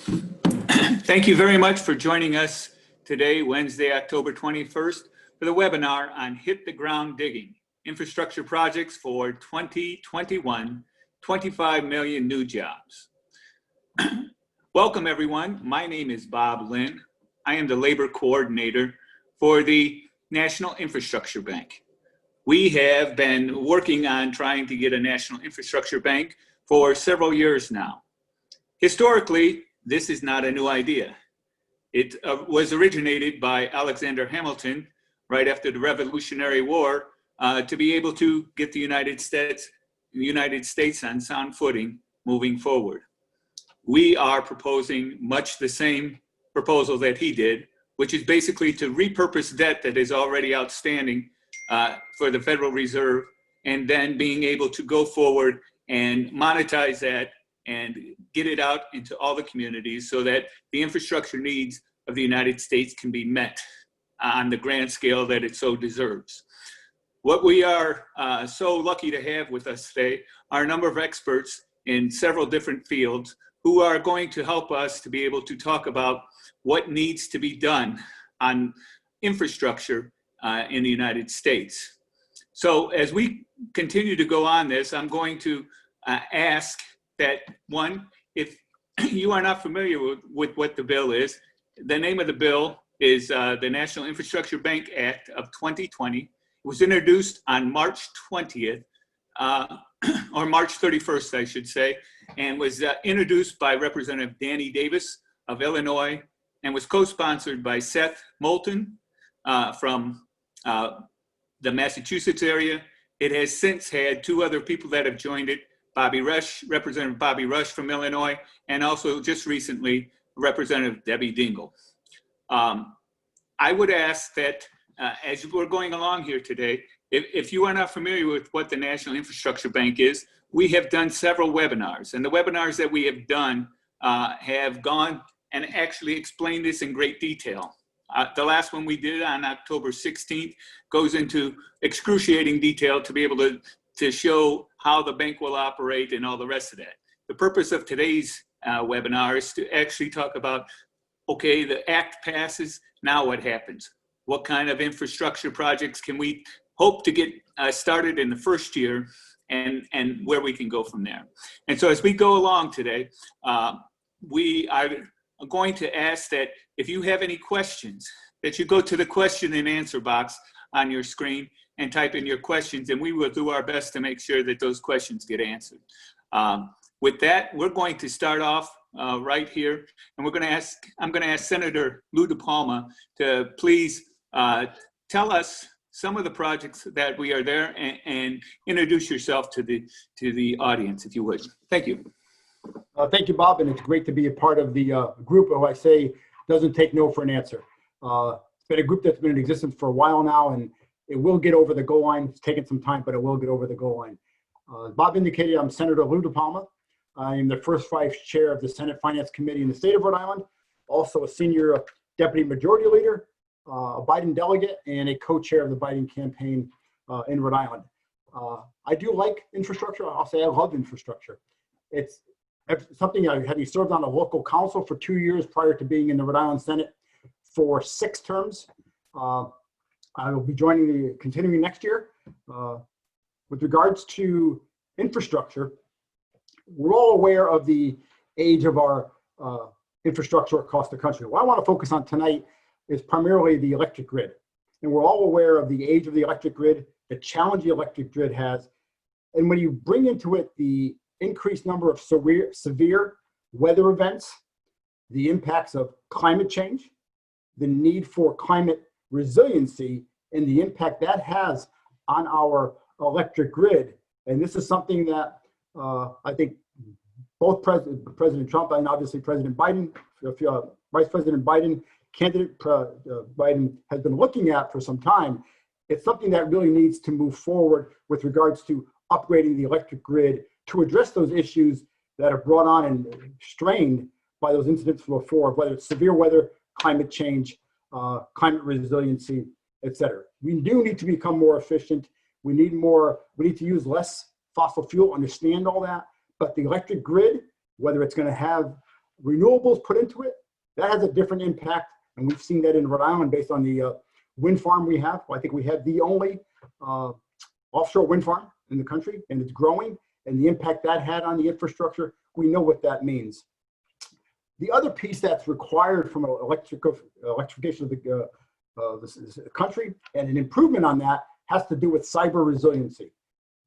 Thank you very much for joining us today, Wednesday, October 21st, for the webinar on Hit the Ground Digging, Infrastructure Projects for 2021, 25 million new jobs. Welcome everyone, my name is Bob Lynn. I am the labor coordinator for the National Infrastructure Bank. We have been working on trying to get a National Infrastructure Bank for several years now. Historically, this is not a new idea. It was originated by Alexander Hamilton right after the Revolutionary War to be able to get the United States on sound footing moving forward. We are proposing much the same proposal that he did, which is basically to repurpose debt that is already outstanding for the Federal Reserve, and then being able to go forward and monetize that and get it out into all the communities so that the infrastructure needs of the United States can be met on the grand scale that it so deserves. What we are so lucky to have with us today are a number of experts in several different fields who are going to help us to be able to talk about what needs to be done on infrastructure in the United States. So as we continue to go on this, I'm going to ask that one, if you are not familiar with what the bill is, the name of the bill is the National Infrastructure Bank Act of 2020. It was introduced on March 20th, or March 31st, I should say, and was introduced by Representative Danny Davis of Illinois and was co-sponsored by Seth Moulton from the Massachusetts area. It has since had two other people that have joined it, Representative Bobby Rush from Illinois, and also just recently, Representative Debbie Dingell. I would ask that as we're going along here today, if you are not familiar with what the National Infrastructure Bank is, we have done several webinars, and the webinars that we have done have gone and actually explained this in great detail. The last one we did on October 16th goes into excruciating detail to be able to show how the bank will operate and all the rest of that. The purpose of today's webinar is to actually talk about, okay, the act passes, now what happens? What kind of infrastructure projects can we hope to get started in the first year, and where we can go from there. And so as we go along today, we are going to ask that if you have any questions, that you go to the question and answer box on your screen and type in your questions, and we will do our best to make sure that those questions get answered. With that, we're going to start off right here, and I'm going to ask Senator Lou DePalma to please tell us some of the projects that we are there, and introduce yourself to the audience, if you would. Thank you. Thank you, Bob, and it's great to be a part of the group who I say doesn't take no for an answer. It's been a group that's been in existence for a while now, and it will get over the goal line. It's taken some time, but it will get over the goal line. Bob indicated I'm Senator Lou DePalma. I am the first vice chair of the Senate Finance Committee in the state of Rhode Island, also a senior deputy majority leader, a Biden delegate, and a co-chair of the Biden campaign in Rhode Island. I do like infrastructure. I'll say I love infrastructure. It's something having served on a local council for 2 years prior to being in the Rhode Island Senate for 6 terms. I will be continuing next year. With regards to infrastructure, we're all aware of the age of our infrastructure across the country. What I want to focus on tonight is primarily the electric grid. And we're all aware of the age of the electric grid, the challenge the electric grid has. And when you bring into it the increased number of severe weather events, the impacts of climate change, the need for climate resiliency, and the impact that has on our electric grid. And this is something that I think both President Trump and obviously President Biden, Vice President Biden, candidate Biden has been looking at for some time. It's something that really needs to move forward with regards to upgrading the electric grid to address those issues that are brought on and strained by those incidents before, whether it's severe weather, climate change, climate resiliency, et cetera. We do need to become more efficient. We need to use less fossil fuel, understand all that, but the electric grid, whether it's going to have renewables put into it, that has a different impact. And we've seen that in Rhode Island based on the wind farm we have. I think we have the only offshore wind farm in the country, and it's growing. And the impact that had on the infrastructure, we know what that means. The other piece that's required from electrification of the country and an improvement on that has to do with cyber resiliency.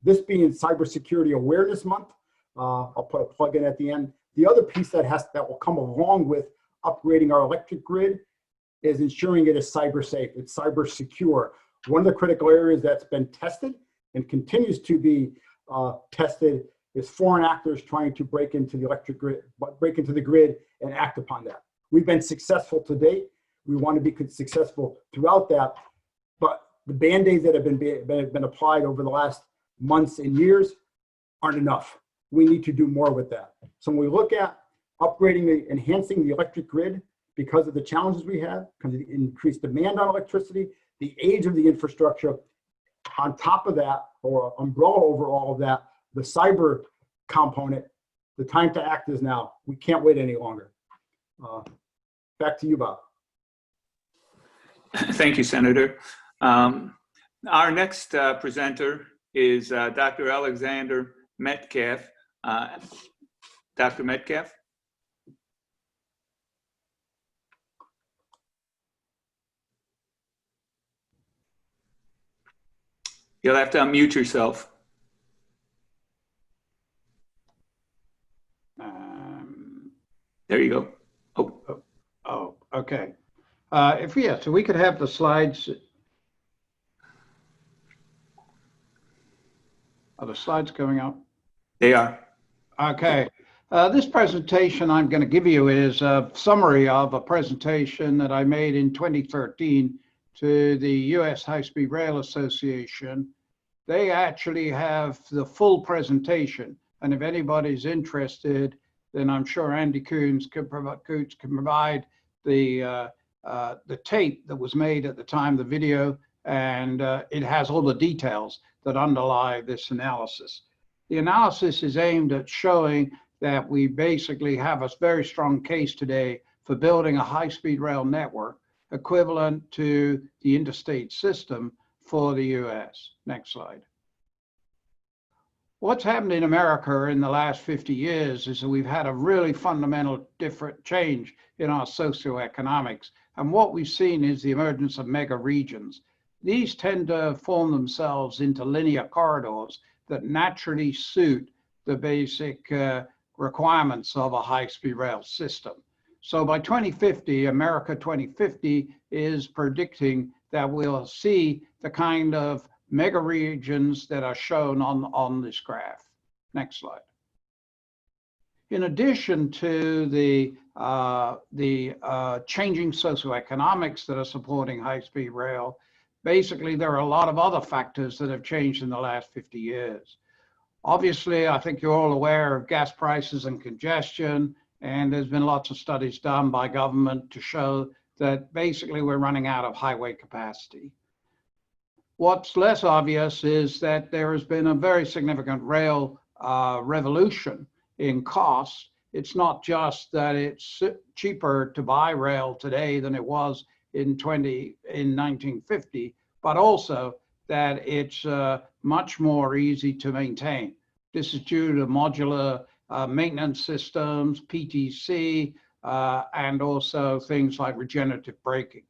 This being Cybersecurity Awareness Month, I'll put a plug in at the end. The other piece that will come along with upgrading our electric grid is ensuring it is cyber safe, it's cyber secure. One of the critical areas that's been tested and continues to be tested is foreign actors trying to break into the electric grid, break into the grid and act upon that. We've been successful to date. We want to be successful throughout that, but the band-aids that have been applied over the last months and years aren't enough. We need to do more with that. So when we look at upgrading, enhancing the electric grid because of the challenges we have, because of the increased demand on electricity, the age of the infrastructure, on top of that, or umbrella over all of that, the cyber component, the time to act is now. We can't wait any longer. Back to you, Bob. Thank you, Senator. Our next presenter is Dr. Alexander Metcalf. Dr. Metcalf? You'll have to unmute yourself. There you go. Oh, okay. So we could have the slides. Are the slides going up? They are. Okay. This presentation I'm going to give you is a summary of a presentation that I made in 2013 to the U.S. High-Speed Rail Association. They actually have the full presentation, and if anybody's interested, then I'm sure Andy Coons can provide the tape that was made at the time of the video, and it has all the details that underlie this analysis. The analysis is aimed at showing that we basically have a very strong case today for building a high-speed rail network equivalent to the interstate system for the US. Next slide. What's happened in America in the last 50 years is that we've had a really fundamental different change in our socioeconomics. And what we've seen is the emergence of mega regions. These tend to form themselves into linear corridors that naturally suit the basic requirements of a high-speed rail system. So by 2050, America 2050 is predicting that we'll see the kind of mega regions that are shown on this graph. Next slide. In addition to the changing socioeconomics that are supporting high-speed rail, basically there are a lot of other factors that have changed in the last 50 years. Obviously, I think you're all aware of gas prices and congestion, and there's been lots of studies done by government to show that basically we're running out of highway capacity. What's less obvious is that there has been a very significant rail revolution in cost. It's not just that it's cheaper to buy rail today than it was in 1950, but also that it's much more easy to maintain. This is due to modular maintenance systems, PTC, and also things like regenerative braking.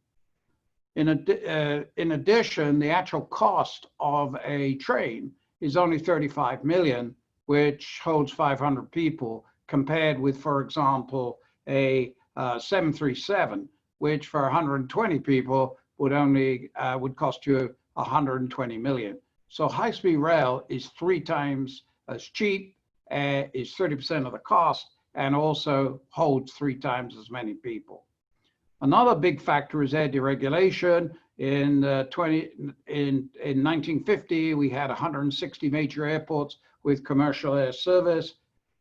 In addition, the actual cost of a train is only 35 million, which holds 500 people, compared with, for example, a 737, which for 120 people would cost you 120 million. So high-speed rail is 3 times as cheap, is 30% of the cost, and also holds 3 times as many people. Another big factor is air deregulation. In 1950, we had 160 major airports with commercial air service.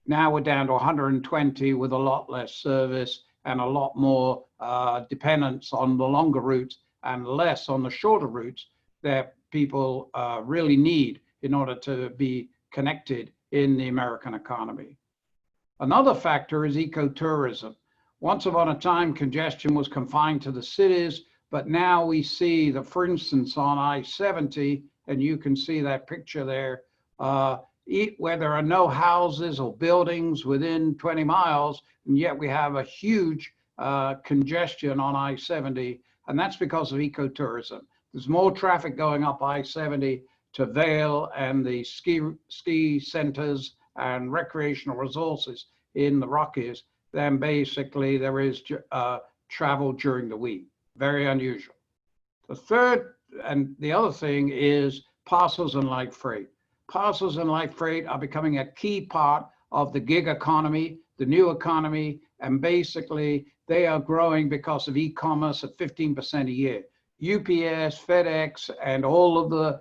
Now we're down to 120 with a lot less service and a lot more dependence on the longer routes and less on the shorter routes that people really need in order to be connected in the American economy. Another factor is ecotourism. Once upon a time, congestion was confined to the cities, but now we see that, for instance, on I-70, and you can see that picture there, where there are no houses or buildings within 20 miles, and yet we have a huge congestion on I-70, and that's because of ecotourism. There's more traffic going up I-70 to Vail and the ski centers and recreational resources in the Rockies than basically there is travel during the week. Very unusual. The third and the other thing is parcels and light freight. Parcels and light freight are becoming a key part of the gig economy, the new economy, and basically they are growing because of e-commerce at 15% a year. UPS, FedEx, and all of the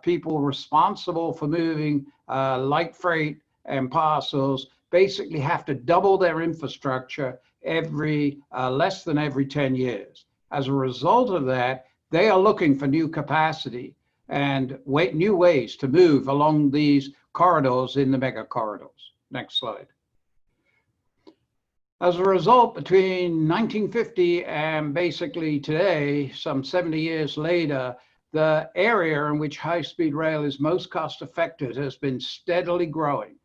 people responsible for moving light freight and parcels basically have to double their infrastructure every less than every 10 years. As a result of that, they are looking for new capacity and new ways to move along these corridors in the mega corridors. Next slide. As a result, between 1950 and basically today, some 70 years later, the area in which high-speed rail is most cost-effective has been steadily growing.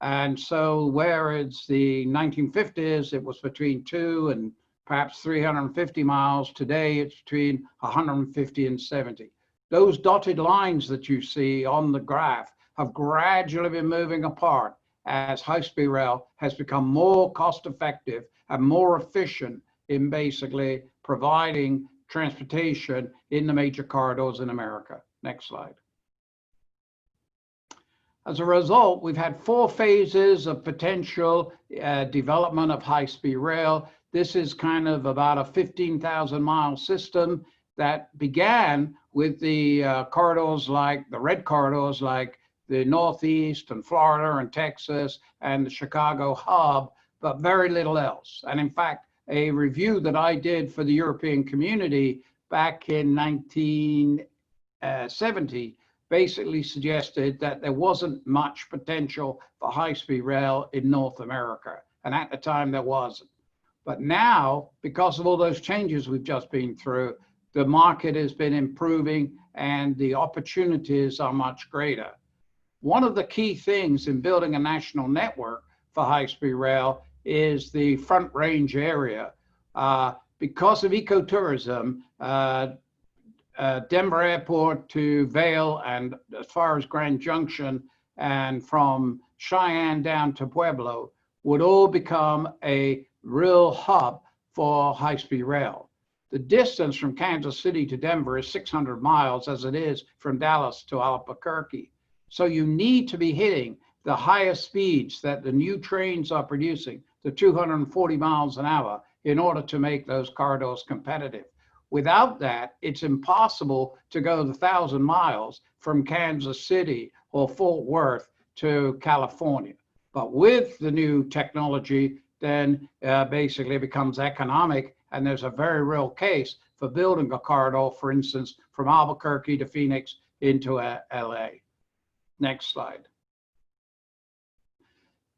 And so whereas the 1950s, it was between 2 and perhaps 350 miles, today it's between 150 and 70. Those dotted lines that you see on the graph have gradually been moving apart as high-speed rail has become more cost-effective and more efficient in basically providing transportation in the major corridors in America. Next slide. As a result, we've had 4 phases of potential development of high-speed rail. This is kind of about a 15,000-mile system that began with the corridors like the red corridors like the Northeast and Florida and Texas and the Chicago hub, but very little else. And in fact, a review that I did for the European community back in 1970 basically suggested that there wasn't much potential for high-speed rail in North America. And at the time there wasn't. But now, because of all those changes we've just been through, the market has been improving and the opportunities are much greater. One of the key things in building a national network for high-speed rail is the Front Range area. Because of ecotourism, Denver Airport to Vail and as far as Grand Junction and from Cheyenne down to Pueblo would all become a real hub for high-speed rail. The distance from Kansas City to Denver is 600 miles as it is from Dallas to Albuquerque. So you need to be hitting the highest speeds that the new trains are producing, the 240 miles an hour, in order to make those corridors competitive. Without that, it's impossible to go the 1,000 miles from Kansas City or Fort Worth to California. But with the new technology, then basically it becomes economic, and there's a very real case for building a corridor, for instance, from Albuquerque to Phoenix into LA. Next slide.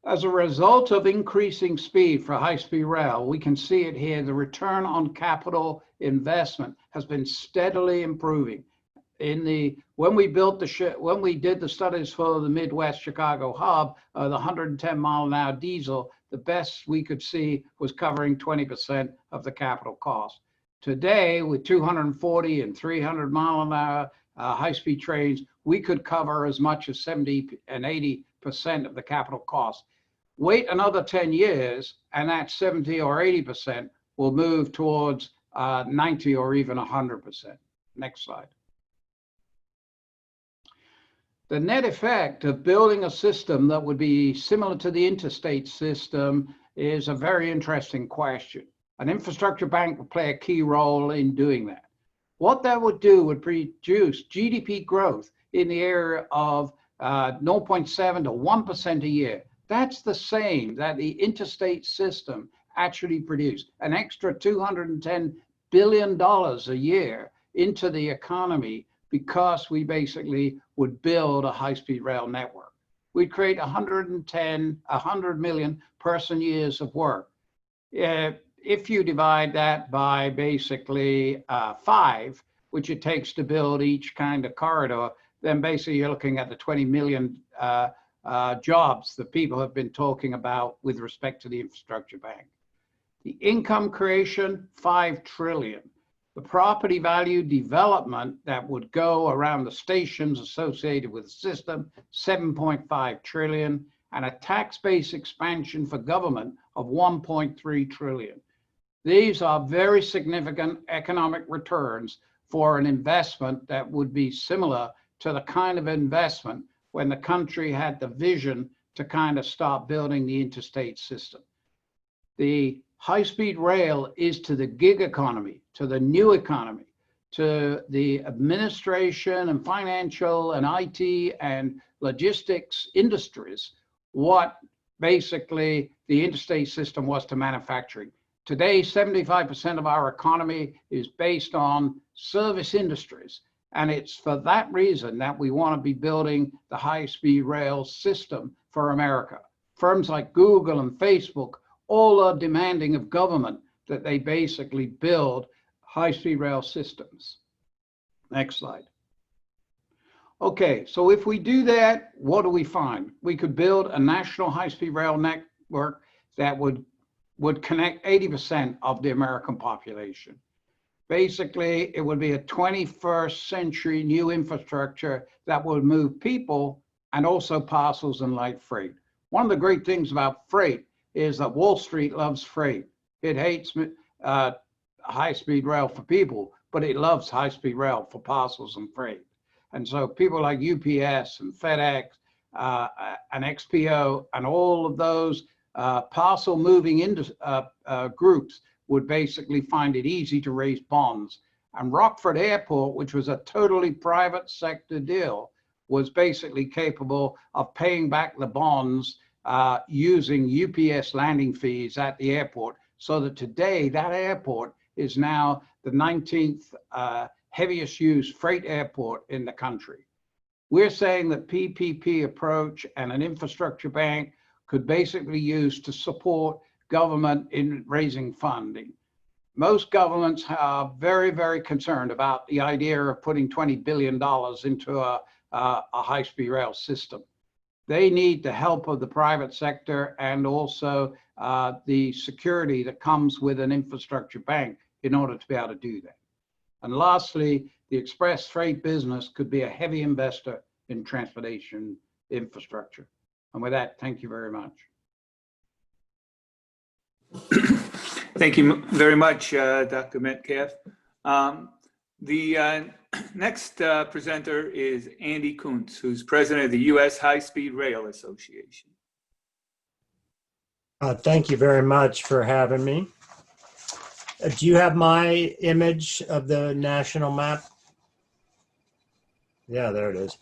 As a result of increasing speed for high-speed rail, we can see it here, the return on capital investment has been steadily improving. When we did the studies for the Midwest Chicago hub, the 110-mile-an-hour diesel, the best we could see was covering 20% of the capital cost. Today, with 240 and 300-mile-an-hour high-speed trains, we could cover as much as 70 and 80% of the capital cost. Wait another 10 years, and that 70 or 80% will move towards 90 or even 100%. Next slide. The net effect of building a system that would be similar to the interstate system is a very interesting question. An infrastructure bank would play a key role in doing that. What that would do would produce GDP growth in the area of 0.7 to 1% a year. That's the same that the interstate system actually produced, an extra $210 billion a year into the economy because we basically would build a high-speed rail network. we'd create 100 million person years of work. If you divide that by basically 5, which it takes to build each kind of corridor, then basically you're looking at the 20 million jobs that people have been talking about with respect to the infrastructure bank. The income creation, 5 trillion. The property value development that would go around the stations associated with the system, 7.5 trillion, and a tax base expansion for government of 1.3 trillion. These are very significant economic returns for an investment that would be similar to the kind of investment when the country had the vision to kind of start building the interstate system. The high-speed rail is to the gig economy, to the new economy, to the administration and financial and IT and logistics industries, what basically the interstate system was to manufacturing. Today, 75% of our economy is based on service industries. And it's for that reason that we want to be building the high-speed rail system for America. Firms like Google and Facebook all are demanding of government that they basically build high-speed rail systems. Next slide. Okay, so if we do that, what do we find? We could build a national high-speed rail network that would connect 80% of the American population. Basically, it would be a 21st century new infrastructure that would move people and also parcels and light freight. One of the great things about freight is that Wall Street loves freight. It hates high-speed rail for people, but it loves high-speed rail for parcels and freight. And so people like UPS and FedEx and XPO and all of those parcel moving groups would basically find it easy to raise bonds. And Rockford Airport, which was a totally private sector deal, was basically capable of paying back the bonds using UPS landing fees at the airport, so that today that airport is now the 19th heaviest used freight airport in the country. We're saying that PPP approach and an infrastructure bank could basically use to support government in raising funding. Most governments are very, very concerned about the idea of putting $20 billion into a high-speed rail system. They need the help of the private sector and also the security that comes with an infrastructure bank in order to be able to do that. And lastly, the express freight business could be a heavy investor in transportation infrastructure. And with that, thank you very much. Thank you very much, Dr. Metcalf. The next presenter is Andy Kuntz, who's president of the U.S. High-Speed Rail Association. Thank you very much for having me. Do you have my image of the national map? Yeah, there it is.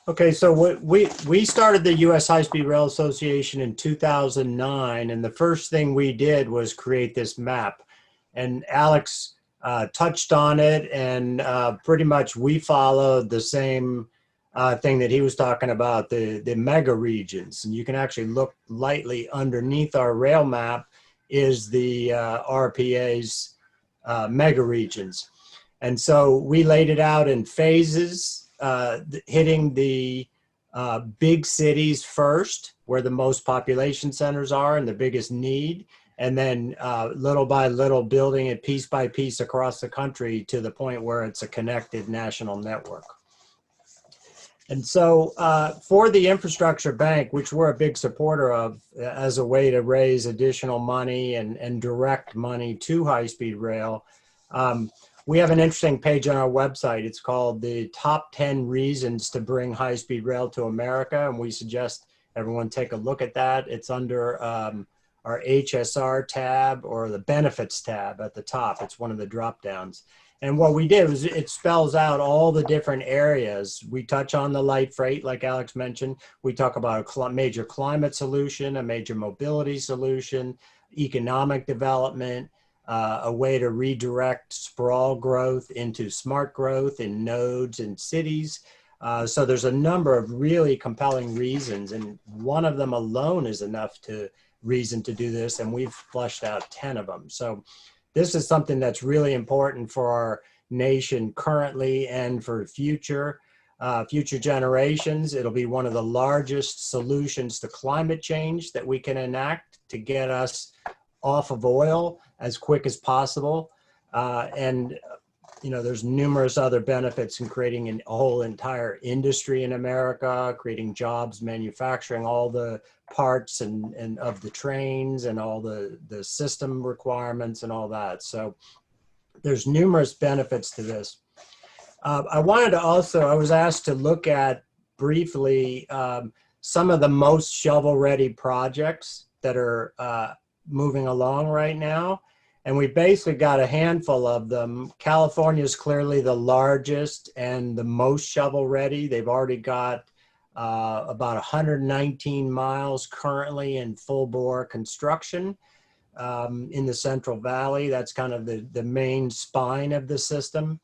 Okay, so we started the U.S. High-Speed Rail Association in 2009, and the first thing we did was create this map. And Alex touched on it, and pretty much we followed the same thing that he was talking about, the mega regions. And you can actually look lightly underneath our rail map is the RPA's mega regions. And so we laid it out in phases, hitting the big cities first, where the most population centers are and the biggest need, and then little by little building it piece by piece across the country to the point where it's a connected national network. And so for the infrastructure bank, which we're a big supporter of as a way to raise additional money and direct money to high-speed rail, we have an interesting page on our website. It's called the Top 10 Reasons to Bring High-Speed Rail to America, and we suggest everyone take a look at that. It's under our HSR tab or the benefits tab at the top. It's one of the drop downs. And what we did was it spells out all the different areas. We touch on the light freight, like Alex mentioned. We talk about a major climate solution, a major mobility solution, economic development, a way to redirect sprawl growth into smart growth in nodes and cities, So there's a number of really compelling reasons, and one of them alone is enough to reason to do this, and we've flushed out 10 of them. So this is something that's really important for our nation currently and for future generations. It'll be one of the largest solutions to climate change that we can enact to get us off of oil as quick as possible. And you know, there's numerous other benefits in creating a whole entire industry in America, creating jobs, manufacturing all the parts and of the trains and all the system requirements and all that. So there's numerous benefits to this. I wanted to also, I was asked to look at briefly some of the most shovel-ready projects that are moving along right now. And we basically got a handful of them. California is clearly the largest and the most shovel-ready. They've already got about 119 miles currently in full-bore construction in the Central Valley. That's kind of the main spine of the system.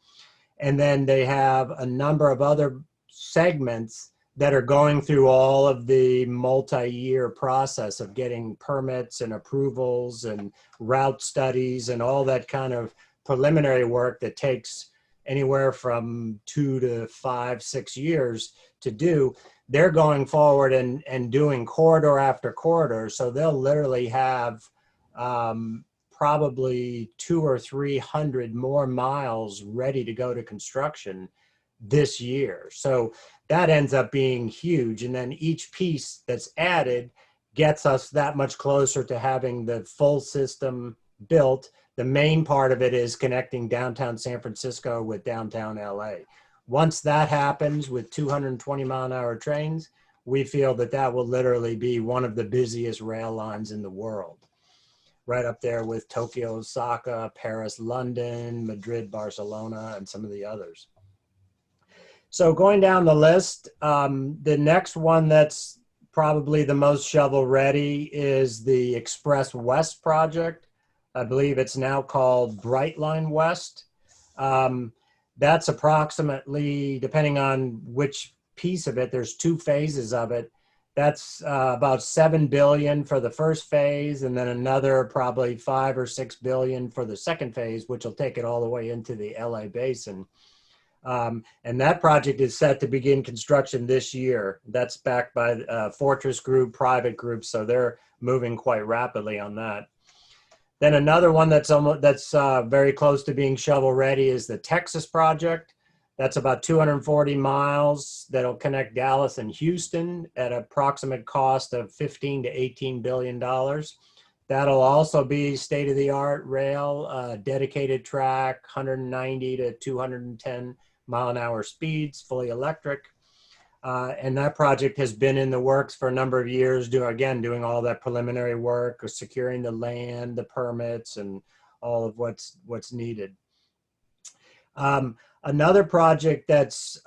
And then they have a number of other segments that are going through all of the multi-year process of getting permits and approvals and route studies and all that kind of preliminary work that takes anywhere from 2 to 5, 6 years to do. They're going forward and doing corridor after corridor. So they'll literally have probably 200 or 300 more miles ready to go to construction this year. So that ends up being huge. And then each piece that's added gets us that much closer to having the full system built. The main part of it is connecting downtown San Francisco with downtown LA. Once that happens with 220-mile-an-hour trains, we feel that that will literally be one of the busiest rail lines in the world. Right up there with Tokyo, Osaka, Paris, London, Madrid, Barcelona, and some of the others. So going down the list, the next one that's probably the most shovel ready is the Express West project. I believe it's now called Brightline West. That's approximately, depending on which piece of it, there's 2 phases of it. That's about $7 billion for the first phase, and then another probably $5 or $6 billion for the second phase, which will take it all the way into the LA basin. And that project is set to begin construction this year. That's backed by Fortress Group, private groups, so they're moving quite rapidly on that. Then another one that's very close to being shovel ready is the Texas project. That's about 240 miles that'll connect Dallas and Houston at an approximate cost of $15 to $18 billion. That'll also be state-of-the-art rail, dedicated track, 190 to 210 mile-an-hour speeds, fully electric. And that project has been in the works for a number of years, doing all that preliminary work, securing the land, the permits, and all of what's needed. Another project that's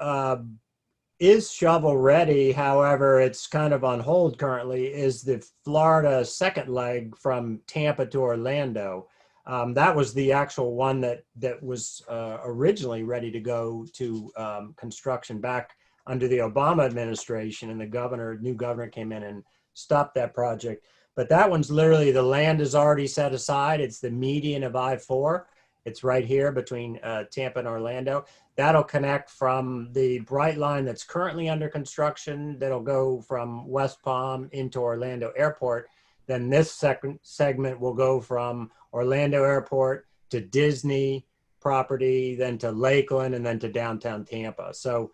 is shovel ready, however, it's kind of on hold currently, is the Florida second leg from Tampa to Orlando. That was the actual one that was originally ready to go to construction back under the Obama administration, and the new governor came in and stopped that project. But that one's literally, the land is already set aside. It's the median of I-4. It's right here between Tampa and Orlando. That'll connect from the Bright Line that's currently under construction. That'll go from West Palm into Orlando Airport. Then this second segment will go from Orlando Airport to Disney property, then to Lakeland, and then to downtown Tampa. So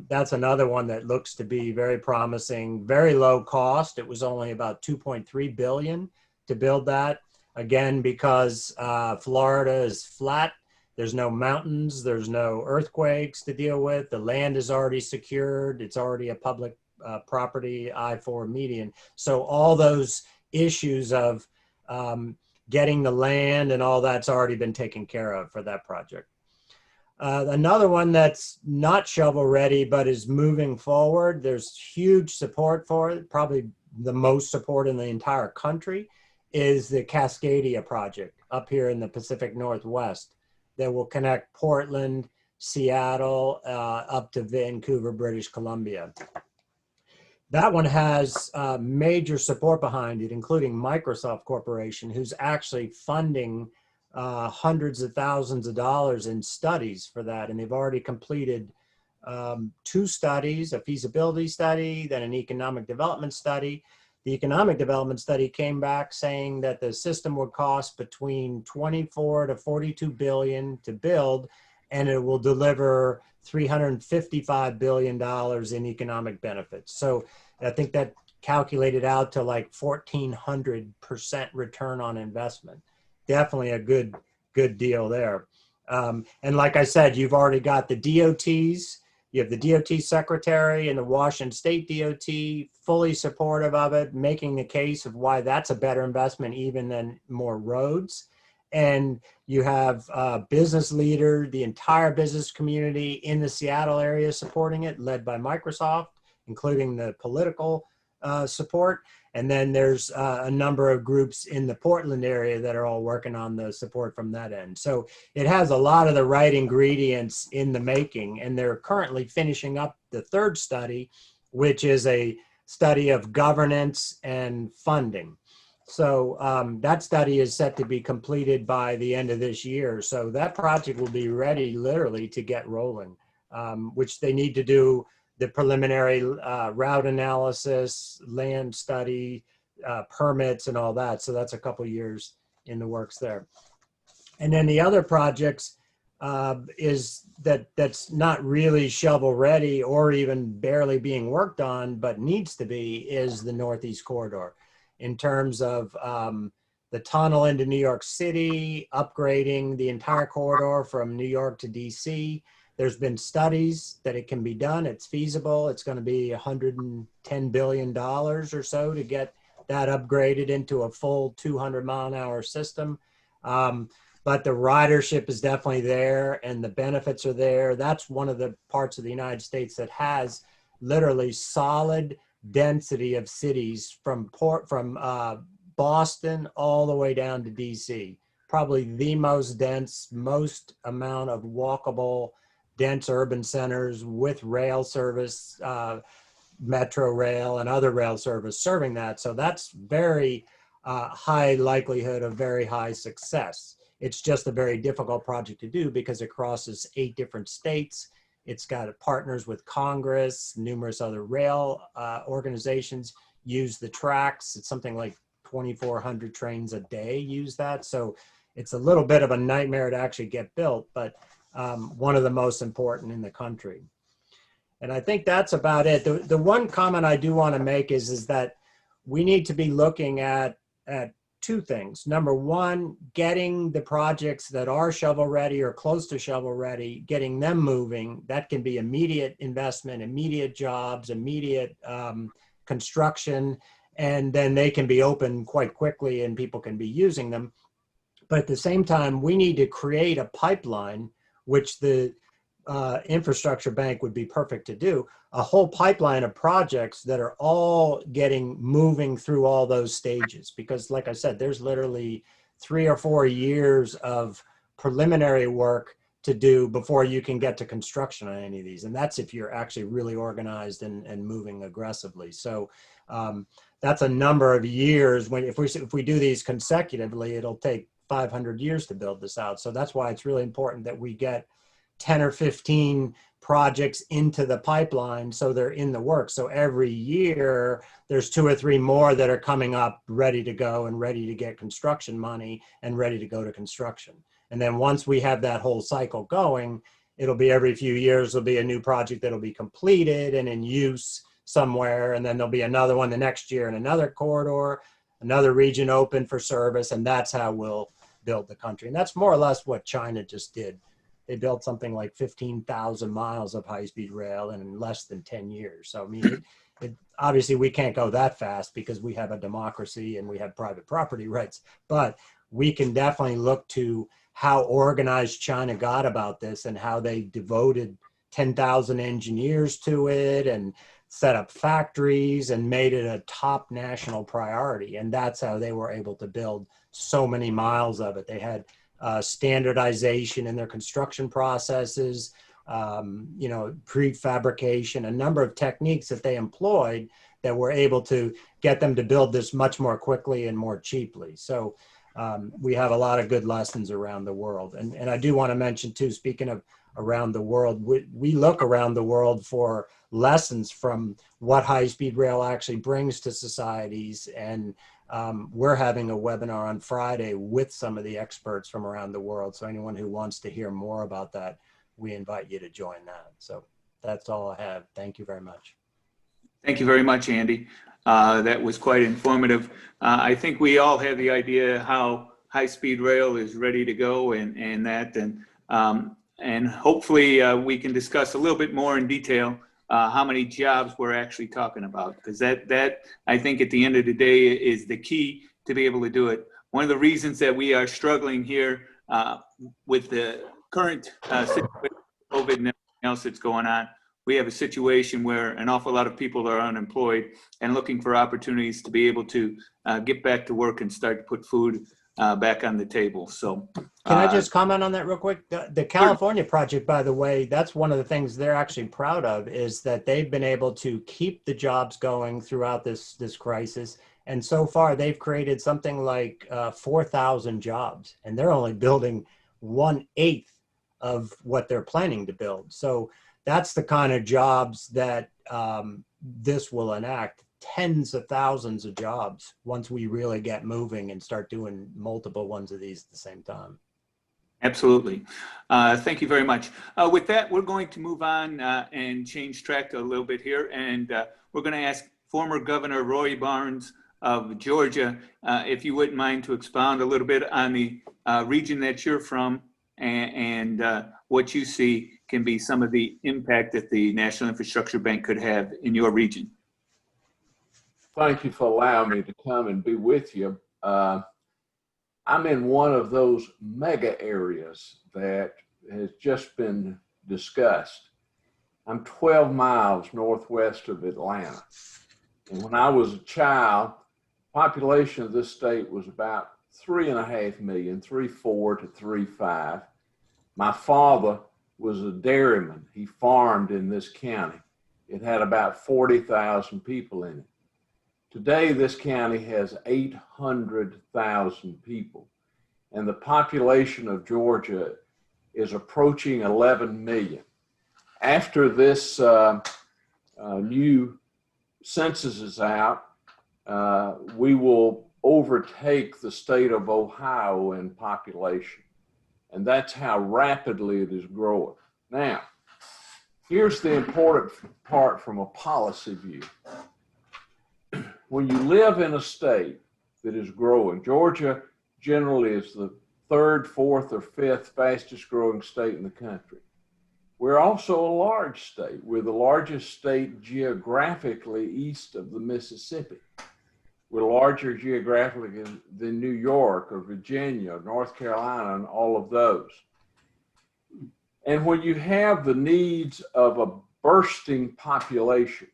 that's another one that looks to be very promising, very low cost. It was only about $2.3 billion to build that. Again, because Florida is flat, there's no mountains, there's no earthquakes to deal with. The land is already secured. It's already a public property, I-4 median. So all those issues of getting the land and all that's already been taken care of for that project. Another one that's not shovel ready, but is moving forward. There's huge support for it, probably the most support in the entire country, is the Cascadia project up here in the Pacific Northwest that will connect Portland, Seattle, up to Vancouver, British Columbia. That one has major support behind it, including Microsoft Corporation, who's actually funding hundreds of thousands of dollars in studies for that. And they've already completed 2 studies, a feasibility study, then an economic development study. The economic development study came back saying that the system would cost between 24 to 42 billion to build, and it will deliver $355 billion in economic benefits. So I think that calculated out to like 1,400% return on investment. Definitely a good deal there. And like I said, you've already got the DOTs. You have the DOT secretary and the Washington State DOT fully supportive of it, making the case of why that's a better investment even than more roads. And you have business leader, the entire business community in the Seattle area supporting it, led by Microsoft, including the political support. And then there's a number of groups in the Portland area that are all working on the support from that end. So it has a lot of the right ingredients in the making, and they're currently finishing up the 3rd study, which is a study of governance and funding. So that study is set to be completed by the end of this year. So that project will be ready literally to get rolling, which they need to do the preliminary route analysis, land study, permits and all that. So that's a couple years in the works there. And then the other projects that's not really shovel ready or even barely being worked on, but needs to be, is the Northeast Corridor in terms of the tunnel into New York City, upgrading the entire corridor from New York to DC. There's been studies that it can be done. It's feasible. It's going to be $110 billion or so to get that upgraded into a full 200-mile-an-hour system. But the ridership is definitely there and the benefits are there. That's one of the parts of the United States that has literally solid density of cities from Boston all the way down to DC. Probably the most dense, most amount of walkable dense urban centers with rail service, metro rail and other rail service serving that. So that's very high likelihood of very high success. It's just a very difficult project to do because it crosses 8 different states. It's got partners with Congress, numerous other rail organizations use the tracks. It's something like 2,400 trains a day use that. So it's a little bit of a nightmare to actually get built, but one of the most important in the country. And I think that's about it. The one comment I do want to make is that we need to be looking at 2 things. Number one, getting the projects that are shovel ready or close to shovel ready, getting them moving. That can be immediate investment, immediate jobs, immediate construction, and then they can be open quite quickly and people can be using them. But at the same time, we need to create a pipeline, which the infrastructure bank would be perfect to do, a whole pipeline of projects that are all moving through all those stages. Because like I said, there's literally 3 or 4 years of preliminary work to do before you can get to construction on any of these. And that's if you're actually really organized and moving aggressively. So that's a number of years. If we do these consecutively, it'll take 500 years to build this out. So that's why it's really important that we get 10 or 15 projects into the pipeline so they're in the works. So every year there's 2 or 3 more that are coming up ready to go and ready to get construction money and ready to go to construction. And then once we have that whole cycle going, it'll be every few years, there'll be a new project that'll be completed and in use somewhere. And then there'll be another one the next year in another corridor, another region open for service. And that's how we'll build the country. And that's more or less what China just did. They built something like 15,000 miles of high-speed rail in less than 10 years. So, I mean, obviously we can't go that fast because we have a democracy and we have private property rights, but we can definitely look to how organized China got about this and how they devoted 10,000 engineers to it and set up factories and made it a top national priority. And that's how they were able to build so many miles of it. They had standardization in their construction processes, you know, prefabrication, a number of techniques that they employed that were able to get them to build this much more quickly and more cheaply. So we have a lot of good lessons around the world. And I do want to mention too, speaking of around the world, we look around the world for lessons from what high-speed rail actually brings to societies. And we're having a webinar on Friday with some of the experts from around the world. So anyone who wants to hear more about that, we invite you to join that. So that's all I have. Thank you very much. Thank you very much, Andy. That was quite informative. I think we all have the idea how high-speed rail is ready to go and hopefully we can discuss a little bit more in detail how many jobs we're actually talking about, because that I think at the end of the day is the key to be able to do it. One of the reasons that we are struggling here with the current situation, COVID and everything else that's going on, we have a situation where an awful lot of people are unemployed and looking for opportunities to be able to get back to work and start to put food back on the table. So can I just comment on that real quick? The California project, by the way, that's one of the things they're actually proud of, is that they've been able to keep the jobs going throughout this crisis. And so far they've created something like 4,000 jobs, and they're only building 1/8 of what they're planning to build. So that's the kind of jobs that this will enact. Tens of thousands of jobs once we really get moving and start doing multiple ones of these at the same time. Absolutely. Thank you very much. With that, we're going to move on and change track a little bit here. And we're going to ask former Governor Roy Barnes of Georgia, if you wouldn't mind to expound a little bit on the region that you're from and what you see can be some of the impact that the National Infrastructure Bank could have in your region. Thank you for allowing me to come and be with you. I'm in one of those mega areas that has just been discussed. I'm 12 miles northwest of Atlanta. And when I was a child, population of this state was about 3.5 million, 3.4 to 3.5. My father was a dairyman. He farmed in this county. It had about 40,000 people in it. Today, this county has 800,000 people, and the population of Georgia is approaching 11 million. After this new census is out, we will overtake the state of Ohio in population, and that's how rapidly it is growing. Now, here's the important part from a policy view. When you live in a state that is growing, Georgia generally is the 3rd, 4th, or 5th fastest growing state in the country. We're also a large state. We're the largest state geographically east of the Mississippi. We're larger geographically than New York or Virginia or North Carolina and all of those. And when you have the needs of a bursting population,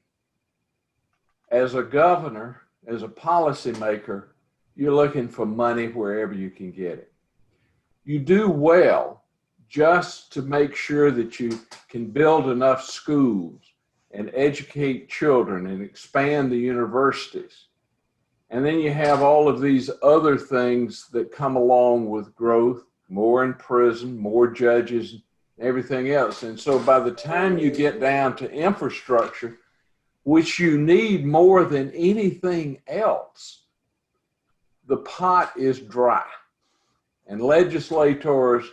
as a governor, as a policymaker, you're looking for money wherever you can get it. You do well just to make sure that you can build enough schools and educate children and expand the universities. And then you have all of these other things that come along with growth, more in prison, more judges, everything else. And so by the time you get down to infrastructure, which you need more than anything else, the pot is dry. And legislators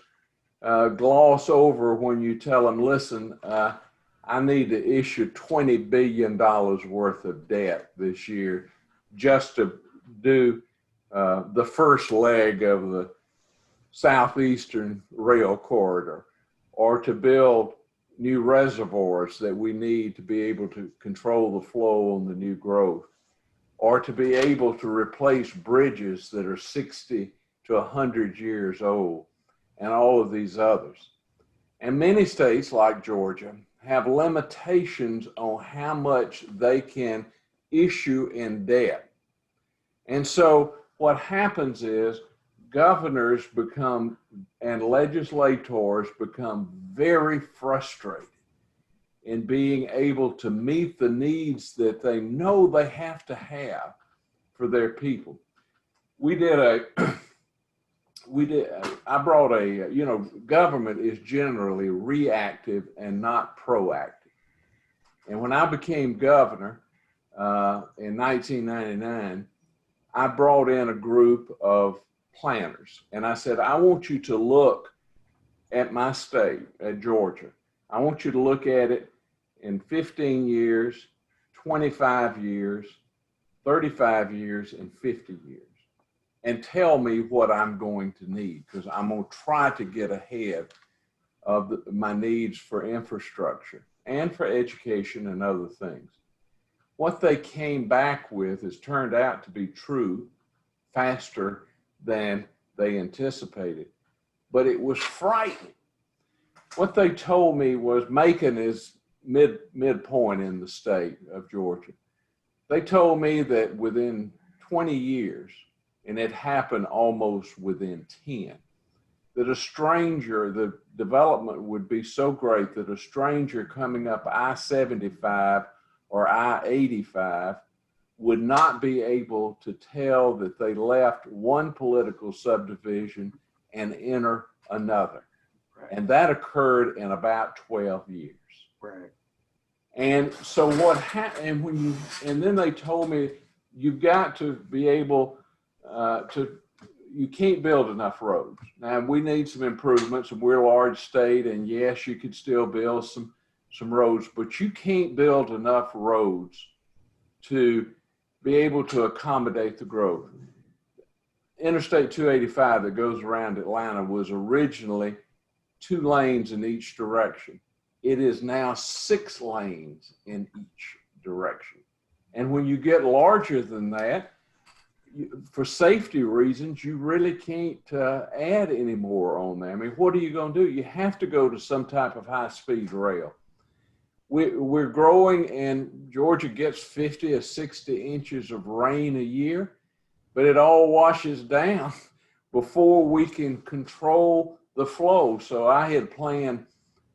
gloss over when you tell them, listen, I need to issue $20 billion worth of debt this year just to do the first leg of the Southeastern Rail Corridor, or to build new reservoirs that we need to be able to control the flow on the new growth, or to be able to replace bridges that are 60 to 100 years old, and all of these others. And many states like Georgia have limitations on how much they can issue in debt. And so what happens is governors become and legislators become very frustrated in being able to meet the needs that they know they have to have for their people. I brought government is generally reactive and not proactive. And when I became governor in 1999, I brought in a group of planners and I said, I want you to look at my state, at Georgia. I want you to look at it in 15 years, 25 years, 35 years, and 50 years. And tell me what I'm going to need, because I'm going to try to get ahead of my needs for infrastructure and for education and other things. What they came back with has turned out to be true faster than they anticipated, but it was frightening. What they told me was Macon is midpoint in the state of Georgia. They told me that within 20 years, and it happened almost within 10, that a stranger, the development would be so great that a stranger coming up I-75 or I-85 would not be able to tell that they left one political subdivision and enter another. Right. And that occurred in about 12 years. Right. And so what happened, and then they told me, you've got to be able you can't build enough roads. Now we need some improvements, and we're a large state, and yes, you could still build some roads, but you can't build enough roads to be able to accommodate the growth. Interstate 285 that goes around Atlanta was originally 2 lanes in each direction. It is now 6 lanes in each direction. And when you get larger than that, for safety reasons, you really can't add any more on there. I mean, what are you going to do? You have to go to some type of high-speed rail. We're growing, and Georgia gets 50 or 60 inches of rain a year, but it all washes down before we can control the flow. So I had planned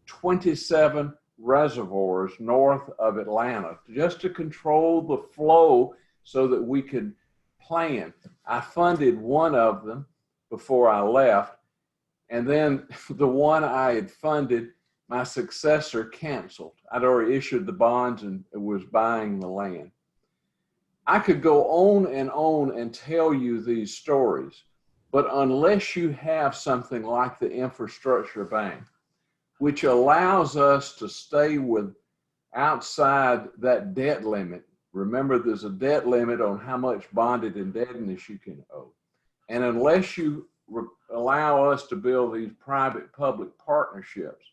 27 reservoirs north of Atlanta just to control the flow so that we could plan. I funded one of them before I left, and then the one I had funded, my successor canceled. I'd already issued the bonds and was buying the land. I could go on and tell you these stories, but unless you have something like the infrastructure bank, which allows us to stay outside that debt limit. Remember, there's a debt limit on how much bonded indebtedness you can owe. And unless you allow us to build these private-public partnerships,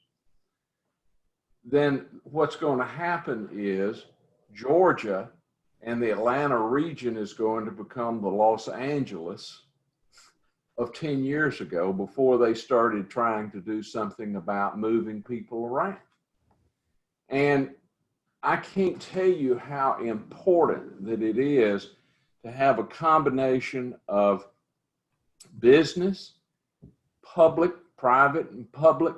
then what's going to happen is Georgia and the Atlanta region is going to become the Los Angeles of 10 years ago, before they started trying to do something about moving people around. And I can't tell you how important that it is to have a combination of business, public, private, and public,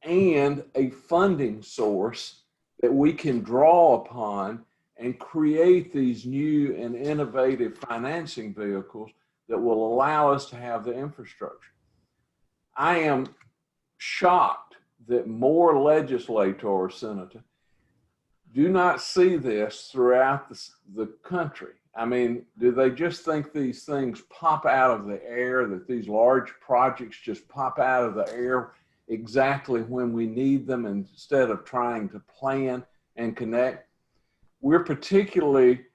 and a funding source that we can draw upon and create these new and innovative financing vehicles that will allow us to have the infrastructure. I am shocked that more legislators, Senator, do not see this throughout the country. I mean, do they just think these things pop out of the air, that these large projects just pop out of the air exactly when we need them instead of trying to plan and connect? We're particularly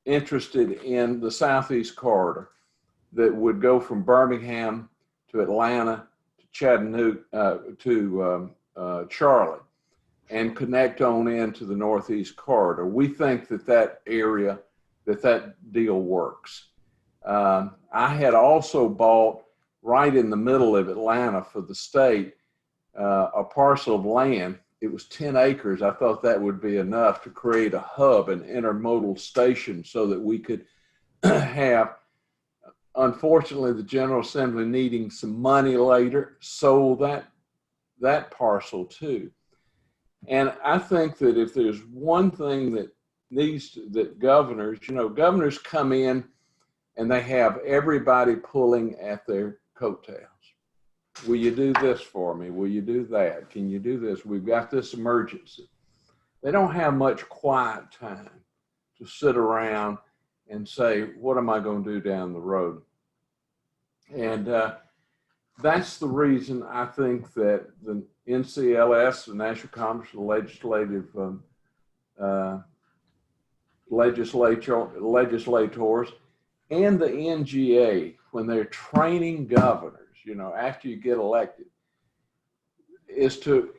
interested in the Southeast Corridor that would go from Birmingham to Atlanta to Chattanooga to Charlotte and connect on into the Northeast Corridor. We think that area, that deal works. I had also bought right in the middle of Atlanta for the state a parcel of land. It was 10 acres. I thought that would be enough to create a hub, an intermodal station, so that we could have unfortunately, the General Assembly needing some money later sold that parcel too. And I think that if there's one thing that that governors, governors come in and they have everybody pulling at their coattails. Will you do this for me? Will you do that? Can you do this? We've got this emergency. They don't have much quiet time to sit around and say, what am I going to do down the road? And that's the reason I think that the NCLS, the National Congress of Legislators, and the NGA, when they're training governors, after you get elected, is to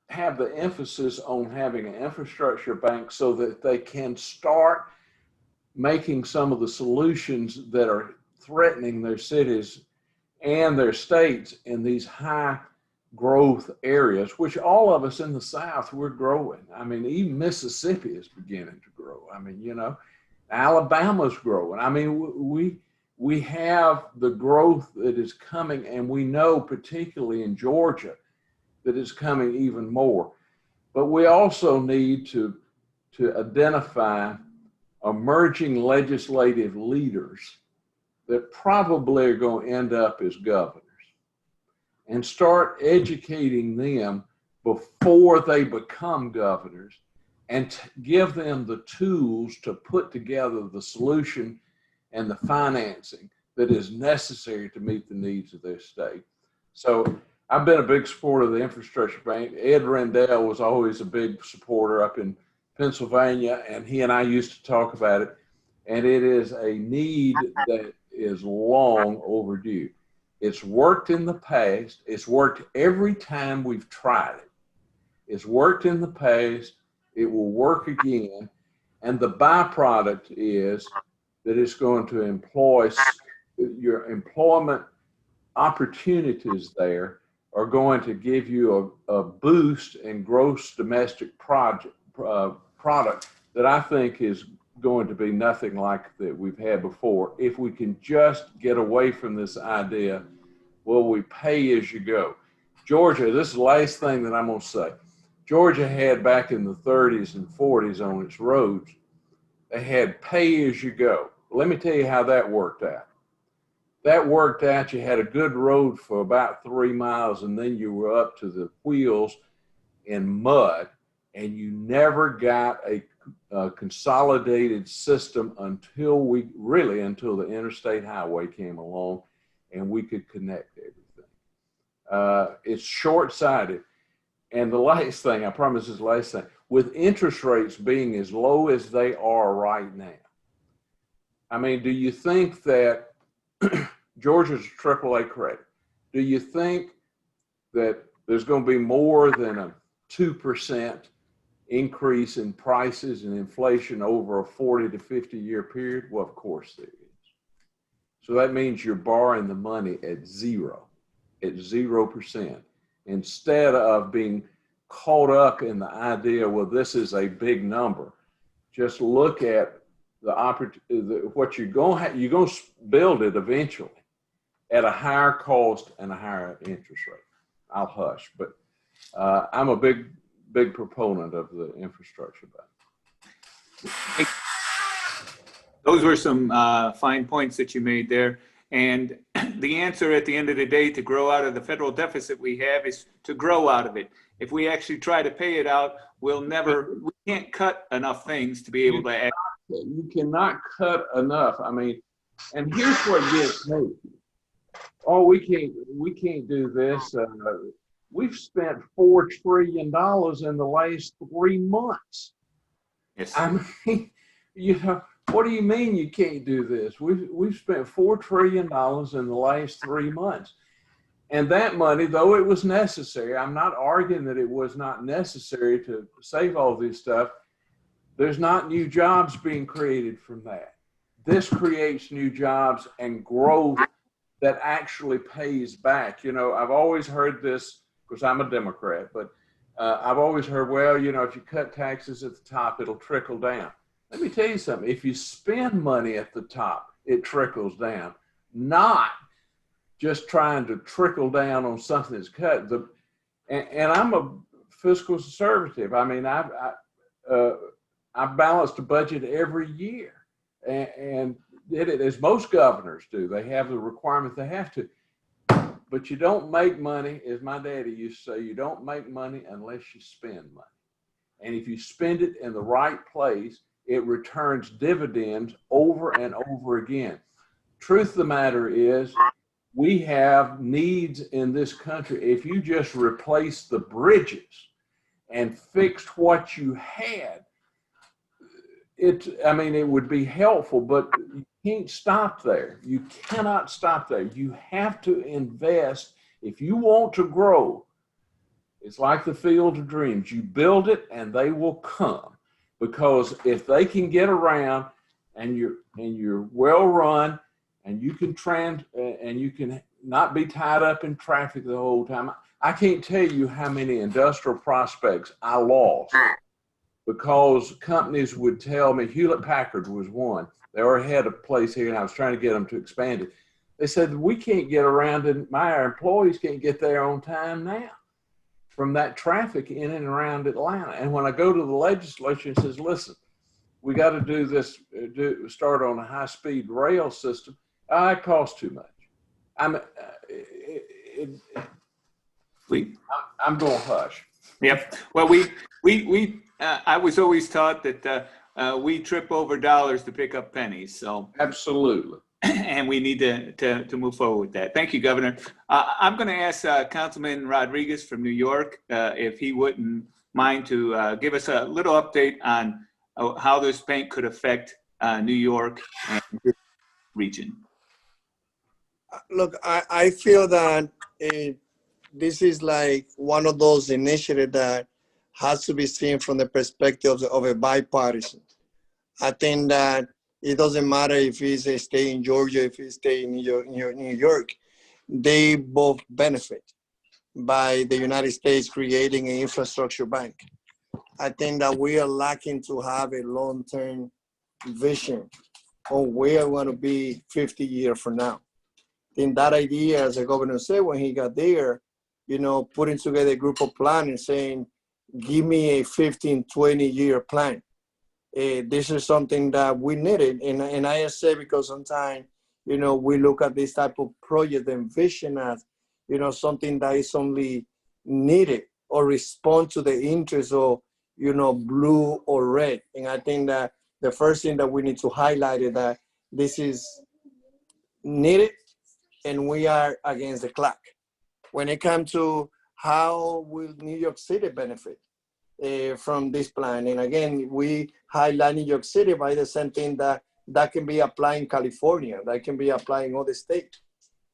have the emphasis on having an infrastructure bank so that they can start making some of the solutions that are threatening their cities and their states in these high growth areas, which all of us in the South, we're growing. I mean, even Mississippi is beginning to grow. I mean, Alabama's growing. I mean, we have the growth that is coming, and we know particularly in Georgia that is coming even more. But we also need to identify emerging legislative leaders that probably are going to end up as governors and start educating them before they become governors and give them the tools to put together the solution and the financing that is necessary to meet the needs of their state. So I've been a big supporter of the infrastructure bank. Ed Rendell was always a big supporter up in Pennsylvania, and he and I used to talk about it. And it is a need that is long overdue. It's worked in the past. It's worked every time we've tried it. It's worked in the past. It will work again. And the byproduct is that it's going to employ your employment opportunities there are going to give you a boost in gross domestic product that I think is going to be nothing like that we've had before. If we can just get away from this idea, well, we pay as you go. Georgia, this is the last thing that I'm going to say. Georgia had back in the 30s and 40s on its roads, they had pay as you go. Let me tell you how that worked out. That worked out, you had a good road for about 3 miles, and then you were up to the wheels in mud, and you never got a consolidated system until the interstate highway came along and we could connect everything. It's short-sighted. And the last thing, I promise this last thing, with interest rates being as low as they are right now, I mean, do you think that Georgia's AAA credit, do you think that there's going to be more than a 2% increase in prices and inflation over a 40 to 50 year period? Well, of course there is. So that means you're borrowing the money at 0%, instead of being caught up in the idea, well, this is a big number. Just look at the opportunity, what you're going to build it eventually at a higher cost and a higher interest rate. I'll hush, but I'm a big proponent of the infrastructure bank. Those were some fine points that you made there. And the answer at the end of the day to grow out of the federal deficit we have is to grow out of it. If we actually try to pay it out, we can't cut enough things to be able to add. You cannot cut enough. I mean, and here's what gets me. Oh, we can't do this. We've spent $4 trillion in the last 3 months. Yes. I mean, what do you mean you can't do this? We've spent $4 trillion in the last 3 months. And that money, though it was necessary, I'm not arguing that it was not necessary to save all this stuff. There's not new jobs being created from that. This creates new jobs and growth that actually pays back. I've always heard this, because I'm a Democrat, but I've always heard, well, if you cut taxes at the top, it'll trickle down. Let me tell you something. If you spend money at the top, it trickles down. not just trying to trickle down on something that's cut. And I'm a fiscal conservative. I mean, I balance the budget every year, and did it as most governors do. They have the requirement they have to. But you don't make money, as my daddy used to say, you don't make money unless you spend money. And if you spend it in the right place, it returns dividends over and over again. Truth of the matter is, we have needs in this country. If you just replace the bridges and fixed what you had, it would be helpful, but you can't stop there. You cannot stop there. You have to invest. If you want to grow, it's like the field of dreams. You build it and they will come, because if they can get around and you're well run and you can not be tied up in traffic the whole time. I can't tell you how many industrial prospects I lost because companies would tell me, Hewlett Packard was one. They already had a place here and I was trying to get them to expand it. They said, we can't get around and our employees can't get there on time now from that traffic in and around Atlanta. And when I go to the legislature and says, listen, we got to do this, start on a high-speed rail system, it costs too much. I'm going hush. Yep. Well, I was always taught that we trip over dollars to pick up pennies. So absolutely. And we need to move forward with that. Thank you, Governor. I'm going to ask Councilman Rodriguez from New York if he wouldn't mind to give us a little update on how this bank could affect New York and this region. Look, I feel that this is like one of those initiatives that has to be seen from the perspective of a bipartisan. I think that it doesn't matter if he's a state in Georgia, if he's stay in New York, they both benefit by the United States creating an infrastructure bank. I think that we are lacking to have a long-term vision on where we want to be 50 years from now. I think that idea, as the governor said when he got there, putting together a group of planners saying, give me a 15, 20-year plan. This is something that we needed. And I say because sometimes, we look at this type of project and vision as, something that is only needed or respond to the interest of, blue or red. And I think that the first thing that we need to highlight is that this is needed and we are against the clock. When it comes to how will New York City benefit from this plan? And again, we highlight New York City by the same thing that can be applied in California, that can be applied in other states.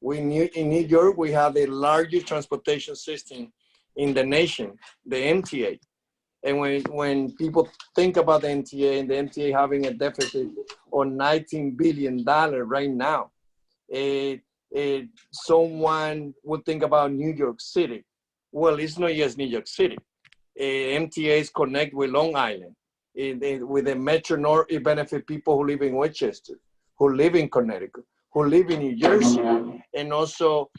In New York, we have the largest transportation system in the nation, the MTA. And when people think about the MTA and the MTA having a deficit of $19 billion right now, someone would think about New York City. Well, it's not just New York City. MTAs connect with Long Island. With the Metro North, it benefits people who live in Westchester, who live in Connecticut, who live in New Jersey. And also,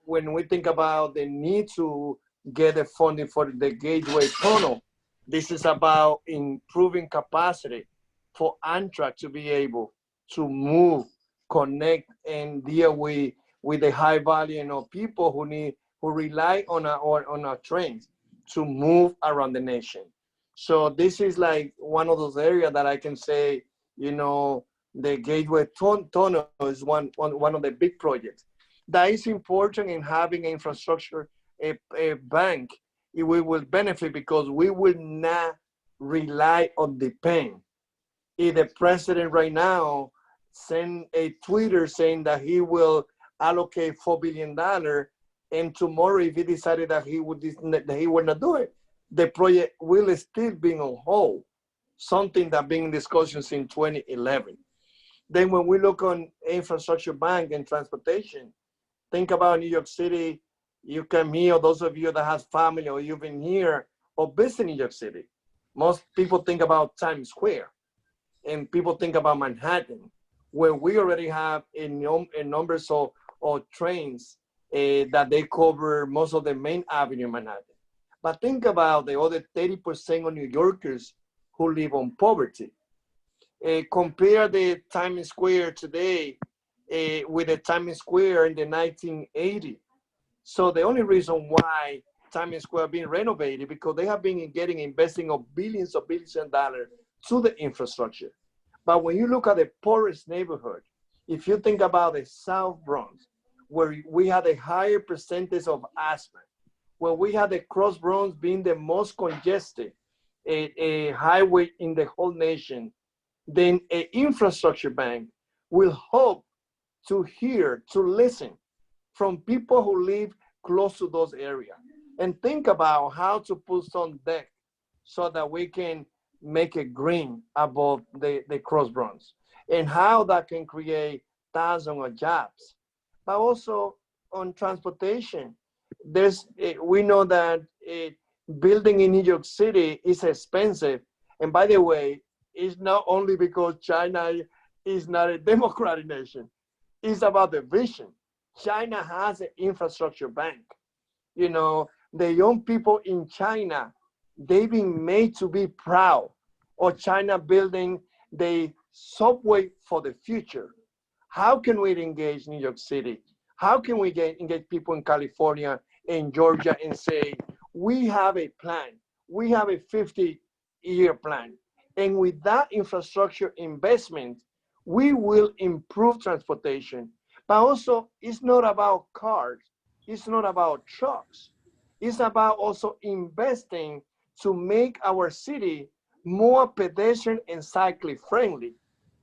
when we think about the need to get the funding for the Gateway Tunnel, this is about improving capacity for Amtrak to be able to move, connect, and deal with the high volume of people who rely on our trains to move around the nation. So this is like one of those areas that I can say, the Gateway Tunnel is one of the big projects. That is important in having infrastructure, a bank. We will benefit because we will not rely on the pen. If the president right now send a Twitter saying that he will allocate $4 billion, and tomorrow if he decided that he would not do it, the project will still be on hold, something that been in discussions in 2011. Then when we look on infrastructure bank and transportation, think about New York City. You come here, those of you that have family or you've been here or visit New York City, most people think about Times Square and people think about Manhattan where we already have a numbers of trains that they cover most of the main avenue in Manhattan. But think about the other 30% of New Yorkers who live on poverty. Compare the Times Square today with the Times Square in the 1980s. So the only reason why Times Square being renovated because they have been investing of billions of dollars to the infrastructure. But when you look at the poorest neighborhood, if you think about the South Bronx, where we had a higher percentage of asthma, where we had the Cross Bronx being the most congested a highway in the whole nation, then an infrastructure bank will hope to hear, to listen from people who live close to those areas and think about how to put some deck so that we can make it green above the Cross Bronx and how that can create thousands of jobs. But also on transportation, we know that building in New York City is expensive. And by the way, it's not only because China is not a democratic nation, it's about the vision. China has an infrastructure bank. You know, the young people in China, they've been made to be proud of China building the subway for the future. How can we engage New York City? How can we engage people in California and Georgia and say, we have a plan. We have a 50-year plan. And with that infrastructure investment, we will improve transportation. But also, it's not about cars. It's not about trucks. It's about also investing to make our city more pedestrian and cycling friendly.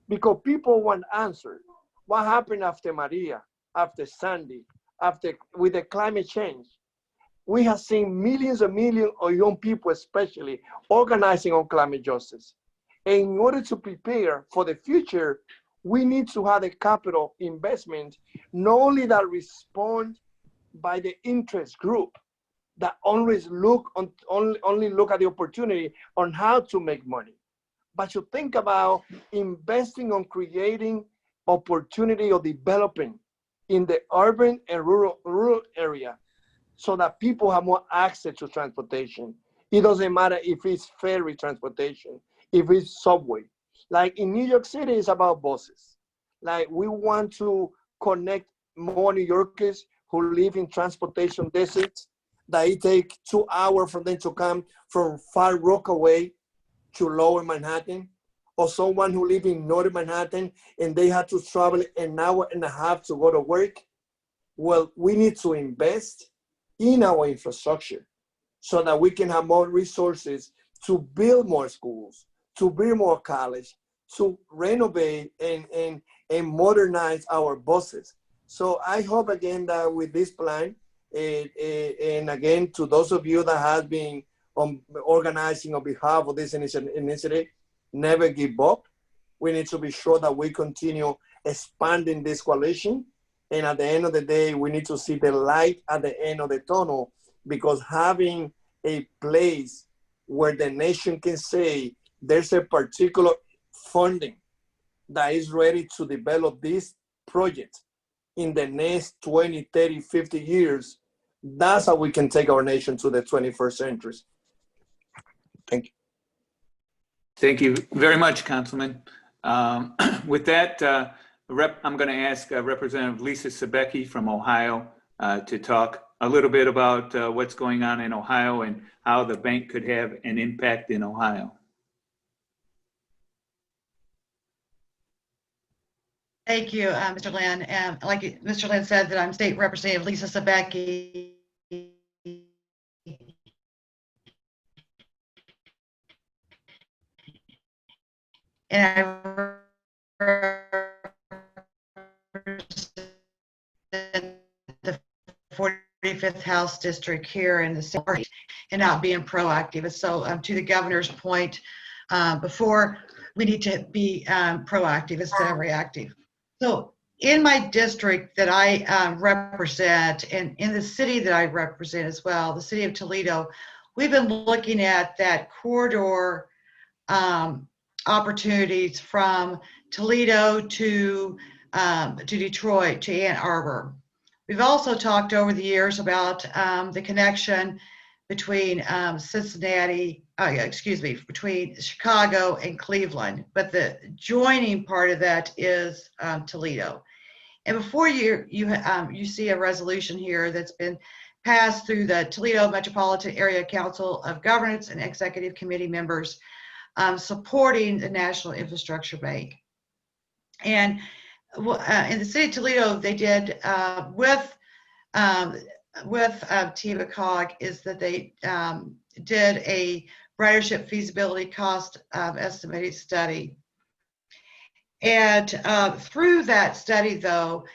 Because people want answers. What happened after Maria, after Sandy, with the climate change? We have seen millions and millions of young people, especially, organizing on climate justice. And in order to prepare for the future, we need to have a capital investment, not only that respond by the interest group that always only look at the opportunity on how to make money, but you think about investing on creating opportunity of developing in the urban and rural area so that people have more access to transportation. It doesn't matter if it's ferry transportation, if it's subway. Like in New York City, it's about buses. Like we want to connect more New Yorkers who live in transportation deserts, that it take 2 hours for them to come from Far Rockaway to Lower Manhattan, or someone who live in Northern Manhattan and they have to travel an hour and a half to go to work. Well, we need to invest in our infrastructure so that we can have more resources to build more schools, to build more college, to renovate and modernize our buses. So I hope again that with this plan, and again, to those of you that have been organizing on behalf of this initiative, never give up. We need to be sure that we continue expanding this coalition. And at the end of the day, we need to see the light at the end of the tunnel, because having a place where the nation can say there's a particular funding that is ready to develop this project in the next 20, 30, 50 years, that's how we can take our nation to the 21st century. Thank you. Thank you very much, Councilman. With that, I'm going to ask Representative Lisa Sebecki from Ohio to talk a little bit about what's going on in Ohio and how the bank could have an impact in Ohio. Thank you, Mr. Lynn. And like Mr. Lynn said, that I'm State Representative Lisa Sebecki. And I represent the 45th House District here in the state, and not being proactive. So to the governor's point before, we need to be proactive instead of reactive. So in my district that I represent, and in the city that I represent as well, the city of Toledo, we've been looking at that corridor opportunities from Toledo to Detroit, to Ann Arbor. We've also talked over the years about the connection between between Chicago and Cleveland, but the joining part of that is Toledo. And before you see a resolution here that's been passed through the Toledo Metropolitan Area Council of Governance and Executive Committee members supporting the National Infrastructure Bank. And in the city of Toledo, they did with TVCOG is that they did a ridership feasibility cost estimated study. And through that study, though,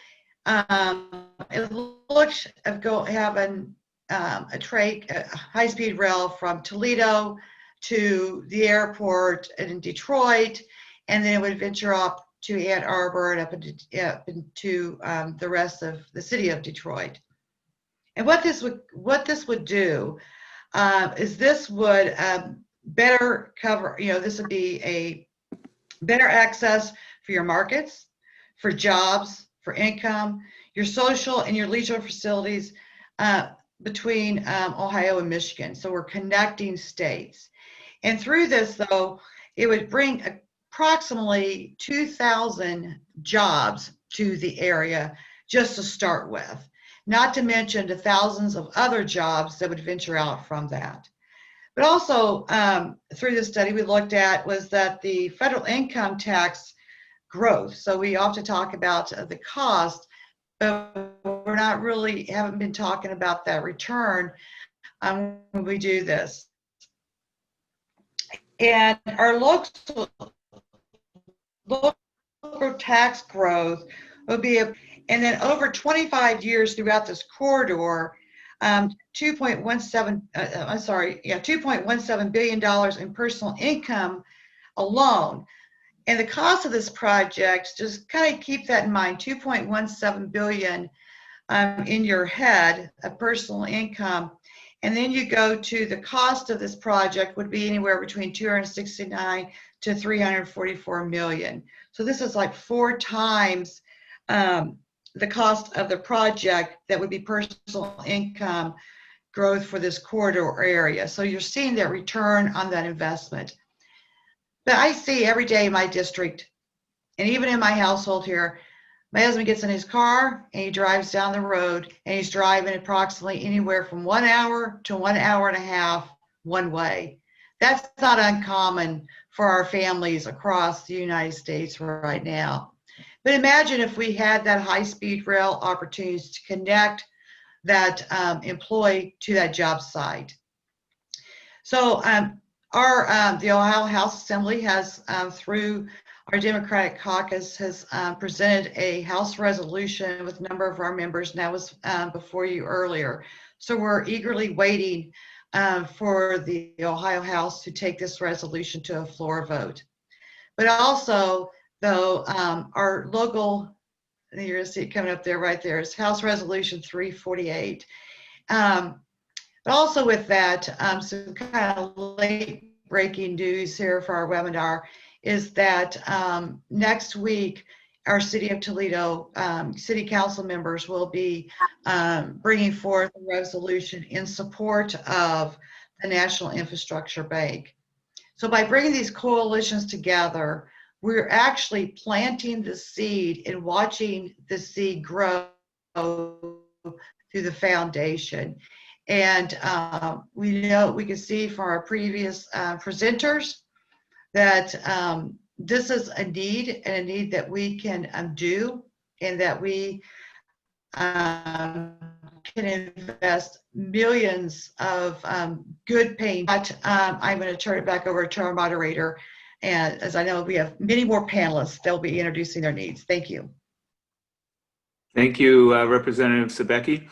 it looks of having a high-speed rail from Toledo to the airport in Detroit, and then it would venture up to Ann Arbor and up into the rest of the city of Detroit. And what this would do is this would better cover, this would be a better access for your markets, for jobs, for income, your social and your leisure facilities between Ohio and Michigan. So we're connecting states. And through this, though, it would bring approximately 2,000 jobs to the area just to start with, not to mention the thousands of other jobs that would venture out from that. But also through this study we looked at was that the federal income tax growth. So we often talk about the cost, but we're not really, haven't been talking about that return when we do this. And our local tax growth will be, and then over 25 years throughout this corridor, $2.17 billion in personal income alone. And the cost of this project, just kind of keep that in mind, 2.17 billion in your head of personal income. And then you go to the cost of this project would be anywhere between 269 to 344 million. So this is like 4 times the cost of the project that would be personal income growth for this corridor area. So you're seeing that return on that investment. But I see every day in my district, and even in my household here, my husband gets in his car and he drives down the road, and he's driving approximately anywhere from 1 hour to 1 hour and a half one way. That's not uncommon for our families across the United States right now. But imagine if we had that high-speed rail opportunities to connect that employee to that job site. So the Ohio House Assembly has, through our Democratic caucus, has presented a House resolution with a number of our members, and that was before you earlier. So we're eagerly waiting for the Ohio House to take this resolution to a floor vote. But also, though, our local, you're gonna see it coming up there right there, is House Resolution 348. But also with that, some kind of late breaking news here for our webinar is that next week, our City of Toledo City Council members will be bringing forth a resolution in support of the National Infrastructure Bank. So by bringing these coalitions together, we're actually planting the seed and watching the seed grow through the foundation. And we can see from our previous presenters that this is a need, and a need that we can do, and that we can invest millions of good paying. But I'm going to turn it back over to our moderator, and as I know we have many more panelists, they'll be introducing their needs. Thank you. Thank you, Representative Sebecki.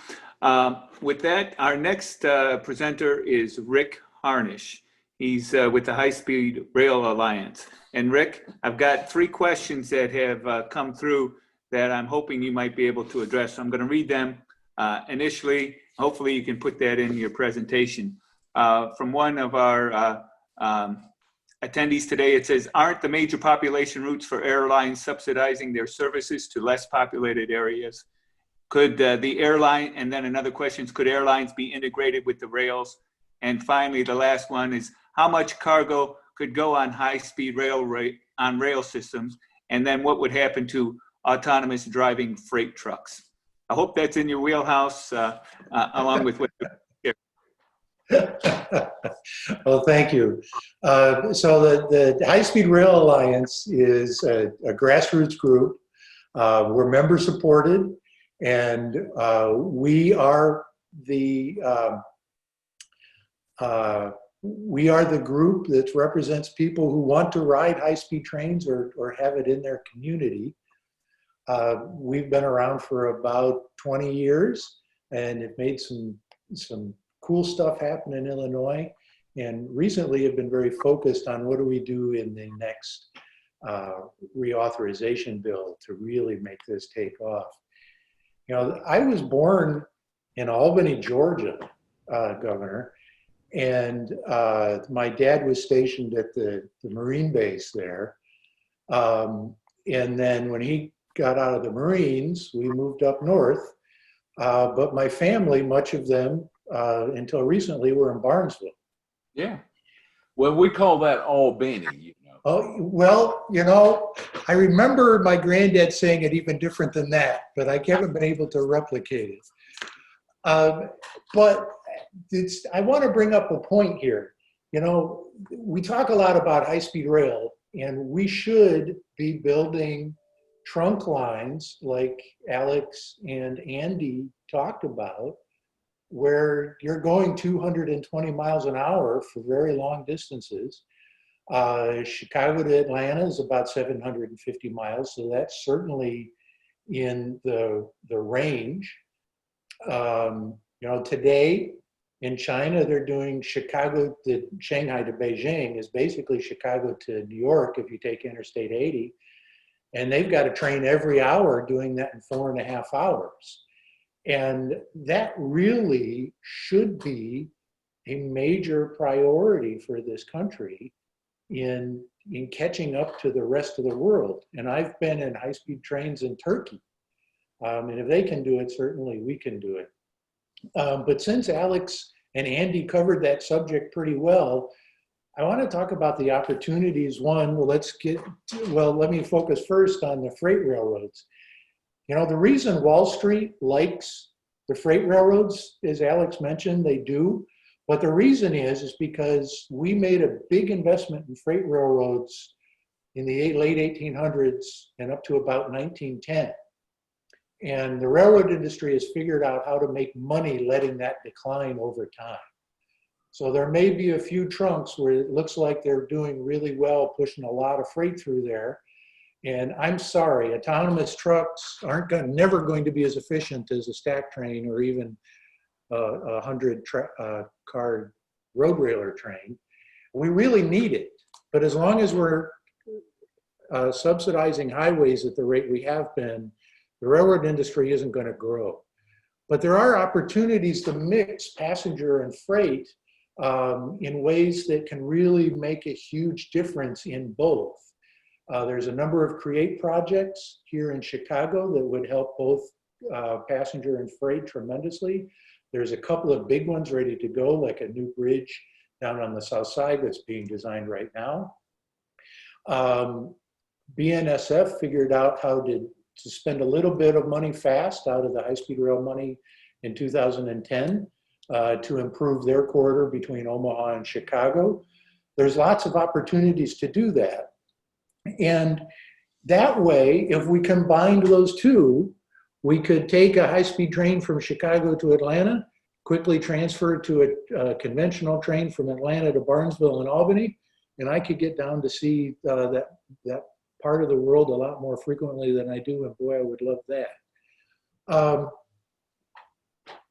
With that, our next presenter is Rick Harnish. He's with the High Speed Rail Alliance. And Rick, I've got 3 questions that have come through that I'm hoping you might be able to address. So I'm going to read them initially. Hopefully you can put that in your presentation. From one of our attendees today. It says, aren't the major population routes for airlines subsidizing their services to less populated areas? Could the airline, and then another question is, could airlines be integrated with the rails? And finally, the last one is, how much cargo could go on high-speed rail systems? And then what would happen to autonomous driving freight trucks? I hope that's in your wheelhouse, along with what Well, thank you. So the High Speed Rail Alliance is a grassroots group. We're member supported, and we are the group that represents people who want to ride high-speed trains or have it in their community. We've been around for about 20 years and have made some cool stuff happen in Illinois, and recently have been very focused on what do we do in the next reauthorization bill to really make this take off. You know, I was born in Albany, Georgia, Governor, and my dad was stationed at the Marine base there. And then when he got out of the Marines, we moved up north. But my family, much of them, until recently, were in Barnesville. Yeah. Well, we call that Albany, you know. Oh, well, you know, I remember my granddad saying it even different than that, but I haven't been able to replicate it. But I want to bring up a point here. You know, we talk a lot about high-speed rail, and we should be building trunk lines like Alex and Andy talked about, where you're going 220 miles an hour for very long distances. Chicago to Atlanta is about 750 miles, so that's certainly in the range. You know, today in China, they're doing Chicago to Shanghai to Beijing is basically Chicago to New York if you take Interstate 80. And they've got a train every hour doing that in 4.5 hours. And that really should be a major priority for this country in catching up to the rest of the world. And I've been in high-speed trains in Turkey. And if they can do it, certainly we can do it. But since Alex and Andy covered that subject pretty well, I want to talk about the opportunities. One, let me focus first on the freight railroads. You know, the reason Wall Street likes the freight railroads, as Alex mentioned, they do. But the reason is because we made a big investment in freight railroads in the late 1800s and up to about 1910. And the railroad industry has figured out how to make money letting that decline over time. So there may be a few trunks where it looks like they're doing really well, pushing a lot of freight through there. And I'm sorry, autonomous trucks aren't never going to be as efficient as a stack train or even a 100-car road railer train. We really need it. But as long as we're subsidizing highways at the rate we have been, the railroad industry isn't going to grow. But there are opportunities to mix passenger and freight in ways that can really make a huge difference in both. There's a number of CREATE projects here in Chicago that would help both passenger and freight tremendously. There's a couple of big ones ready to go, like a new bridge down on the south side that's being designed right now. BNSF figured out how to spend a little bit of money fast out of the high-speed rail money in 2010 to improve their corridor between Omaha and Chicago. There's lots of opportunities to do that. And that way, if we combined those two, we could take a high-speed train from Chicago to Atlanta, quickly transfer it to a conventional train from Atlanta to Barnesville and Albany, and I could get down to see that part of the world a lot more frequently than I do, and boy, I would love that.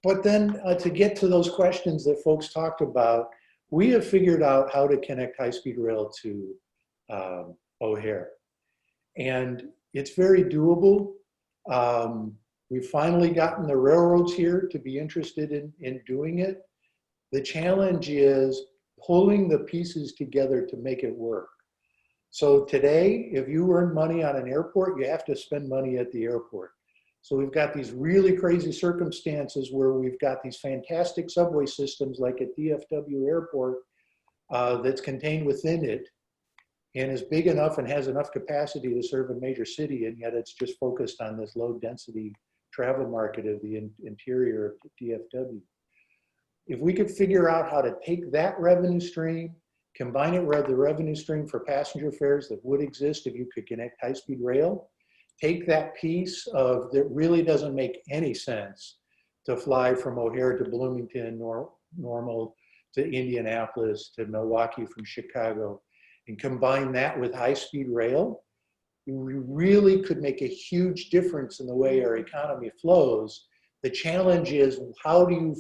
But then to get to those questions that folks talked about, we have figured out how to connect high-speed rail to O'Hare. And it's very doable. We've finally gotten the railroads here to be interested in doing it. The challenge is pulling the pieces together to make it work. So today, if you earn money on an airport, you have to spend money at the airport. So we've got these really crazy circumstances where we've got these fantastic subway systems like at DFW Airport that's contained within it and is big enough and has enough capacity to serve a major city, and yet it's just focused on this low density travel market of the interior of DFW. If we could figure out how to take that revenue stream, combine it with the revenue stream for passenger fares that would exist if you could connect high-speed rail, take that piece of that really doesn't make any sense to fly from O'Hare to Bloomington or Normal to Indianapolis to Milwaukee from Chicago, and combine that with high-speed rail, we really could make a huge difference in the way our economy flows. The challenge is, how do you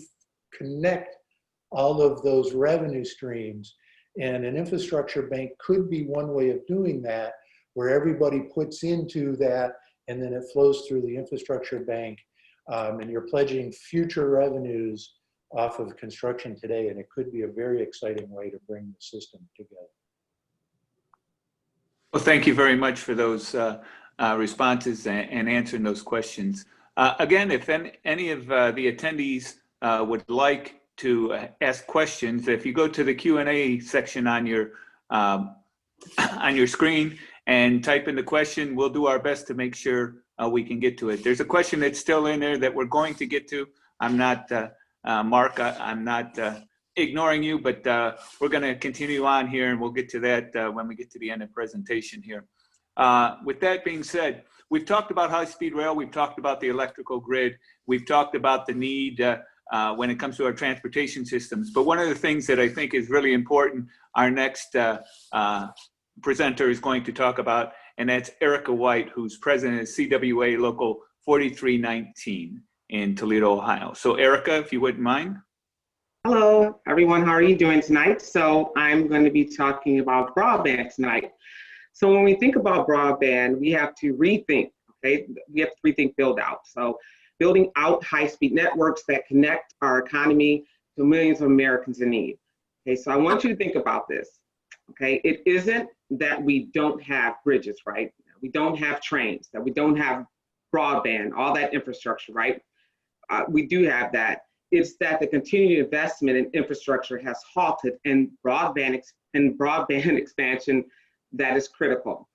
connect all of those revenue streams? And an infrastructure bank could be one way of doing that, where everybody puts into that and then it flows through the infrastructure bank, and you're pledging future revenues off of construction today, and it could be a very exciting way to bring the system together. Well, thank you very much for those responses and answering those questions. Again, if any of the attendees would like to ask questions, if you go to the Q&A section on your screen and type in the question, we'll do our best to make sure we can get to it. There's a question that's still in there that we're going to get to. I'm not, Mark, I'm not ignoring you, but we're going to continue on here, and we'll get to that when we get to the end of the presentation here. With that being said, we've talked about high-speed rail, we've talked about the electrical grid, we've talked about the need when it comes to our transportation systems. But one of the things that I think is really important, our next presenter is going to talk about, and that's Erica White, who's president of CWA Local 4319 in Toledo, Ohio. So Erica, if you wouldn't mind. Hello, everyone. How are you doing tonight? So I'm going to be talking about broadband tonight. So when we think about broadband, we have to rethink, okay? We have to rethink build out. So building out high-speed networks that connect our economy to millions of Americans in need. Okay, so I want you to think about this, okay? It isn't that we don't have bridges, right? We don't have trains, that we don't have broadband, all that infrastructure, right? We do have that. It's that the continued investment in infrastructure has halted and broadband expansion that is critical.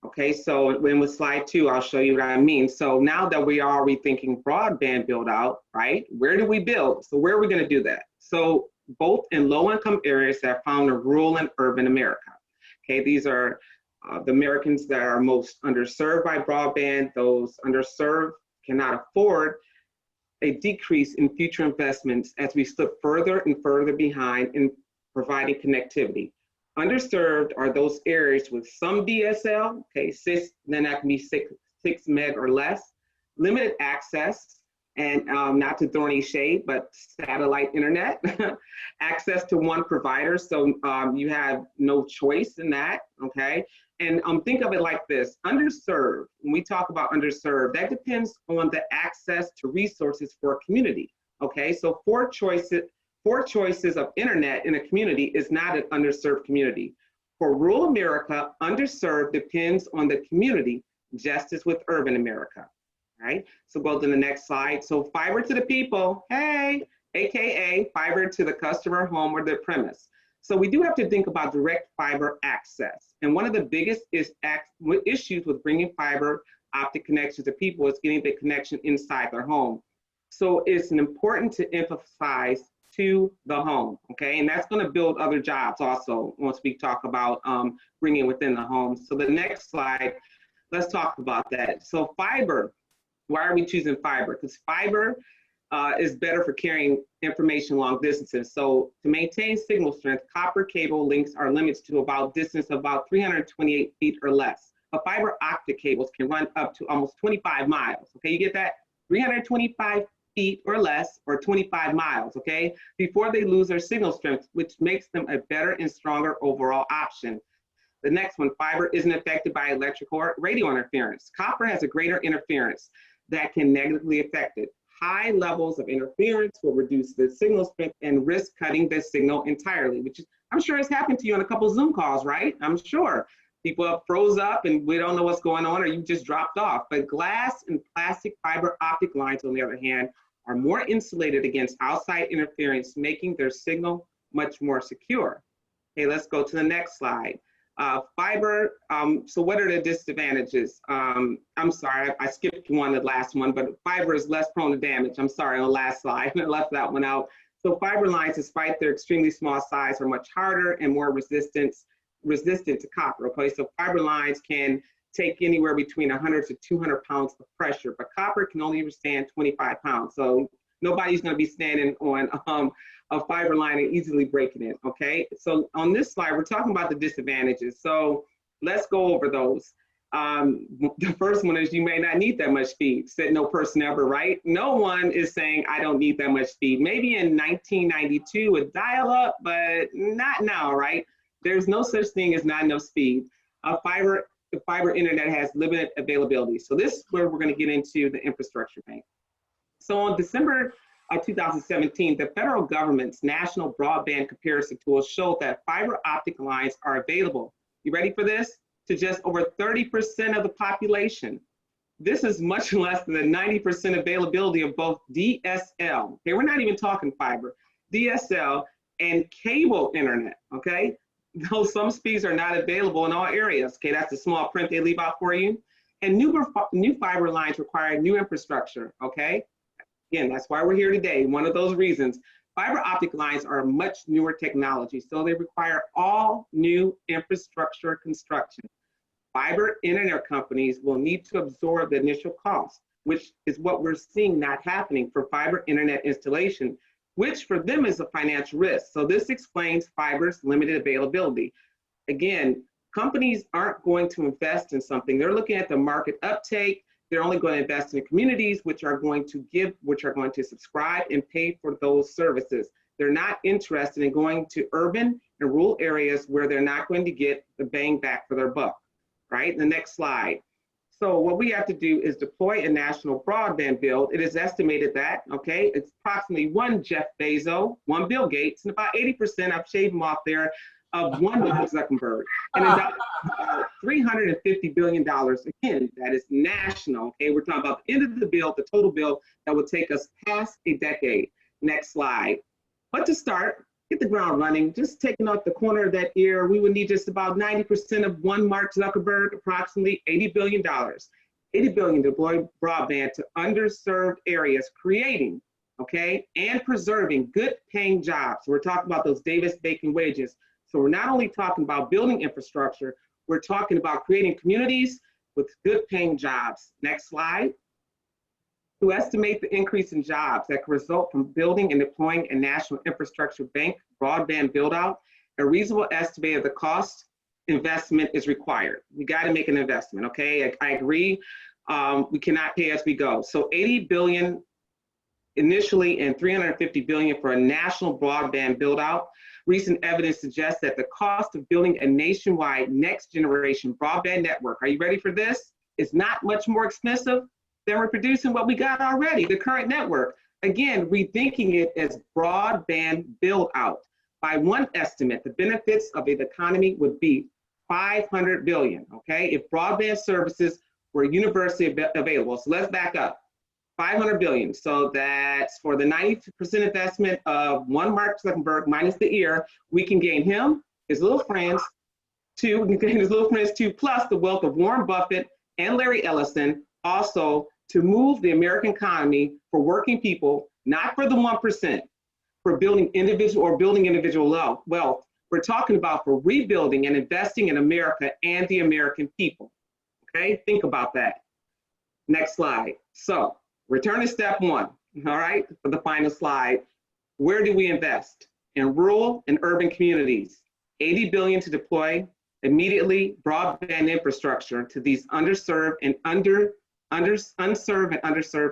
Okay, so when with slide 2, I'll show you what I mean. So now that we are rethinking broadband build out, right? Where do we build? So where are we going to do that? So both in low-income areas that are found in rural and urban America. Okay, these are the Americans that are most underserved by broadband. Those underserved cannot afford a decrease in future investments as we slip further and further behind in providing connectivity. Underserved are those areas with some DSL, okay, then that can be 6 meg or less, limited access, and not to throw any shade, but satellite internet, access to one provider, so you have no choice in that, okay? And think of it like this, underserved, when we talk about underserved, that depends on the access to resources for a community, okay? So four choices of internet in a community is not an underserved community. For rural America, underserved depends on the community, just as with urban America, right? So go to the next slide. So fiber to the people, hey, AKA fiber to the customer, home, or their premise. So we do have to think about direct fiber access. And one of the biggest issues with bringing fiber optic connection to people is getting the connection inside their home. So it's important to emphasize to the home, okay? And that's gonna build other jobs also once we talk about bringing within the home. So the next slide, let's talk about that. So fiber, why are we choosing fiber? Because fiber is better for carrying information long distances. So to maintain signal strength, copper cable links are limited to about distance of about 328 feet or less. But fiber optic cables can run up to almost 25 miles. Okay, you get that? 325 feet or less, or 25 miles, okay? Before they lose their signal strength, which makes them a better and stronger overall option. The next one, fiber isn't affected by electrical or radio interference. Copper has a greater interference that can negatively affect it. high levels of interference will reduce the signal strength and risk cutting the signal entirely, which is, I'm sure has happened to you on a couple Zoom calls, right? I'm sure people have froze up and we don't know what's going on, or you just dropped off. But glass and plastic fiber optic lines, on the other hand, are more insulated against outside interference, making their signal much more secure. Okay, let's go to the next slide. Fiber, so what are the disadvantages? I'm sorry, I skipped one, the last one, but fiber is less prone to damage. I'm sorry, on the last slide, I left that one out. So fiber lines, despite their extremely small size, are much harder and more resistant to copper, okay? So fiber lines can take anywhere between 100 to 200 pounds of pressure, but copper can only withstand 25 pounds. So nobody's gonna be standing on a fiber line and easily breaking it, okay? So on this slide, we're talking about the disadvantages. So let's go over those. The first one is you may not need that much speed. Said no person ever, right? No one is saying I don't need that much speed. Maybe in 1992 with dial-up, but not now, right? There's no such thing as not enough speed. The fiber internet has limited availability. So this is where we're gonna get into the infrastructure bank. So on December of 2017, the federal government's national broadband comparison tool showed that fiber optic lines are available. You ready for this? To just over 30% of the population. This is much less than the 90% availability of both DSL. Okay, we're not even talking fiber, DSL and cable internet, okay? Though some speeds are not available in all areas. Okay, that's the small print they leave out for you. And new fiber lines require new infrastructure, okay? Again, that's why we're here today. One of those reasons. Fiber optic lines are much newer technology, so they require all new infrastructure construction. Fiber internet companies will need to absorb the initial cost, which is what we're seeing not happening for fiber internet installation, which for them is a financial risk. So this explains fiber's limited availability. Again, companies aren't going to invest in something. They're looking at the market uptake. They're only going to invest in communities which are going to subscribe and pay for those services. They're not interested in going to urban and rural areas where they're not going to get the bang back for their buck, right? The next slide. So what we have to do is deploy a national broadband build. It is estimated that, okay, it's approximately one Jeff Bezos, one Bill Gates, and about 80%, I've shaved them off there, of one Mark Zuckerberg. And about $350 billion, again, that is national, okay? We're talking about the end of the bill, the total bill that would take us past a decade. Next slide. But to start, get the ground running, just taking out the corner of that ear, we would need just about 90% of one Mark Zuckerberg, approximately $80 billion. $80 billion to deploy broadband to underserved areas, creating, okay, and preserving good paying jobs. So we're talking about those Davis-Bacon wages. So we're not only talking about building infrastructure, we're talking about creating communities with good paying jobs. Next slide. To estimate the increase in jobs that could result from building and deploying a national infrastructure bank broadband build out, a reasonable estimate of the cost investment is required. We got to make an investment, okay? I agree. We cannot pay as we go. So 80 billion initially and 350 billion for a national broadband build out. Recent evidence suggests that the cost of building a nationwide next generation broadband network, are you ready for this? Is not much more expensive than reproducing what we got already, the current network. Again, rethinking it as broadband build out. By one estimate, the benefits of the economy would be 500 billion, okay? If broadband services were universally available. So let's back up. 500 billion. So that's for the 90% investment of one Mark Zuckerberg minus the ear, we can gain him, his little friends, two, we can gain his little friends two, plus the wealth of Warren Buffett and Larry Ellison, also to move the American economy for working people, not for the 1%, for building individual wealth. We're talking about for rebuilding and investing in America and the American people. Okay, think about that. Next slide. So, return to step one, all right, for the final slide. Where do we invest? In rural and urban communities. 80 billion to deploy immediately broadband infrastructure to these unserved and underserved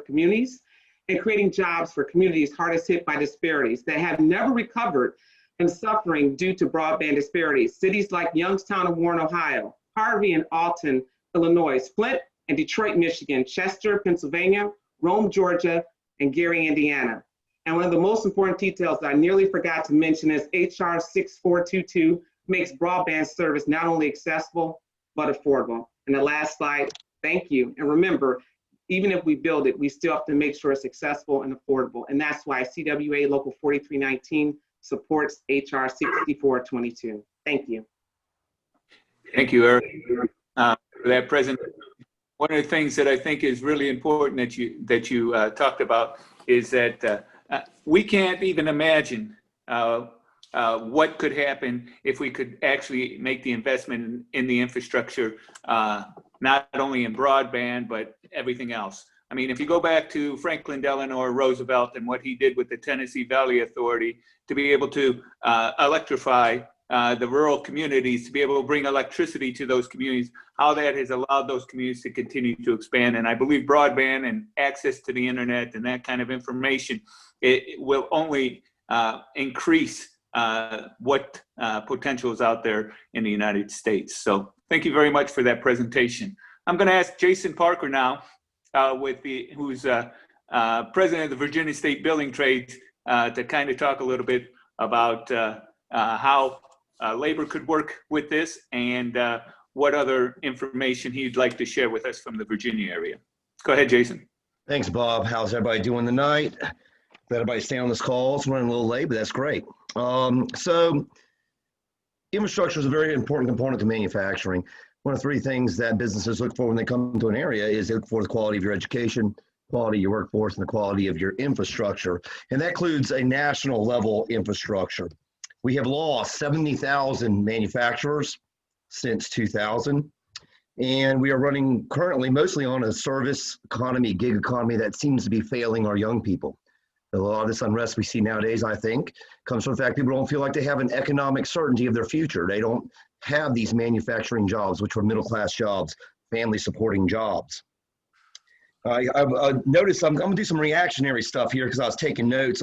communities, and creating jobs for communities hardest hit by disparities that have never recovered and suffering due to broadband disparities. Cities like Youngstown and Warren, Ohio, Harvey and Alton, Illinois, Flint and Detroit, Michigan, Chester, Pennsylvania, Rome, Georgia, in Gary, Indiana. And one of the most important details that I nearly forgot to mention is HR 6422 makes broadband service not only accessible, but affordable. And the last slide, thank you. And remember, even if we build it, we still have to make sure it's accessible and affordable. And that's why CWA Local 4319 supports HR 6422. Thank you. Thank you, Eric, for that presentation. One of the things that I think is really important that you talked about is that we can't even imagine what could happen if we could actually make the investment in the infrastructure, not only in broadband, but everything else. I mean, if you go back to Franklin Delano Roosevelt and what he did with the Tennessee Valley Authority to be able to electrify the rural communities, to be able to bring electricity to those communities, how that has allowed those communities to continue to expand. And I believe broadband and access to the internet and that kind of information, it will only increase what potential is out there in the United States. So thank you very much for that presentation. I'm going to ask Jason Parker now, who's president of the Virginia State Building Trades, to kind of talk a little bit about how labor could work with this and what other information he'd like to share with us from the Virginia area. Go ahead, Jason. Thanks, Bob. How's everybody doing tonight? Glad everybody staying on this call. It's running a little late, but that's great. So infrastructure is a very important component to manufacturing. One of the three things that businesses look for when they come to an area is they look for the quality of your education, quality of your workforce, and the quality of your infrastructure. And that includes a national level infrastructure. We have lost 70,000 manufacturers since 2000. And we are running currently mostly on a service economy, gig economy that seems to be failing our young people. A lot of this unrest we see nowadays, I think, comes from the fact people don't feel like they have an economic certainty of their future. They don't have these manufacturing jobs, which are middle-class jobs, family-supporting jobs. I've noticed, I'm going to do some reactionary stuff here because I was taking notes.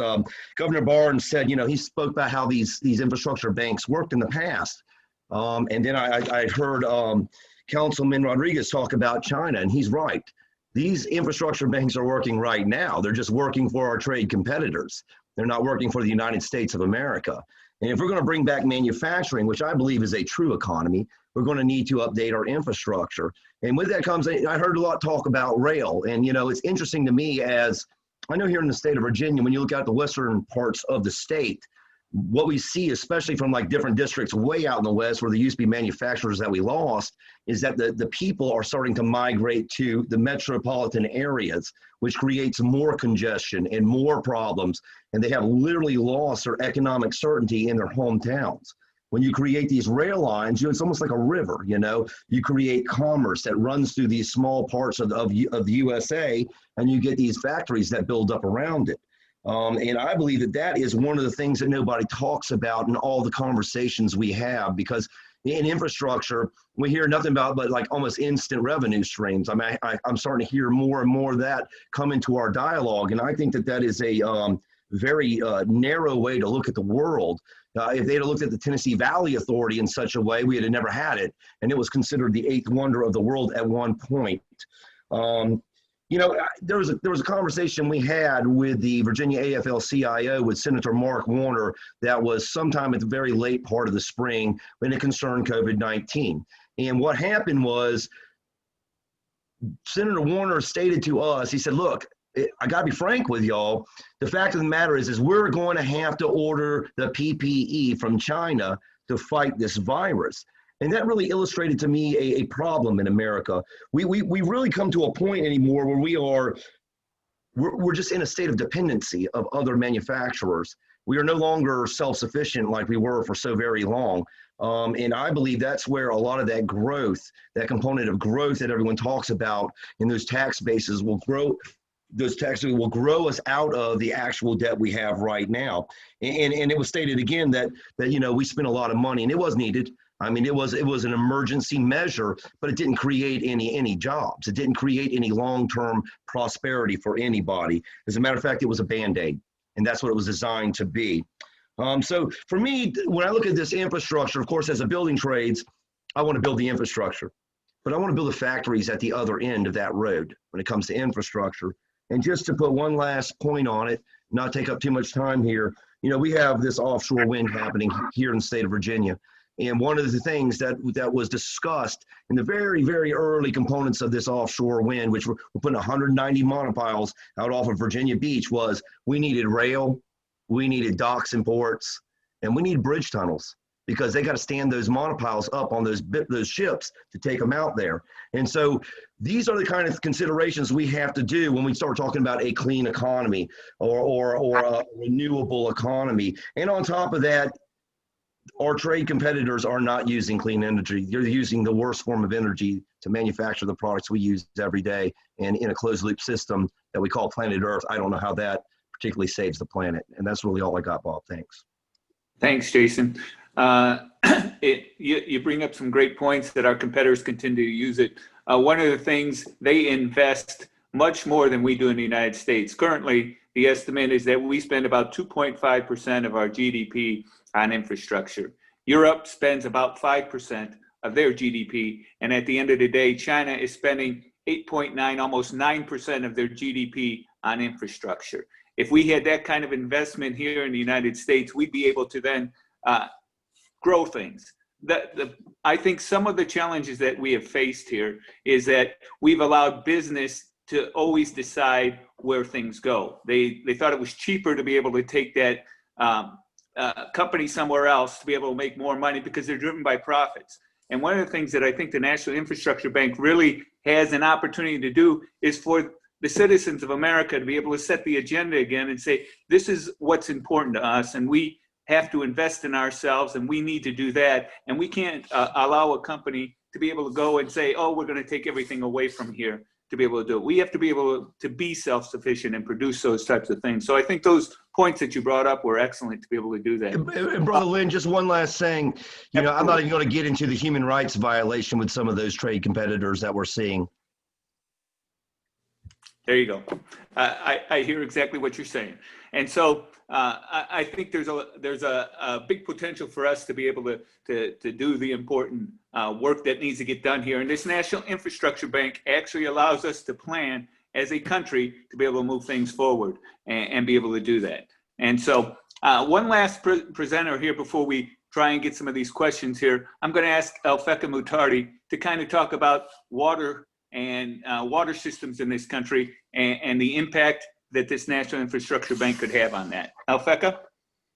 Governor Barnes said, you know, he spoke about how these infrastructure banks worked in the past. And then I heard Councilman Rodriguez talk about China, and he's right. These infrastructure banks are working right now. They're just working for our trade competitors. They're not working for the United States of America. And if we're going to bring back manufacturing, which I believe is a true economy, we're going to need to update our infrastructure. And with that comes, I heard a lot talk about rail. And, you know, it's interesting to me, as I know here in the state of Virginia, when you look at the western parts of the state, what we see, especially from like different districts way out in the west where there used to be manufacturers that we lost, is that the people are starting to migrate to the metropolitan areas, which creates more congestion and more problems. And they have literally lost their economic certainty in their hometowns. When you create these rail lines, it's almost like a river, you know, you create commerce that runs through these small parts of the USA, and you get these factories that build up around it. And I believe that that is one of the things that nobody talks about in all the conversations we have, because in infrastructure, we hear nothing about but like almost instant revenue streams. I mean, I'm starting to hear more and more of that come into our dialogue. And I think that that is a very narrow way to look at the world. If they'd have looked at the Tennessee Valley Authority in such a way, we had never had it. And it was considered the eighth wonder of the world at one point. You know, there was a conversation we had with the Virginia AFL-CIO with Senator Mark Warner that was sometime at the very late part of the spring when it concerned COVID-19. And what happened was Senator Warner stated to us, he said, look, I got to be frank with y'all. The fact of the matter is we're going to have to order the PPE from China to fight this virus. And that really illustrated to me a problem in America. We really come to a point anymore where we're just in a state of dependency of other manufacturers. We are no longer self-sufficient like we were for so very long. And I believe that's where a lot of that growth, that component of growth that everyone talks about in those tax bases will grow. Those taxes will grow us out of the actual debt we have right now. And it was stated again that you know, we spent a lot of money and it was needed. I mean, it was an emergency measure, but it didn't create any jobs. It didn't create any long-term prosperity for anybody. As a matter of fact, it was a Band-Aid, and that's what it was designed to be. So for me, when I look at this infrastructure, of course, as a building trades, I want to build the infrastructure, but I want to build the factories at the other end of that road when it comes to infrastructure. And just to put one last point on it, not take up too much time here, we have this offshore wind happening here in the state of Virginia. And one of the things that was discussed in the very, very early components of this offshore wind, which we're putting 190 monopiles out off of Virginia Beach, was we needed rail, we needed docks and ports, and we need bridge tunnels, because they got to stand those monopiles up on those ships to take them out there. And so these are the kind of considerations we have to do when we start talking about a clean economy or a renewable economy. And on top of that, our trade competitors are not using clean energy. They're using the worst form of energy to manufacture the products we use every day. And in a closed loop system that we call planet Earth, I don't know how that particularly saves the planet. And that's really all I got, Bob. Thanks. Thanks, Jason. You bring up some great points that our competitors continue to use it. One of the things, they invest much more than we do in the United States. Currently, the estimate is that we spend about 2.5% of our GDP on infrastructure. Europe spends about 5% of their GDP. And at the end of the day, China is spending 8.9, almost 9% of their GDP on infrastructure. If we had that kind of investment here in the United States, we'd be able to then grow things. I think some of the challenges that we have faced here is that we've allowed business to always decide where things go. They thought it was cheaper to be able to take that company somewhere else to be able to make more money because they're driven by profits. And one of the things that I think the National Infrastructure Bank really has an opportunity to do is for the citizens of America to be able to set the agenda again and say, this is what's important to us, and we have to invest in ourselves, and we need to do that. And we can't allow a company to be able to go and say, oh, we're going to take everything away from here to be able to do it. We have to be able to be self-sufficient and produce those types of things. So I think those points that you brought up were excellent to be able to do that. And Brother Lynn, just one last thing. I'm not even going to get into the human rights violation with some of those trade competitors that we're seeing. There you go. I hear exactly what you're saying. And so I think there's a big potential for us to be able to do the important work that needs to get done here. And this National Infrastructure Bank actually allows us to plan as a country to be able to move things forward and be able to do that. And so one last presenter here before we try and get some of these questions here. I'm going to ask Alfeka Mutardi to kind of talk about water and water systems in this country and the impact that this National Infrastructure Bank could have on that. Alfeka?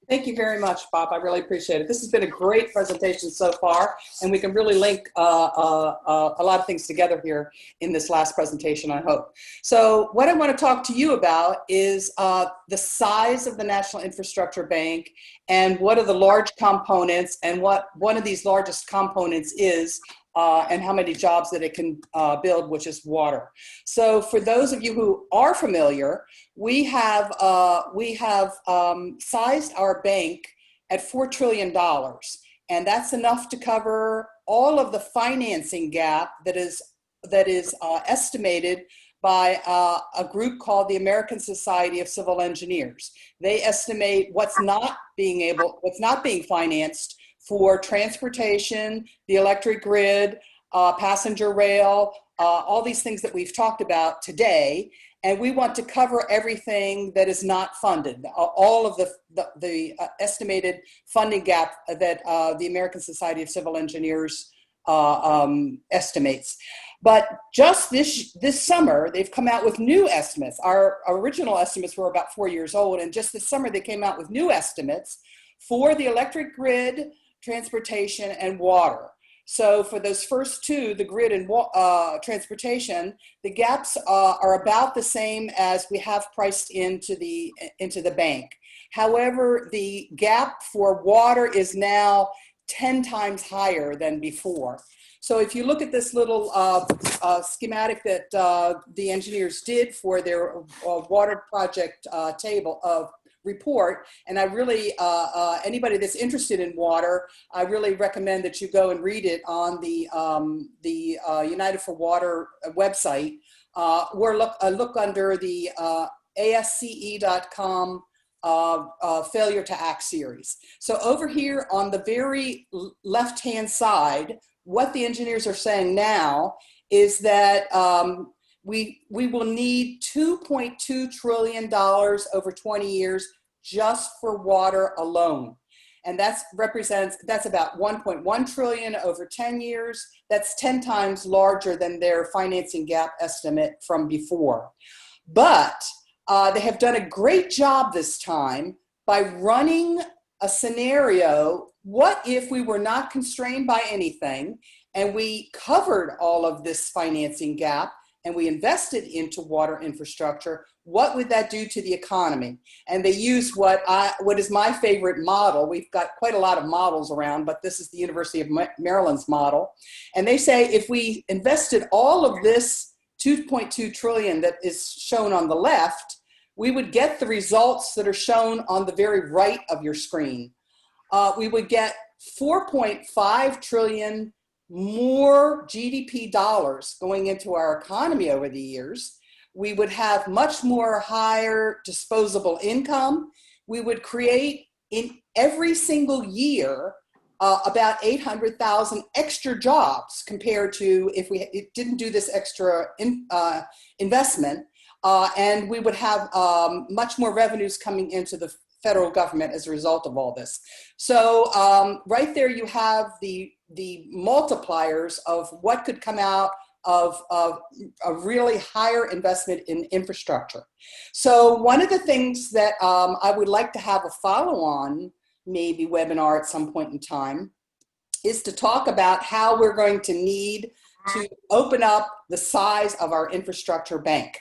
Thank you very much, Bob. I really appreciate it. This has been a great presentation so far, and we can really link a lot of things together here in this last presentation, I hope. So what I want to talk to you about is the size of the National Infrastructure Bank and what are the large components and what one of these largest components is and how many jobs that it can build, which is water. So for those of you who are familiar, we have sized our bank at $4 trillion. And that's enough to cover all of the financing gap that is estimated by a group called the American Society of Civil Engineers. They estimate what's not being financed for transportation, the electric grid, passenger rail, all these things that we've talked about today. And we want to cover everything that is not funded, all of the estimated funding gap that the American Society of Civil Engineers estimates. But just this summer, they've come out with new estimates. Our original estimates were about 4 years old, and just this summer they came out with new estimates for the electric grid, transportation, and water. So for those first two, the grid and transportation, the gaps are about the same as we have priced into the bank. However, the gap for water is now 10 times higher than before. So if you look at this little schematic that the engineers did for their water project table of report, and I really, anybody that's interested in water, I really recommend that you go and read it on the United for Water website, or look under the ASCE.com failure to act series. So over here on the very left-hand side, what the engineers are saying now is that we will need $2.2 trillion over 20 years just for water alone. And that's about 1.1 trillion over 10 years. That's 10 times larger than their financing gap estimate from before. But they have done a great job this time by running a scenario. What if we were not constrained by anything and we covered all of this financing gap and we invested into water infrastructure? What would that do to the economy? And they use what is my favorite model. We've got quite a lot of models around, but this is the University of Maryland's model. And they say if we invested all of this 2.2 trillion that is shown on the left, we would get the results that are shown on the very right of your screen. We would get 4.5 trillion more GDP dollars going into our economy over the years. We would have much more higher disposable income. We would create in every single year about 800,000 extra jobs compared to if we didn't do this extra investment. And we would have much more revenues coming into the federal government as a result of all this. So right there you have the multipliers of what could come out of a really higher investment in infrastructure. So one of the things that I would like to have a follow-on maybe webinar at some point in time is to talk about how we're going to need to open up the size of our infrastructure bank.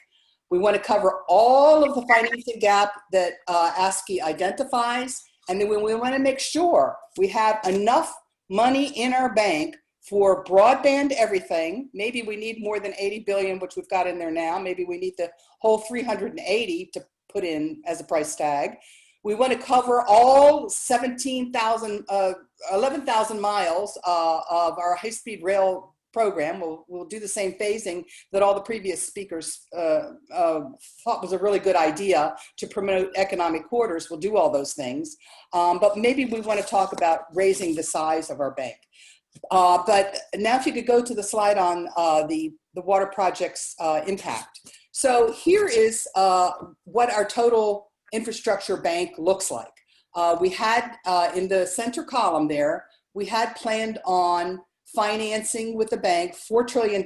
We want to cover all of the financing gap that ASCE identifies, and then we want to make sure we have enough money in our bank for broadband everything. Maybe we need more than 80 billion, which we've got in there now. Maybe we need the whole 380 to put in as a price tag. We want to cover all 11,000 miles of our high-speed rail program. We'll do the same phasing that all the previous speakers thought was a really good idea to promote economic corridors. We'll do all those things. But maybe we want to talk about raising the size of our bank. But now if you could go to the slide on the water project's impact. So here is what our total infrastructure bank looks like. We had in the center column there, we had planned on financing with the bank $4 trillion,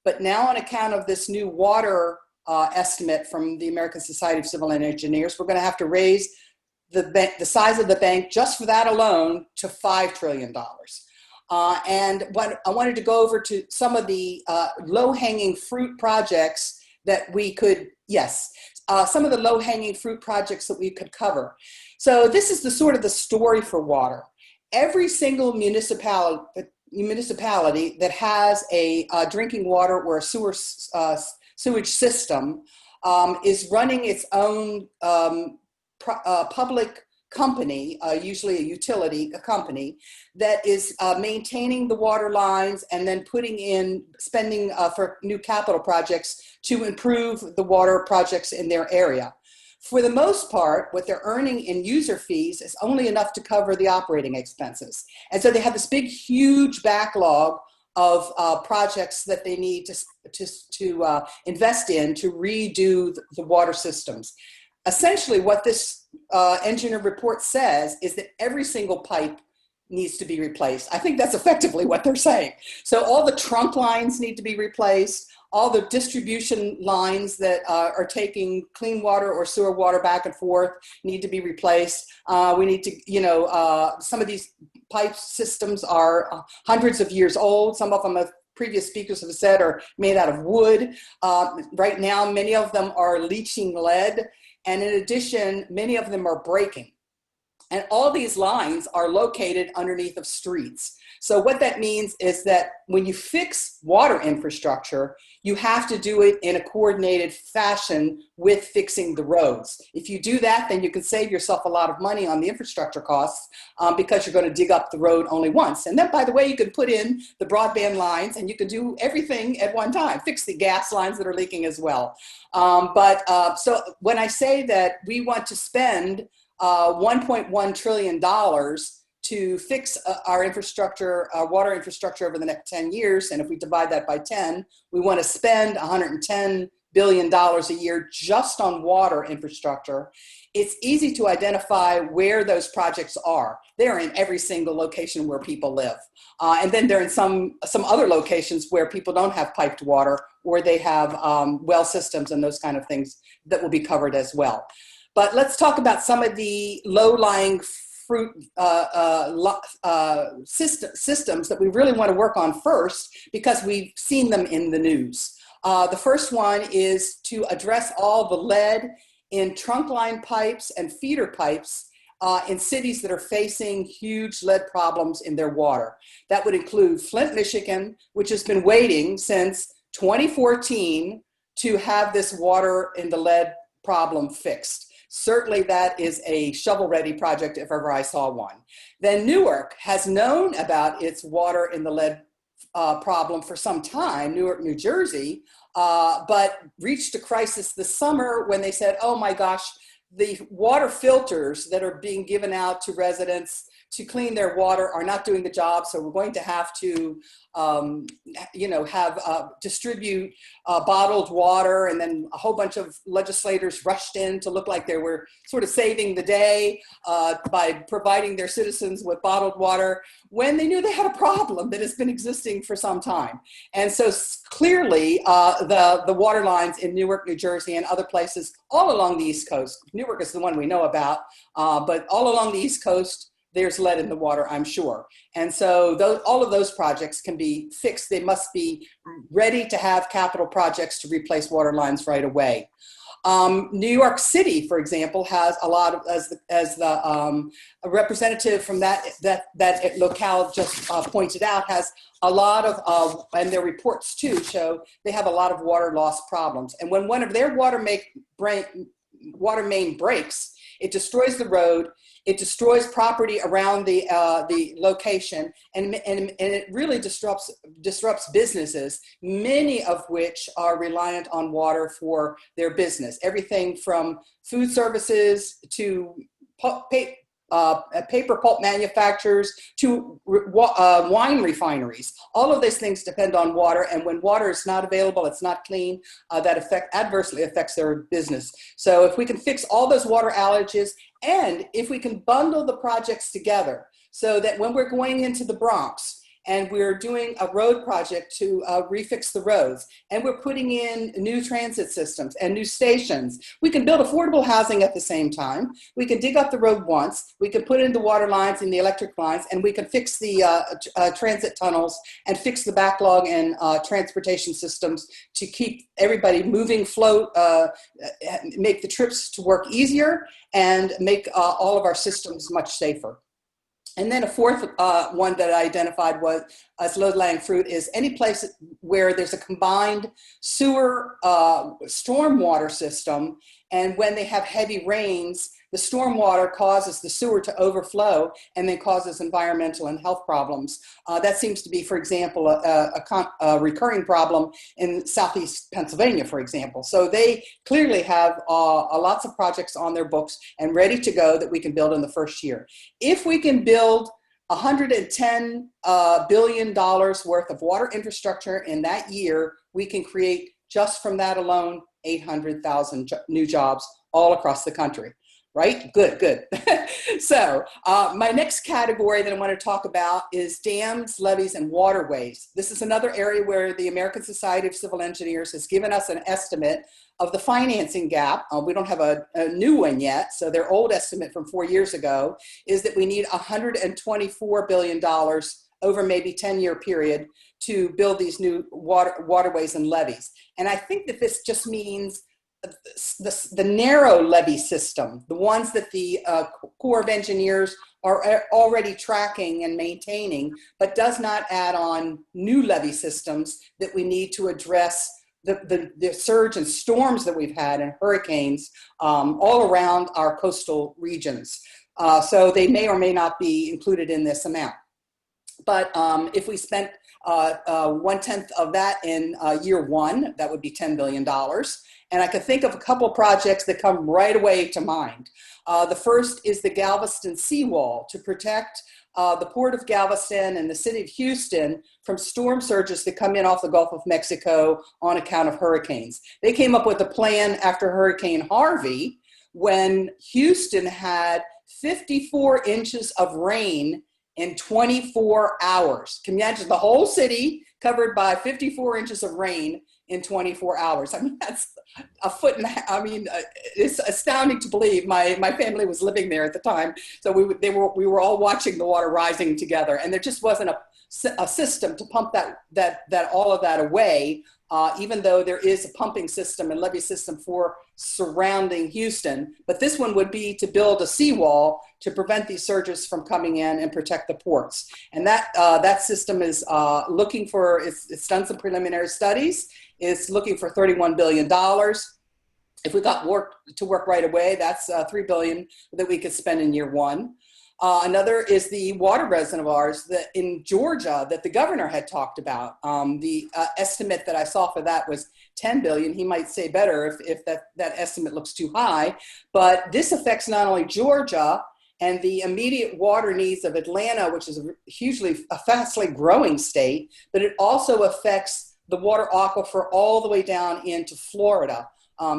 but now on account of this new water estimate from the American Society of Civil Engineers, we're going to have to raise the size of the bank just for that alone to $5 trillion. And what I wanted to go over to some of the low-hanging fruit projects that we could, some of the low-hanging fruit projects that we could cover. So this is the sort of the story for water. Every single municipality that has a drinking water or a sewage system is running its own public company, usually a utility company, that is maintaining the water lines and then spending for new capital projects to improve the water projects in their area. For the most part, what they're earning in user fees is only enough to cover the operating expenses. And so they have this big, huge backlog of projects that they need to invest in to redo the water systems. Essentially, what this engineer report says is that every single pipe needs to be replaced. I think that's effectively what they're saying. So all the trunk lines need to be replaced. All the distribution lines that are taking clean water or sewer water back and forth need to be replaced. We need to, some of these pipe systems are hundreds of years old. Some of them, as previous speakers have said, are made out of wood. Right now, many of them are leaching lead. And in addition, many of them are breaking. And all these lines are located underneath of streets. So what that means is that when you fix water infrastructure, you have to do it in a coordinated fashion with fixing the roads. If you do that, then you can save yourself a lot of money on the infrastructure costs because you're going to dig up the road only once. And then, by the way, you can put in the broadband lines and you can do everything at one time, fix the gas lines that are leaking as well. So when I say that we want to spend $1.1 trillion to fix our infrastructure, our water infrastructure over the next 10 years. And if we divide that by 10, we want to spend $110 billion a year just on water infrastructure. It's easy to identify where those projects are. They're in every single location where people live. And then they're in some other locations where people don't have piped water, or they have well systems and those kind of things that will be covered as well. But let's talk about some of the low-lying fruit systems that we really want to work on first, because we've seen them in the news. The first one is to address all the lead in trunk line pipes and feeder pipes in cities that are facing huge lead problems in their water. That would include Flint, Michigan, which has been waiting since 2014 to have this water in the lead problem fixed. Certainly that is a shovel-ready project if ever I saw one. Then Newark has known about its water in the lead problem for some time, Newark, New Jersey, but reached a crisis this summer when they said, oh my gosh, the water filters that are being given out to residents to clean their water are not doing the job, so we're going to have to distribute bottled water. And then a whole bunch of legislators rushed in to look like they were sort of saving the day by providing their citizens with bottled water when they knew they had a problem that has been existing for some time. And so clearly the water lines in Newark, New Jersey and other places all along the East Coast, Newark is the one we know about, but all along the East Coast, there's lead in the water, I'm sure. And so all of those projects can be fixed. They must be ready to have capital projects to replace water lines right away. New York City, for example, has a lot of, a representative from that locale just pointed out, has a lot of, and their reports too show they have a lot of water loss problems. And when one of their water main breaks, it destroys the road, it destroys property around the location, and it really disrupts businesses, many of which are reliant on water for their business. Everything from food services to paper pulp manufacturers to wine refineries. All of these things depend on water, and when water is not available, it's not clean, that adversely affects their business. So if we can fix all those water outages, and if we can bundle the projects together so that when we're going into the Bronx and we're doing a road project to refix the roads, and we're putting in new transit systems and new stations, we can build affordable housing at the same time. We can dig up the road once, we can put in the water lines and the electric lines, and we can fix the transit tunnels and fix the backlog in transportation systems to keep everybody moving, float, make the trips to work easier, and make all of our systems much safer. And then a fourth one that I identified was as low-lying fruit is any place where there's a combined sewer stormwater system, and when they have heavy rains, the stormwater causes the sewer to overflow and then causes environmental and health problems. That seems to be, for example, a recurring problem in Southeast Pennsylvania, for example. So they clearly have lots of projects on their books and ready to go that we can build in the first year. If we can build $110 billion worth of water infrastructure in that year, we can create, just from that alone, 800,000 new jobs all across the country. Right? Good, good. So my next category that I want to talk about is dams, levees, and waterways. This is another area where the American Society of Civil Engineers has given us an estimate of the financing gap. We don't have a new one yet, so their old estimate from 4 years ago is that we need $124 billion over maybe 10-year period to build these new waterways and levees. And I think that this just means the narrow levee system, the ones that the Corps of Engineers are already tracking and maintaining, but does not add on new levee systems that we need to address the surge in storms that we've had and hurricanes all around our coastal regions. So they may or may not be included in this amount. But if we spent 1/10 of that in year one, that would be $10 billion. And I can think of a couple projects that come right away to mind. The first is the Galveston seawall to protect the Port of Galveston and the City of Houston from storm surges that come in off the Gulf of Mexico on account of hurricanes. They came up with a plan after Hurricane Harvey when Houston had 54 inches of rain in 24 hours. Can you imagine the whole city covered by 54 inches of rain in 24 hours? I mean, that's a foot and a half. I mean, it's astounding to believe. My family was living there at the time, so we were all watching the water rising together, and there just wasn't a system to pump that all of that away. Even though there is a pumping system and levee system for surrounding Houston, but this one would be to build a seawall to prevent these surges from coming in and protect the ports. And that system is looking for, it's done some preliminary studies. It's looking for $31 billion. If we got work to work right away, that's $3 billion that we could spend in year one. Another is the water reservoirs that in Georgia that the governor had talked about. The estimate that I saw for that was 10 billion. He might say better if that estimate looks too high, but this affects not only Georgia and the immediate water needs of Atlanta, which is a fastly growing state, but it also affects the water aquifer all the way down into Florida.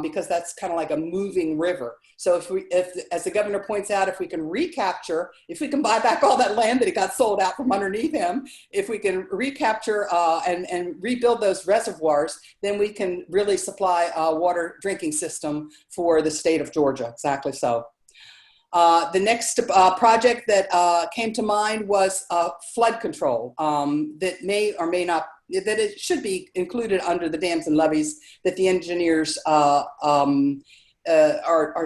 Because that's kind of like a moving river. So if, as the governor points out, if we can recapture, if we can buy back all that land that it got sold out from underneath him, if we can recapture and rebuild those reservoirs, then we can really supply a water drinking system for the state of Georgia. Exactly so. The next project that came to mind was flood control that may or may not, that it should be included under the dams and levees that the engineers are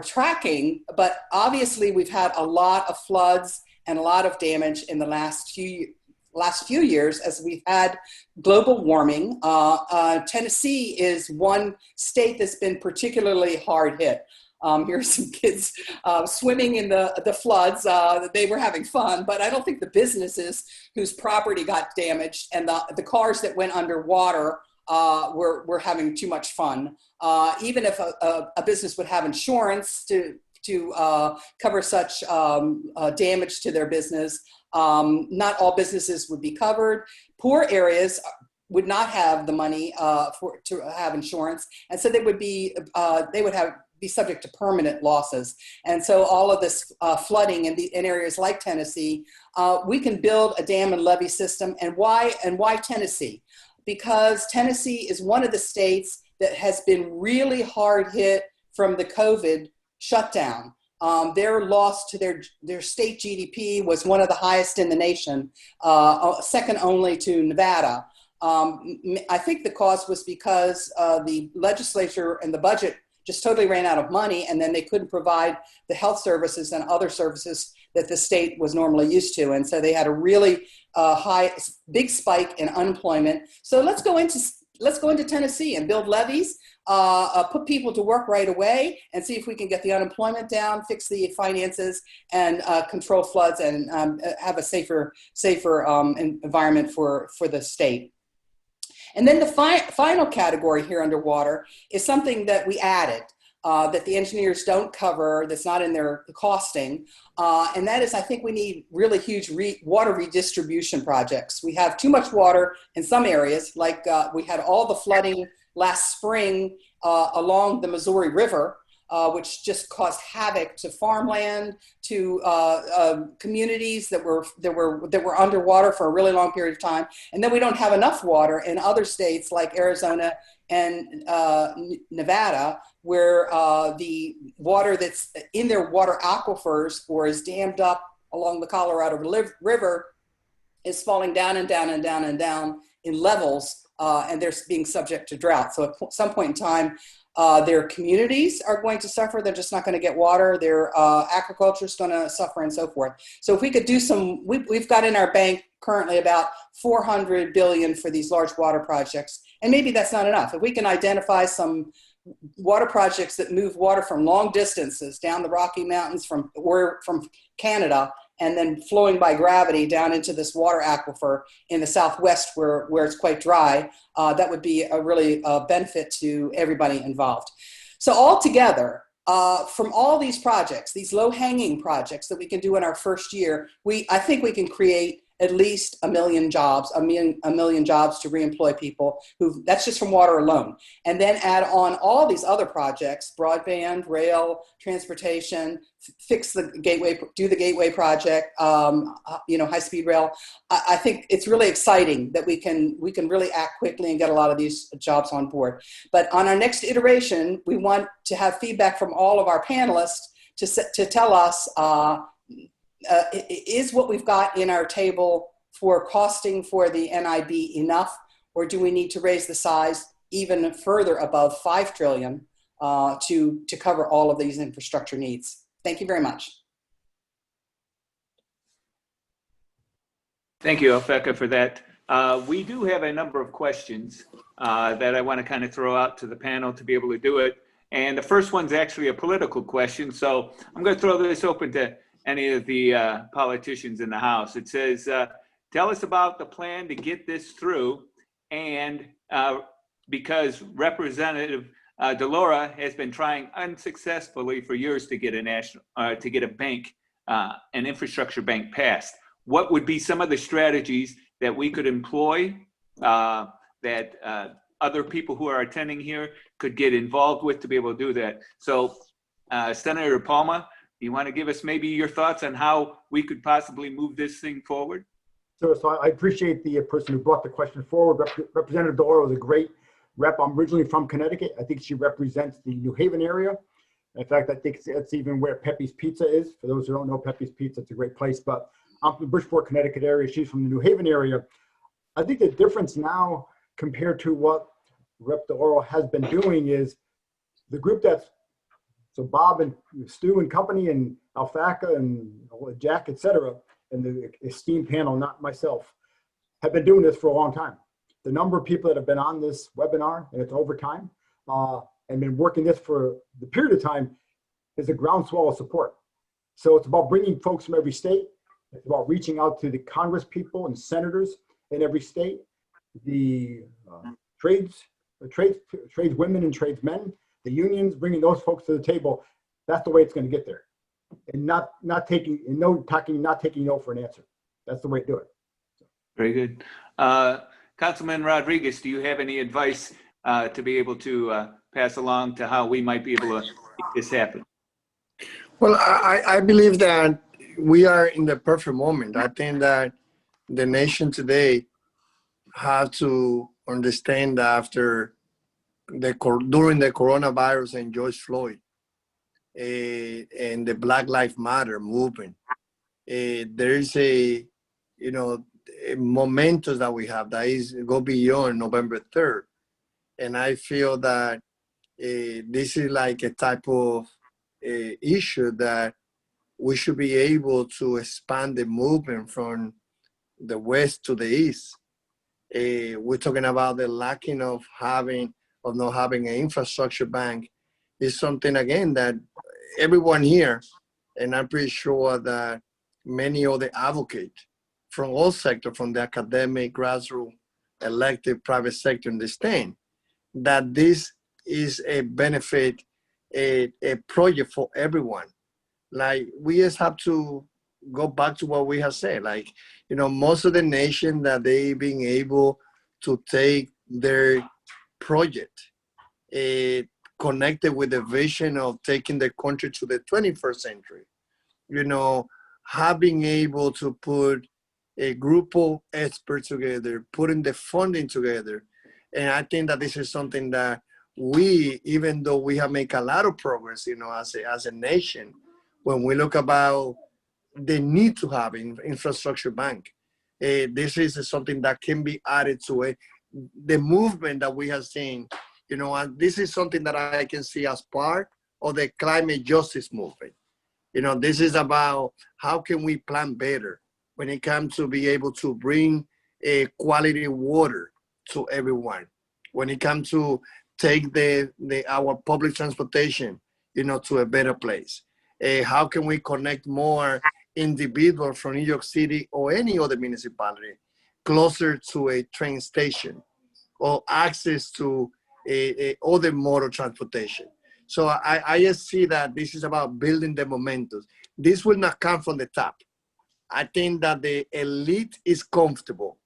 tracking. But obviously we've had a lot of floods and a lot of damage in the last few years as we've had global warming. Tennessee is one state that's been particularly hard hit. Here's some kids swimming in the floods. They were having fun, but I don't think the businesses whose property got damaged and the cars that went underwater were having too much fun. Even if a business would have insurance to cover such damage to their business, not all businesses would be covered. Poor areas would not have the money to have insurance, and so they would be subject to permanent losses. And so all of this flooding in areas like Tennessee, we can build a dam and levee system. And why Tennessee? Because Tennessee is one of the states that has been really hard hit from the COVID shutdown. Their loss to their state GDP was one of the highest in the nation, second only to Nevada. I think the cause was because the legislature and the budget just totally ran out of money, and then they couldn't provide the health services and other services that the state was normally used to. And so they had a really big spike in unemployment. So let's go into Tennessee and build levees, put people to work right away, and see if we can get the unemployment down, fix the finances, and control floods, and have a safer environment for the state. And then the final category here underwater is something that we added that the engineers don't cover, that's not in their costing. And that is, I think we need really huge water redistribution projects. We have too much water in some areas, like we had all the flooding last spring along the Missouri River, which just caused havoc to farmland, to communities that were underwater for a really long period of time. And then we don't have enough water in other states like Arizona and Nevada, where the water that's in their water aquifers or is dammed up along the Colorado River is falling down and down and down and down in levels, and they're being subject to drought. So at some point in time, their communities are going to suffer. They're just not going to get water. Their agriculture is going to suffer, and so forth. So if we could do some, we've got in our bank currently about $400 billion for these large water projects, and maybe that's not enough. If we can identify some water projects that move water from long distances down the Rocky Mountains from Canada, and then flowing by gravity down into this water aquifer in the Southwest where it's quite dry, that would be a really benefit to everybody involved. So altogether, from all these projects, these low-hanging projects that we can do in our first year, I think we can create at least 1 million jobs, a million jobs to reemploy people that's just from water alone. And then add on all these other projects, broadband, rail, transportation, fix the gateway, do the gateway project, high-speed rail. I think it's really exciting that we can really act quickly and get a lot of these jobs on board. But on our next iteration, we want to have feedback from all of our panelists to tell us, is what we've got in our table for costing for the NIB enough, or do we need to raise the size even further above 5 trillion to cover all of these infrastructure needs? Thank you very much. Thank you, Alfeka, for that. We do have a number of questions that I want to kind of throw out to the panel to be able to do it. And the first one's actually a political question. So I'm going to throw this open to any of the politicians in the House. It says, tell us about the plan to get this through. And because Representative DeLaura has been trying unsuccessfully for years to get a bank, an infrastructure bank passed. What would be some of the strategies that we could employ that other people who are attending here could get involved with to be able to do that? So Senator Palma, you want to give us maybe your thoughts on how we could possibly move this thing forward? So I appreciate the person who brought the question forward. Representative DeLaura was a great rep. I'm originally from Connecticut. I think she represents the New Haven area. In fact, I think it's even where Pepe's Pizza is. For those who don't know Pepe's Pizza, it's a great place. But I'm from the Bridgeport, Connecticut area. She's from the New Haven area. I think the difference now compared to what Rep. DeLaura has been doing is the group so Bob and Stu and company and Alfaka and Jack, et cetera, and the esteemed panel, not myself, have been doing this for a long time. The number of people that have been on this webinar, and it's over time, and been working this for the period of time, is a groundswell of support. So it's about bringing folks from every state. It's about reaching out to the Congress people and senators in every state, the tradeswomen and tradesmen, the unions, bringing those folks to the table. That's the way it's going to get there, and not taking no for an answer. That's the way to do it. Very good. Councilman Rodriguez, do you have any advice to be able to pass along to how we might be able to make this happen? Well, I believe that we are in the perfect moment. I think that the nation today have to understand that after during the coronavirus and George Floyd and the Black Lives Matter movement, there is a momentum that we have that is go beyond November 3rd. And I feel that this is like a type of issue that we should be able to expand the movement from the west to the east. We're talking about the lacking of not having an infrastructure bank is something, again, that everyone here, and I'm pretty sure that many of the advocates from all sectors, from the academic, grassroots, elected, private sector, understand that this is a benefit, a project for everyone. Like, we just have to go back to what we have said. Like, most of the nation that they being able to take their project connected with the vision of taking the country to the 21st century, having able to put a group of experts together, putting the funding together. And I think that this is something that we, even though we have made a lot of progress, as a nation, when we look about the need to have an infrastructure bank, this is something that can be added to the movement that we have seen, and this is something that I can see as part of the climate justice movement. This is about how can we plan better when it comes to be able to bring a quality water to everyone, when it comes to take our public transportation, to a better place. How can we connect more individuals from New York City or any other municipality closer to a train station or access to other mode of transportation? So I just see that this is about building the momentum. This will not come from the top. I think that the elite is comfortable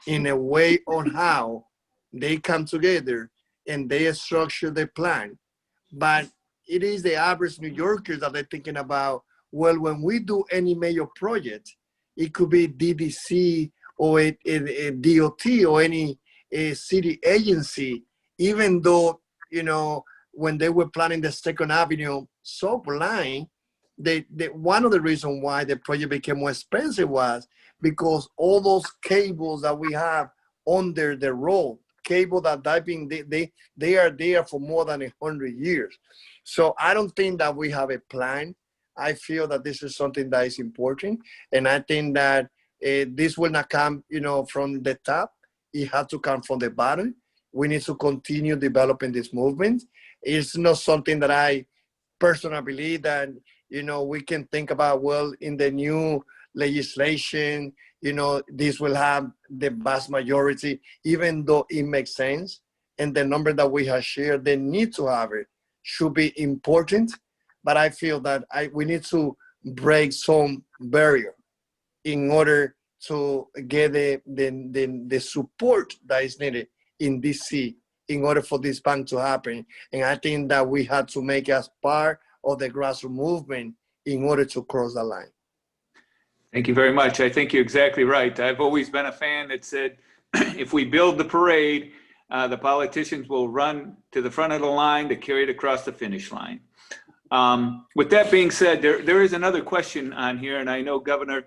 in a way on how they come together and they structure their plan. But it is the average New Yorkers that are thinking about, well, when we do any major project, it could be DDC or a DOT or any city agency, even though, you know, when they were planning the Second Avenue subline line, one of the reasons why the project became more expensive was because all those cables that we have under the road, cable that they are there for more than 100 years. So I don't think that we have a plan. I feel that this is something that is important, and I think that this will not come, you know, from the top. It has to come from the bottom. We need to continue developing this movement. It's not something that I personally believe that, you know, we can think about, well, in the new legislation, you know, this will have the vast majority, even though it makes sense. And the number that we have shared, the need to have it should be important. But I feel that we need to break some barrier in order to get the support that is needed in DC in order for this bank to happen. And I think that we had to make us part of the grassroots movement in order to cross the line. Thank you very much. I think you're exactly right. I've always been a fan that said, if we build the parade, the politicians will run to the front of the line to carry it across the finish line. With that being said, there is another question on here, and I know, Governor,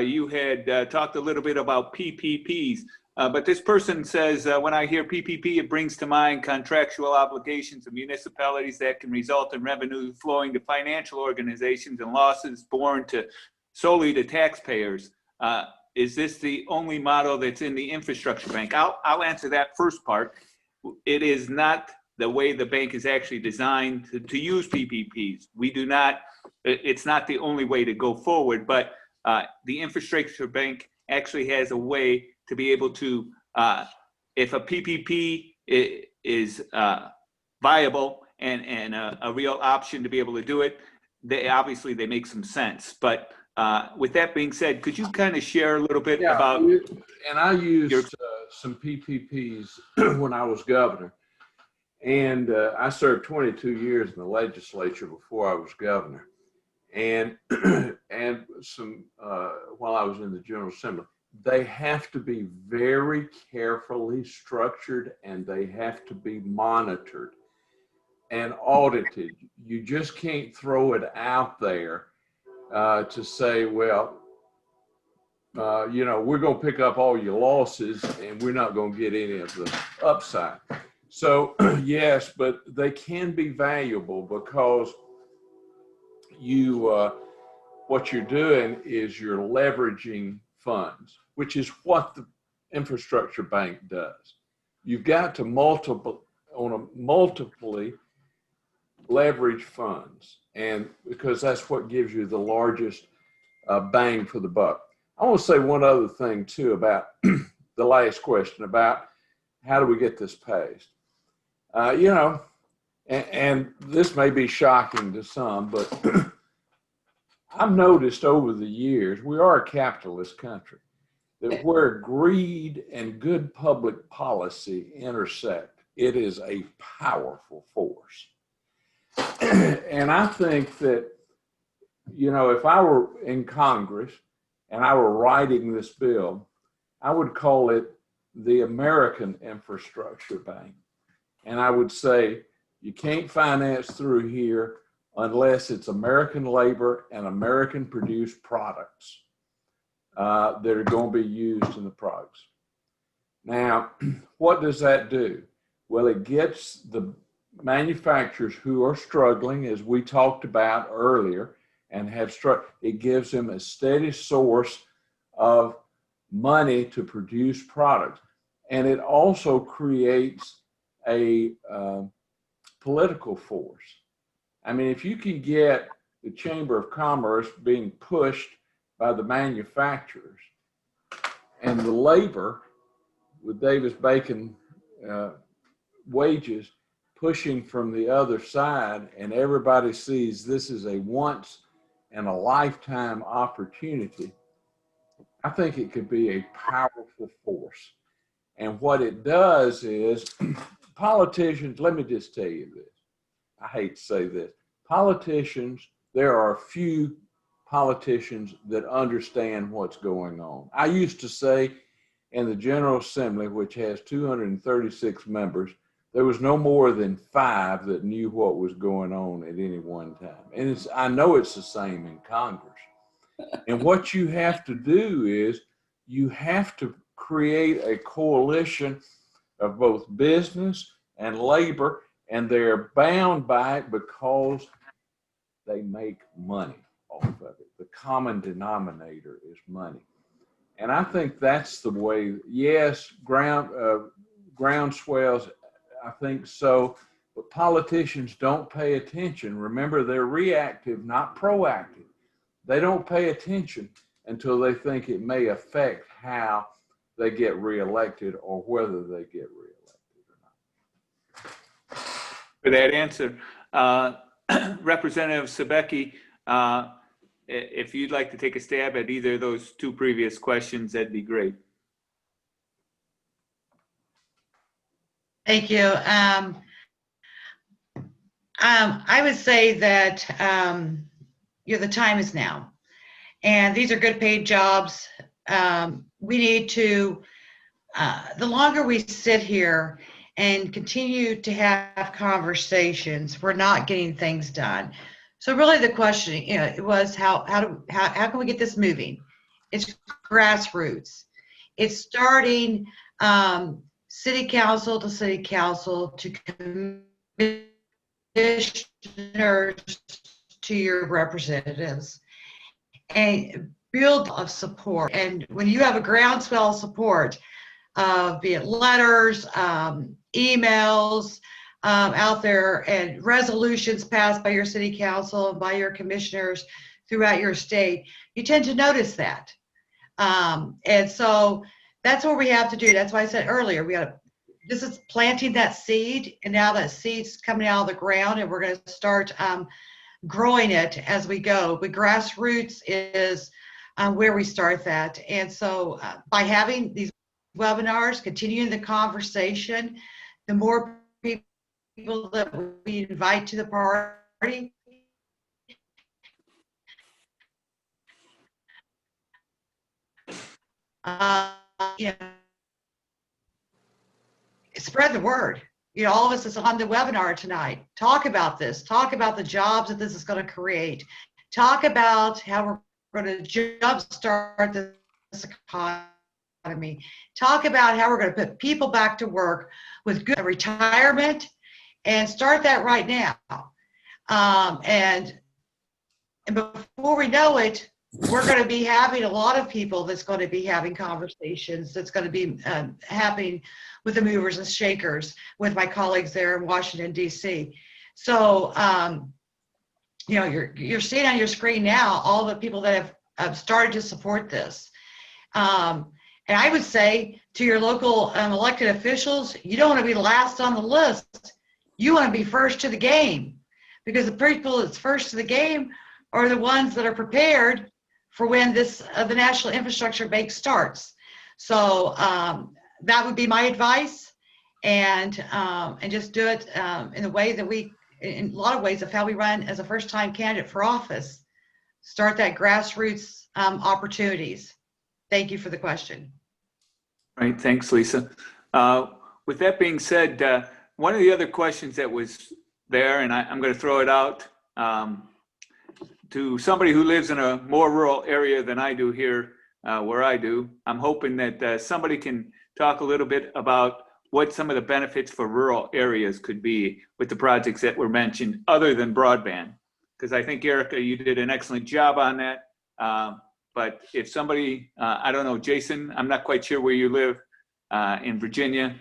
you had talked a little bit about PPPs, but this person says, when I hear PPP, it brings to mind contractual obligations of municipalities that can result in revenue flowing to financial organizations and losses borne solely to taxpayers. Is this the only model that's in the infrastructure bank? I'll answer that first part. It is not the way the bank is actually designed to use PPPs. We do not, it's not the only way to go forward, but the infrastructure bank actually has a way to be able to, if a PPP is viable and a real option to be able to do it, obviously they make some sense. But with that being said, could you kind of share a little bit about? And I used some PPPs when I was governor. And I served 22 years in the legislature before I was governor. And some while I was in the General Assembly. They have to be very carefully structured, and they have to be monitored and audited. You just can't throw it out there to say, well, you know, we're going to pick up all your losses and we're not going to get any of the upside. So yes, but they can be valuable because you, what you're doing is you're leveraging funds, which is what the infrastructure bank does. You've got to multiply leverage funds, and because that's what gives you the largest bang for the buck. I want to say one other thing too about the last question about how do we get this passed. You know, and this may be shocking to some, but I've noticed over the years, we are a capitalist country, that where greed and good public policy intersect, it is a powerful force. And I think that, you know, if I were in Congress and I were writing this bill, I would call it the American Infrastructure Bank. And I would say, you can't finance through here unless it's American labor and American produced products that are going to be used in the products. Now, what does that do? Well, it gets the manufacturers who are struggling, as we talked about earlier, and have struggled, it gives them a steady source of money to produce products. And it also creates a political force. I mean, if you can get the Chamber of Commerce being pushed by the manufacturers and the labor with Davis-Bacon wages pushing from the other side and everybody sees this is a once in a lifetime opportunity, I think it could be a powerful force. And what it does is politicians, let me just tell you this. I hate to say this. Politicians, there are few politicians that understand what's going on. I used to say in the General Assembly, which has 236 members, there was no more than 5 that knew what was going on at any one time. And I know it's the same in Congress. And what you have to do is you have to create a coalition of both business and labor, and they're bound by it because they make money off of it. The common denominator is money. And I think that's the way, yes, ground swells, I think so, but politicians don't pay attention. Remember, they're reactive, not proactive. They don't pay attention until they think it may affect how they get reelected or whether they get reelected or not. For that answer. Representative Sabecki, if you'd like to take a stab at either of those 2 previous questions, that'd be great. Thank you. I would say that the time is now, and these are good paid jobs. We need to, the longer we sit here and continue to have conversations, we're not getting things done. So really the question, it was how can we get this moving? It's grassroots. It's starting city council to commissioners to your representatives, and build of support. And when you have a groundswell of support, be it letters, emails out there, and resolutions passed by your city council and by your commissioners throughout your state, you tend to notice that. And so that's what we have to do. That's why I said earlier, this is planting that seed, and now that seed's coming out of the ground, and we're going to start growing it as we go. But grassroots is where we start that. And so by having these webinars, continuing the conversation, the more people that we invite to the party, spread the word. All of us that's on the webinar tonight, talk about this, talk about the jobs that this is going to create, talk about how we're going to jumpstart this economy, talk about how we're going to put people back to work with good retirement, and start that right now. And before we know it, we're going to be having a lot of people that's going to be having conversations that's going to be happening with the movers and shakers with my colleagues there in Washington, D.C. So, you're seeing on your screen now all the people that have started to support this. And I would say to your local elected officials, you don't want to be last on the list. You want to be first to the game, because the people that's first to the game are the ones that are prepared for when the National Infrastructure Bank starts. So that would be my advice, and just do it in the way that in a lot of ways of how we run as a first-time candidate for office. Start that grassroots opportunities. Thank you for the question. Right, thanks, Lisa. With that being said, one of the other questions that was there, and I'm going to throw it out to somebody who lives in a more rural area than I do here, where I do. I'm hoping that somebody can talk a little bit about what some of the benefits for rural areas could be with the projects that were mentioned, other than broadband. Because I think, Erica, you did an excellent job on that. But if somebody, I don't know, Jason, I'm not quite sure where you live in Virginia.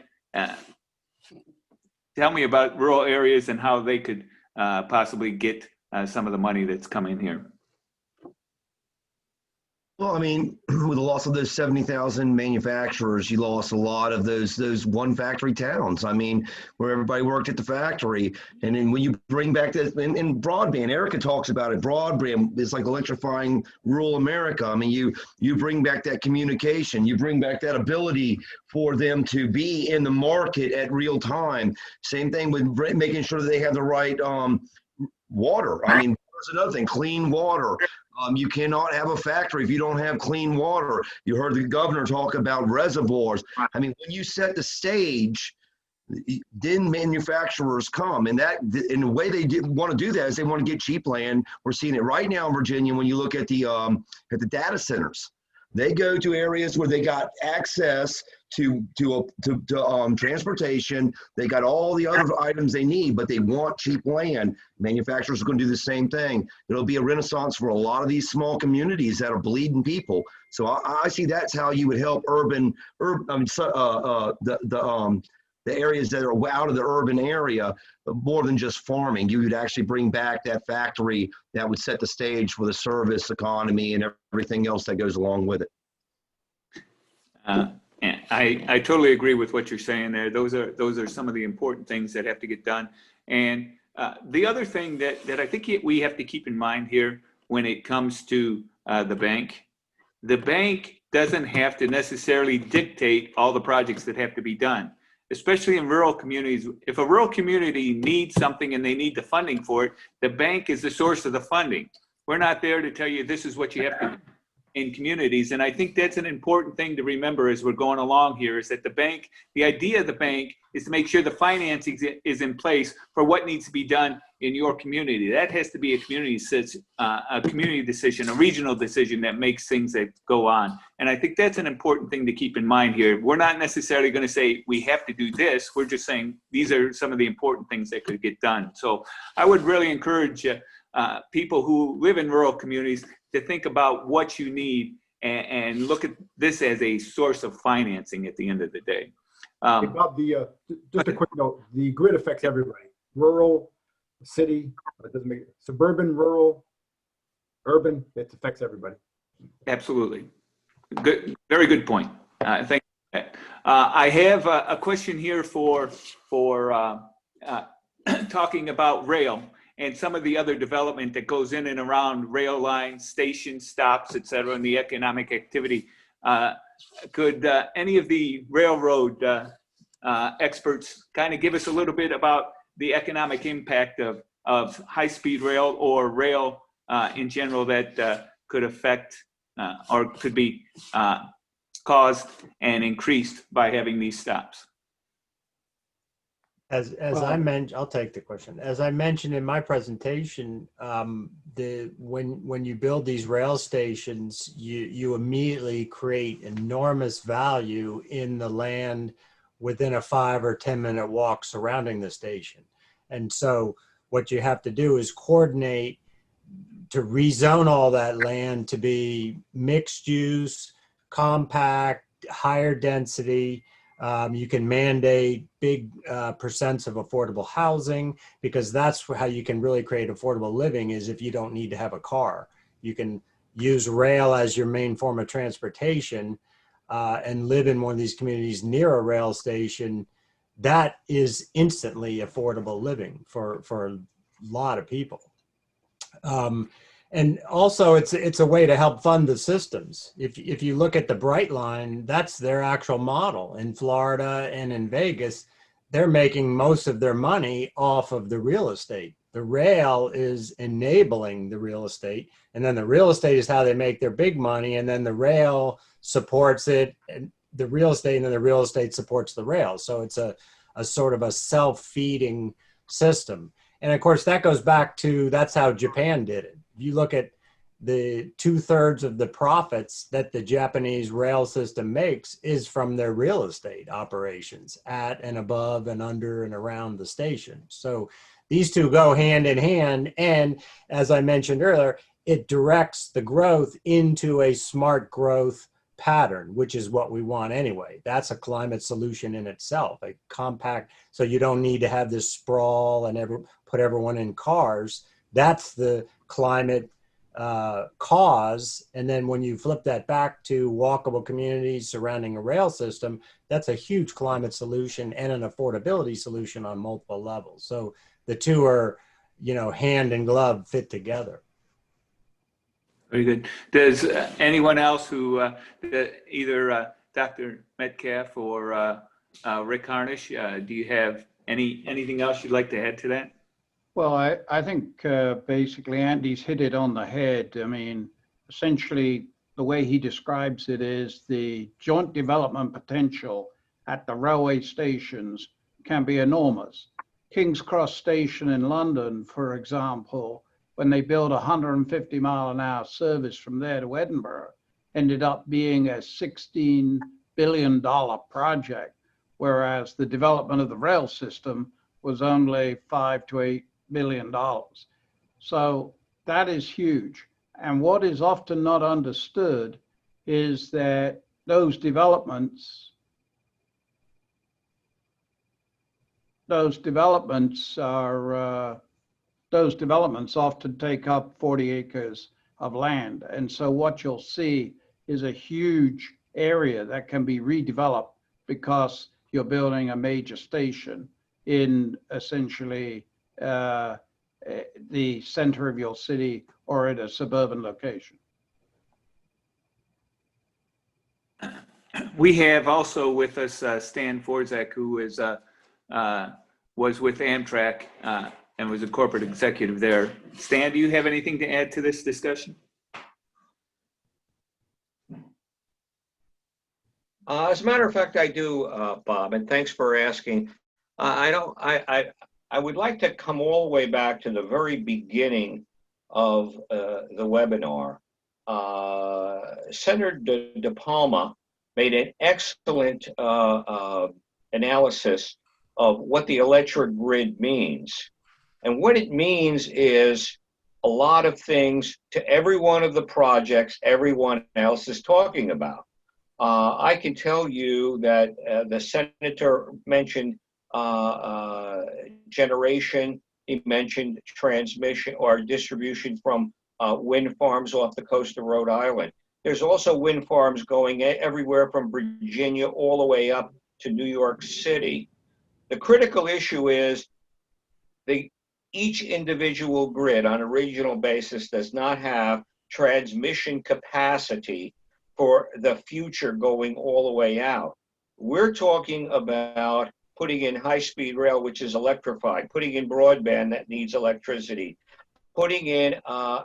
Tell me about rural areas and how they could possibly get some of the money that's coming here. Well, I mean, with the loss of those 70,000 manufacturers, you lost a lot of those one factory towns. I mean, where everybody worked at the factory. And then when you bring back this in broadband, Erica talks about it. Broadband is like electrifying rural America. I mean, you bring back that communication, you bring back that ability for them to be in the market at real time. Same thing with making sure that they have the right water. I mean, there's another thing, clean water. You cannot have a factory if you don't have clean water. You heard the governor talk about reservoirs. I mean, when you set the stage, then manufacturers come, and in the way they want to do that is they want to get cheap land. We're seeing it right now in Virginia. When you look at the data centers, they go to areas where they got access to transportation. They got all the other items they need, but they want cheap land. Manufacturers are going to do the same thing. It'll be a renaissance for a lot of these small communities that are bleeding people. So I see that's how you would help the areas that are out of the urban area, more than just farming. You would actually bring back that factory that would set the stage for the service economy and everything else that goes along with it. I totally agree with what you're saying there. Those are some of the important things that have to get done. And the other thing that I think we have to keep in mind here when it comes to the bank doesn't have to necessarily dictate all the projects that have to be done, especially in rural communities. If a rural community needs something and they need the funding for it, the bank is the source of the funding. We're not there to tell you this is what you have to do in communities. And I think that's an important thing to remember as we're going along here, is that the idea of the bank is to make sure the financing is in place for what needs to be done in your community. That has to be a community decision, a regional decision that makes things that go on. And I think that's an important thing to keep in mind here. We're not necessarily going to say we have to do this. We're just saying these are some of the important things that could get done. So I would really encourage people who live in rural communities to think about what you need and look at this as a source of financing at the end of the day. Hey, Bob, just a quick note, the grid affects everybody. Rural, city, it doesn't make suburban, rural, urban, it affects everybody. Absolutely. Good, very good point. Thank you. I have a question here for talking about rail and some of the other development that goes in and around rail lines, stations, stops, et cetera, and the economic activity. Could any of the railroad experts kind of give us a little bit about the economic impact of high-speed rail or rail in general that could affect or could be caused and increased by having these stops? As I mentioned, I'll take the question. As I mentioned in my presentation, when you build these rail stations, you immediately create enormous value in the land within a 5 or 10 minute walk surrounding the station. And so what you have to do is coordinate to rezone all that land to be mixed use, compact, higher density. You can mandate big percents of affordable housing, because that's how you can really create affordable living, is if you don't need to have a car. You can use rail as your main form of transportation and live in one of these communities near a rail station. That is instantly affordable living for a lot of people. And also it's a way to help fund the systems. If you look at the Bright Line, that's their actual model. In Florida and in Vegas, they're making most of their money off of the real estate. The rail is enabling the real estate, and then the real estate is how they make their big money, and then the rail supports it, and the real estate, and then the real estate supports the rail. So it's a sort of a self-feeding system. And of course, that goes back to, that's how Japan did it. If you look at the 2/3 of the profits that the Japanese rail system makes is from their real estate operations at and above and under and around the station. So these two go hand in hand. And as I mentioned earlier, it directs the growth into a smart growth pattern, which is what we want anyway. That's a climate solution in itself, a compact, so you don't need to have this sprawl and put everyone in cars. That's the climate cause, and then when you flip that back to walkable communities surrounding a rail system, that's a huge climate solution and an affordability solution on multiple levels. So the two are, hand in glove, fit together. Very good. Does anyone else who, either Dr. Metcalf or Rick Harnish, do you have anything else you'd like to add to that? Well, I think basically Andy's hit it on the head. I mean, essentially, the way he describes it is the joint development potential at the railway stations can be enormous. King's Cross Station in London, for example, when they built a 150-mile-an-hour service from there to Edinburgh, ended up being a $16 billion project, whereas the development of the rail system was only $5 to $8 billion. So that is huge. And what is often not understood is that those developments often take up 40 acres of land. And so what you'll see is a huge area that can be redeveloped because you're building a major station in essentially the center of your city or at a suburban location. We have also with us Stan Forzak, who is was with Amtrak and was a corporate executive there. Stan, do you have anything to add to this discussion? As a matter of fact, I do, Bob, and thanks for asking. I would like to come all the way back to the very beginning of the webinar. Senator De Palma made an excellent analysis of what the electric grid means. And what it means is a lot of things to every one of the projects everyone else is talking about. I can tell you that the senator mentioned generation, he mentioned transmission or distribution from wind farms off the coast of Rhode Island. There's also wind farms going everywhere from Virginia all the way up to New York City. The critical issue is each individual grid on a regional basis does not have transmission capacity for the future going all the way out. We're talking about putting in high-speed rail, which is electrified, putting in broadband that needs electricity, putting in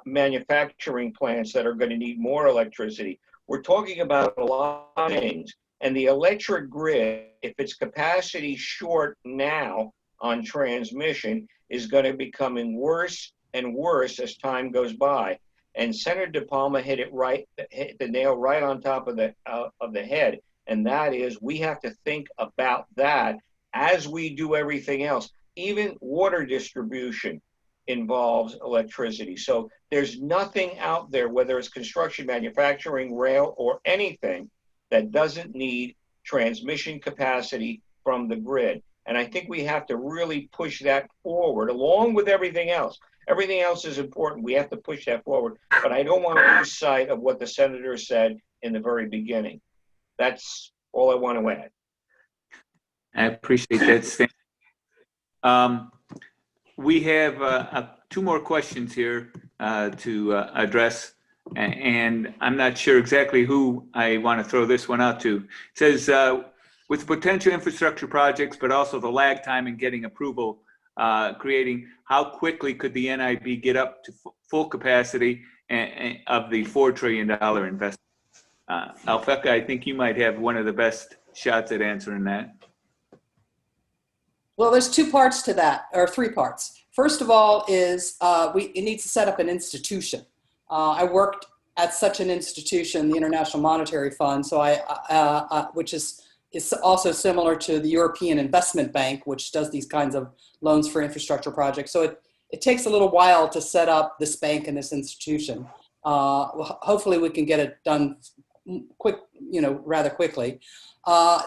manufacturing plants that are going to need more electricity. We're talking about a lot of things. And the electric grid, if its capacity short now on transmission, is going to be becoming worse and worse as time goes by. And Senator De Palma hit the nail right on top of the head. And that is, we have to think about that as we do everything else. Even water distribution involves electricity. So there's nothing out there, whether it's construction, manufacturing, rail, or anything, that doesn't need transmission capacity from the grid. And I think we have to really push that forward along with everything else. Everything else is important. We have to push that forward. But I don't want to lose sight of what the senator said in the very beginning. That's all I want to add. I appreciate that, Stan. We have 2 more questions here to address, and I'm not sure exactly who I want to throw this one out to. It says, with potential infrastructure projects, but also the lag time in getting approval, creating, how quickly could the NIB get up to full capacity of the $4 trillion investment? Alfecca, I think you might have one of the best shots at answering that. Well, there's 2 parts to that, or 3 parts. First of all is it needs to set up an institution. I worked at such an institution, the International Monetary Fund, so which is also similar to the European Investment Bank, which does these kinds of loans for infrastructure projects. So it takes a little while to set up this bank and this institution. Hopefully we can get it done quick, rather quickly.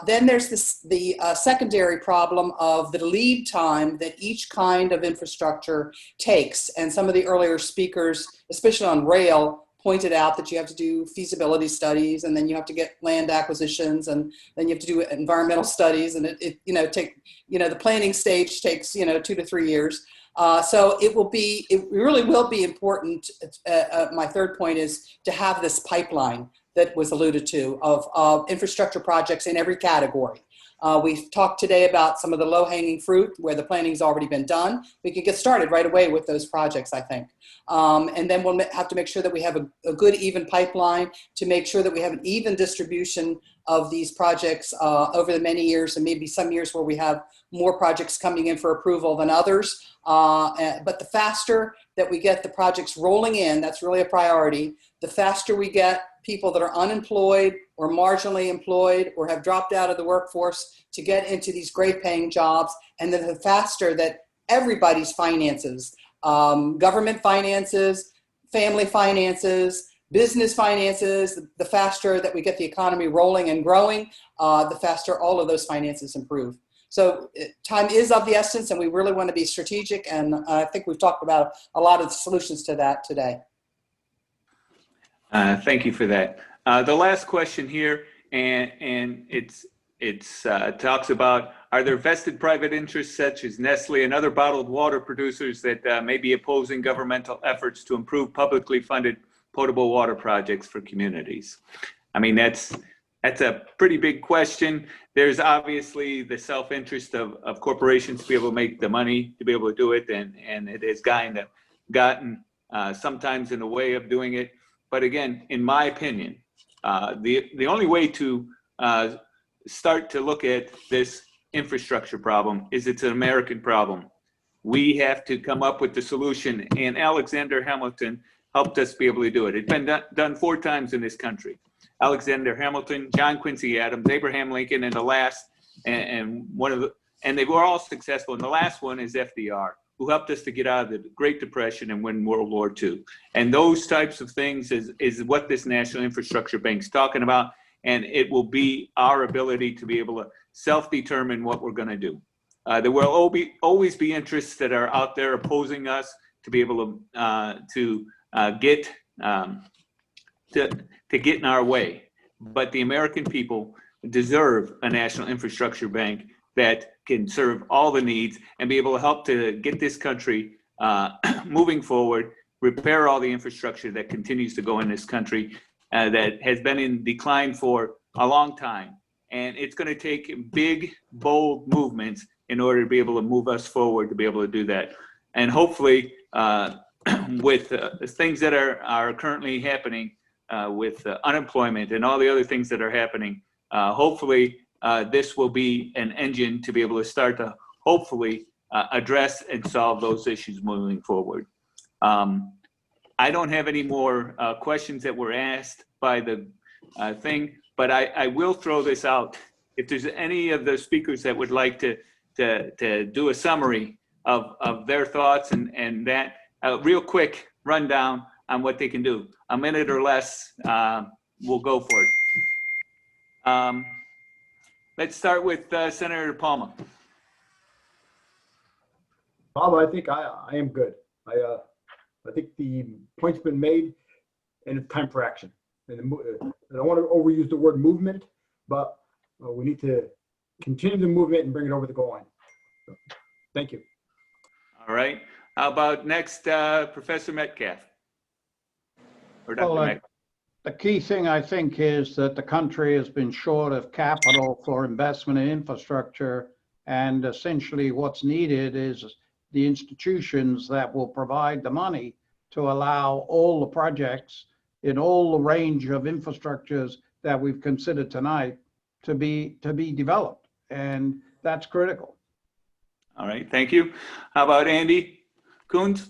Then there's the secondary problem of the lead time that each kind of infrastructure takes. And some of the earlier speakers, especially on rail, pointed out that you have to do feasibility studies, and then you have to get land acquisitions, and then you have to do environmental studies, and the planning stage takes 2 to 3 years. So it really will be important. My third point is to have this pipeline that was alluded to of infrastructure projects in every category. We've talked today about some of the low-hanging fruit where the planning's already been done. We could get started right away with those projects, I think. And then we'll have to make sure that we have a good, even pipeline to make sure that we have an even distribution of these projects over the many years, and maybe some years where we have more projects coming in for approval than others. But the faster that we get the projects rolling in, that's really a priority. The faster we get people that are unemployed or marginally employed or have dropped out of the workforce to get into these great paying jobs, and then the faster that everybody's finances, government finances, family finances, business finances, the faster that we get the economy rolling and growing, the faster all of those finances improve. So time is of the essence, and we really want to be strategic, and I think we've talked about a lot of the solutions to that today. Thank you for that. The last question here, and it's talks about, are there vested private interests such as Nestle and other bottled water producers that may be opposing governmental efforts to improve publicly funded potable water projects for communities? I mean, that's a pretty big question. There's obviously the self-interest of corporations to be able to make the money to be able to do it, and it has gotten sometimes in the way of doing it. But again, in my opinion, the only way to start to look at this infrastructure problem is it's an American problem. We have to come up with the solution, and Alexander Hamilton helped us be able to do it. It's been done 4 times in this country. Alexander Hamilton, John Quincy Adams, Abraham Lincoln, and the last, and they were all successful. And the last one is FDR, who helped us to get out of the Great Depression and win World War II. And those types of things is what this National Infrastructure Bank's talking about. And it will be our ability to be able to self-determine what we're going to do. There will always be interests that are out there opposing us to be able to get in our way. But the American people deserve a national infrastructure bank that can serve all the needs and be able to help to get this country moving forward, repair all the infrastructure that continues to go in this country that has been in decline for a long time. And it's going to take big, bold movements in order to be able to move us forward to be able to do that. And hopefully, with the things that are currently happening with unemployment and all the other things that are happening, hopefully this will be an engine to be able to start to hopefully address and solve those issues moving forward. I don't have any more questions that were asked by the thing, but I will throw this out. If there's any of the speakers that would like to do a summary of their thoughts and that, real quick rundown on what they can do. A minute or less, we'll go for it. Let's start with Senator Palma. Bob, I think I am good. I think the point's been made, and it's time for action. And I don't want to overuse the word movement, but we need to continue the movement and bring it over the goal line. So, thank you. All right. How about next, Professor Metcalf? Or Dr. Well, Metcalf? the key thing, I think, is that the country has been short of capital for investment in infrastructure, and essentially what's needed is the institutions that will provide the money to allow all the projects in all the range of infrastructures that we've considered tonight to be developed, and that's critical. All right, thank you. How about Andy Coons?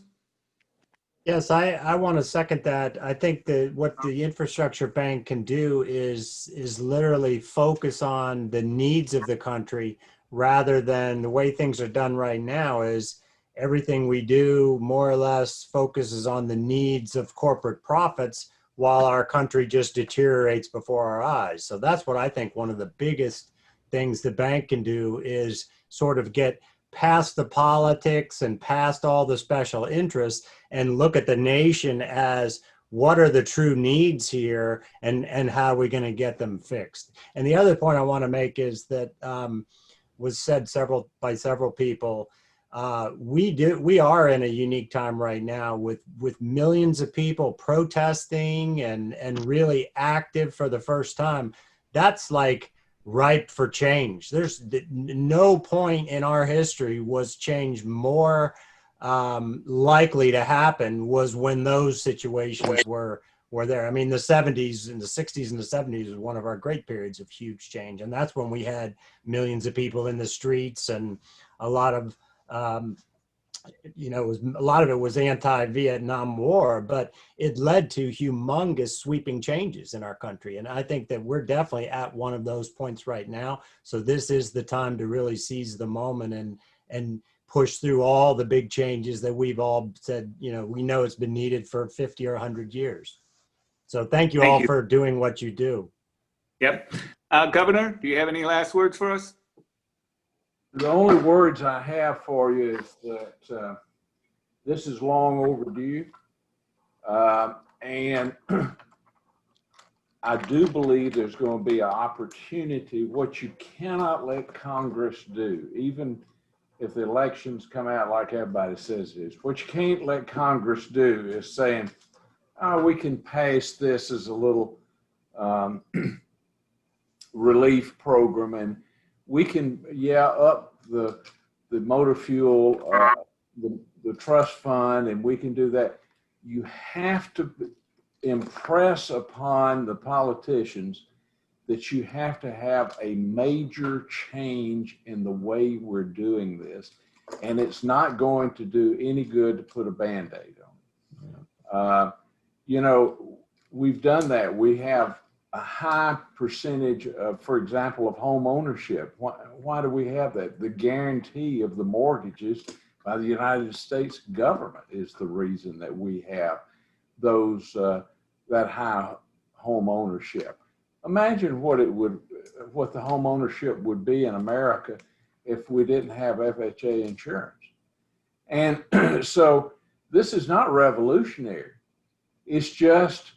Yes, I want to second that. I think that what the infrastructure bank can do is literally focus on the needs of the country rather than the way things are done right now is everything we do more or less focuses on the needs of corporate profits while our country just deteriorates before our eyes. So that's what I think one of the biggest things the bank can do is sort of get past the politics and past all the special interests and look at the nation as what are the true needs here and how are we going to get them fixed. And the other point I want to make is that was said by several people. We are in a unique time right now with millions of people protesting and really active for the first time. That's like ripe for change. There's no point in our history was change more likely to happen was when those situations were there. I mean, the 70s and the 60s and the 70s was one of our great periods of huge change. And that's when we had millions of people in the streets and a lot of, a lot of it was anti-Vietnam War, but it led to humongous sweeping changes in our country. And I think that we're definitely at one of those points right now. So this is the time to really seize the moment and push through all the big changes that we've all said, we know it's been needed for 50 or 100 years. So thank you all for doing what you do. Yep. Governor, do you have any last words for us? The only words I have for you is that this is long overdue. And I do believe there's going to be an opportunity. What you cannot let Congress do, even if the elections come out like everybody says it is, what you can't let Congress do is saying, oh, we can pass this as a little relief program, and we can, up the motor fuel, the trust fund, and we can do that. You have to impress upon the politicians that you have to have a major change in the way we're doing this. And it's not going to do any good to put a Band-Aid on. We've done that. We have a high percentage of, for example, of home ownership. Why do we have that? The guarantee of the mortgages by the United States government is the reason that we have those that high home ownership. Imagine what the home ownership would be in America if we didn't have FHA insurance. And so this is not revolutionary. It's just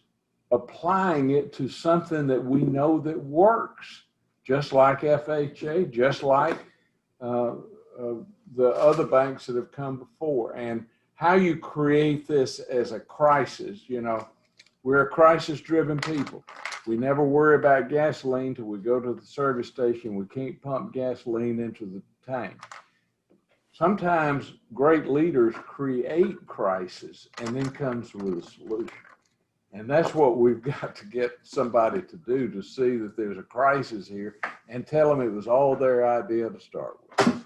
applying it to something that we know that works, just like FHA, just like the other banks that have come before. And how you create this as a crisis, we're a crisis-driven people. We never worry about gasoline till we go to the service station. We can't pump gasoline into the tank. Sometimes great leaders create crisis and then comes with a solution. And that's what we've got to get somebody to do, to see that there's a crisis here and tell them it was all their idea to start with.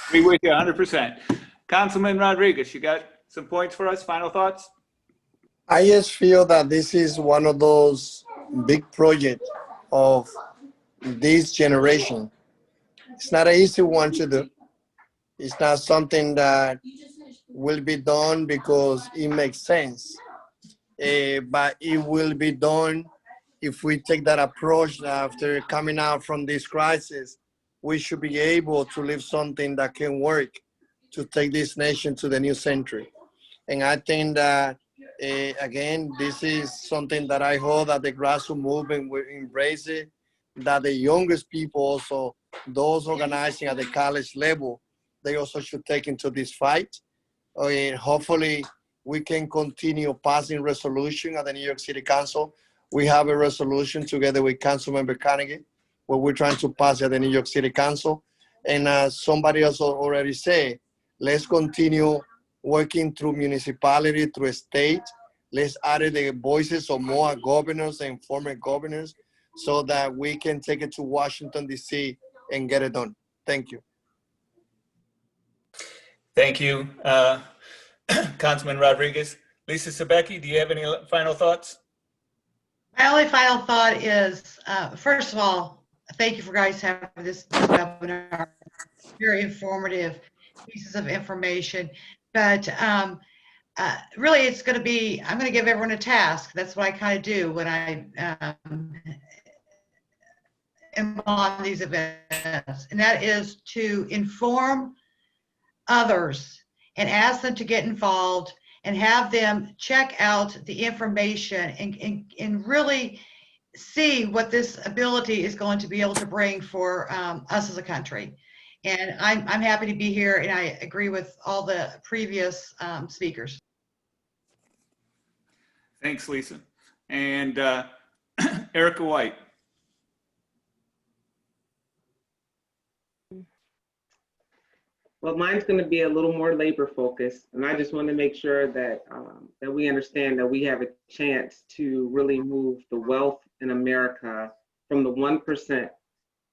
Agree with you 100%. Councilman Rodriguez, you got some points for us? Final thoughts? I just feel that this is one of those big projects of this generation. It's not an easy one to do. It's not something that will be done because it makes sense. But it will be done if we take that approach. After coming out from this crisis, we should be able to leave something that can work to take this nation to the new century. And I think that, again, this is something that I hope that the grassroots movement will embrace it, that the youngest people also, those organizing at the college level, they also should take into this fight. And hopefully we can continue passing resolution at the New York City Council. We have a resolution together with Councilmember Carnegie, where we're trying to pass at the New York City Council. And as somebody else already said, let's continue working through municipality, through a state. Let's add the voices of more governors and former governors so that we can take it to Washington, D.C. and get it done. Thank you. Thank you, Councilman Rodriguez. Lisa Sabecki, do you have any final thoughts? My only final thought is, first of all, thank you for guys having this webinar. Very informative pieces of information. But really it's going to be, I'm going to give everyone a task. That's what I kind of do when I am on these events, and that is to inform others and ask them to get involved and have them check out the information and really see what this ability is going to be able to bring for us as a country. And I'm happy to be here, and I agree with all the previous speakers. Thanks, Lisa. And Erica White. Well, mine's going to be a little more labor focused, and I just want to make sure that that we understand that we have a chance to really move the wealth in America from the 1%.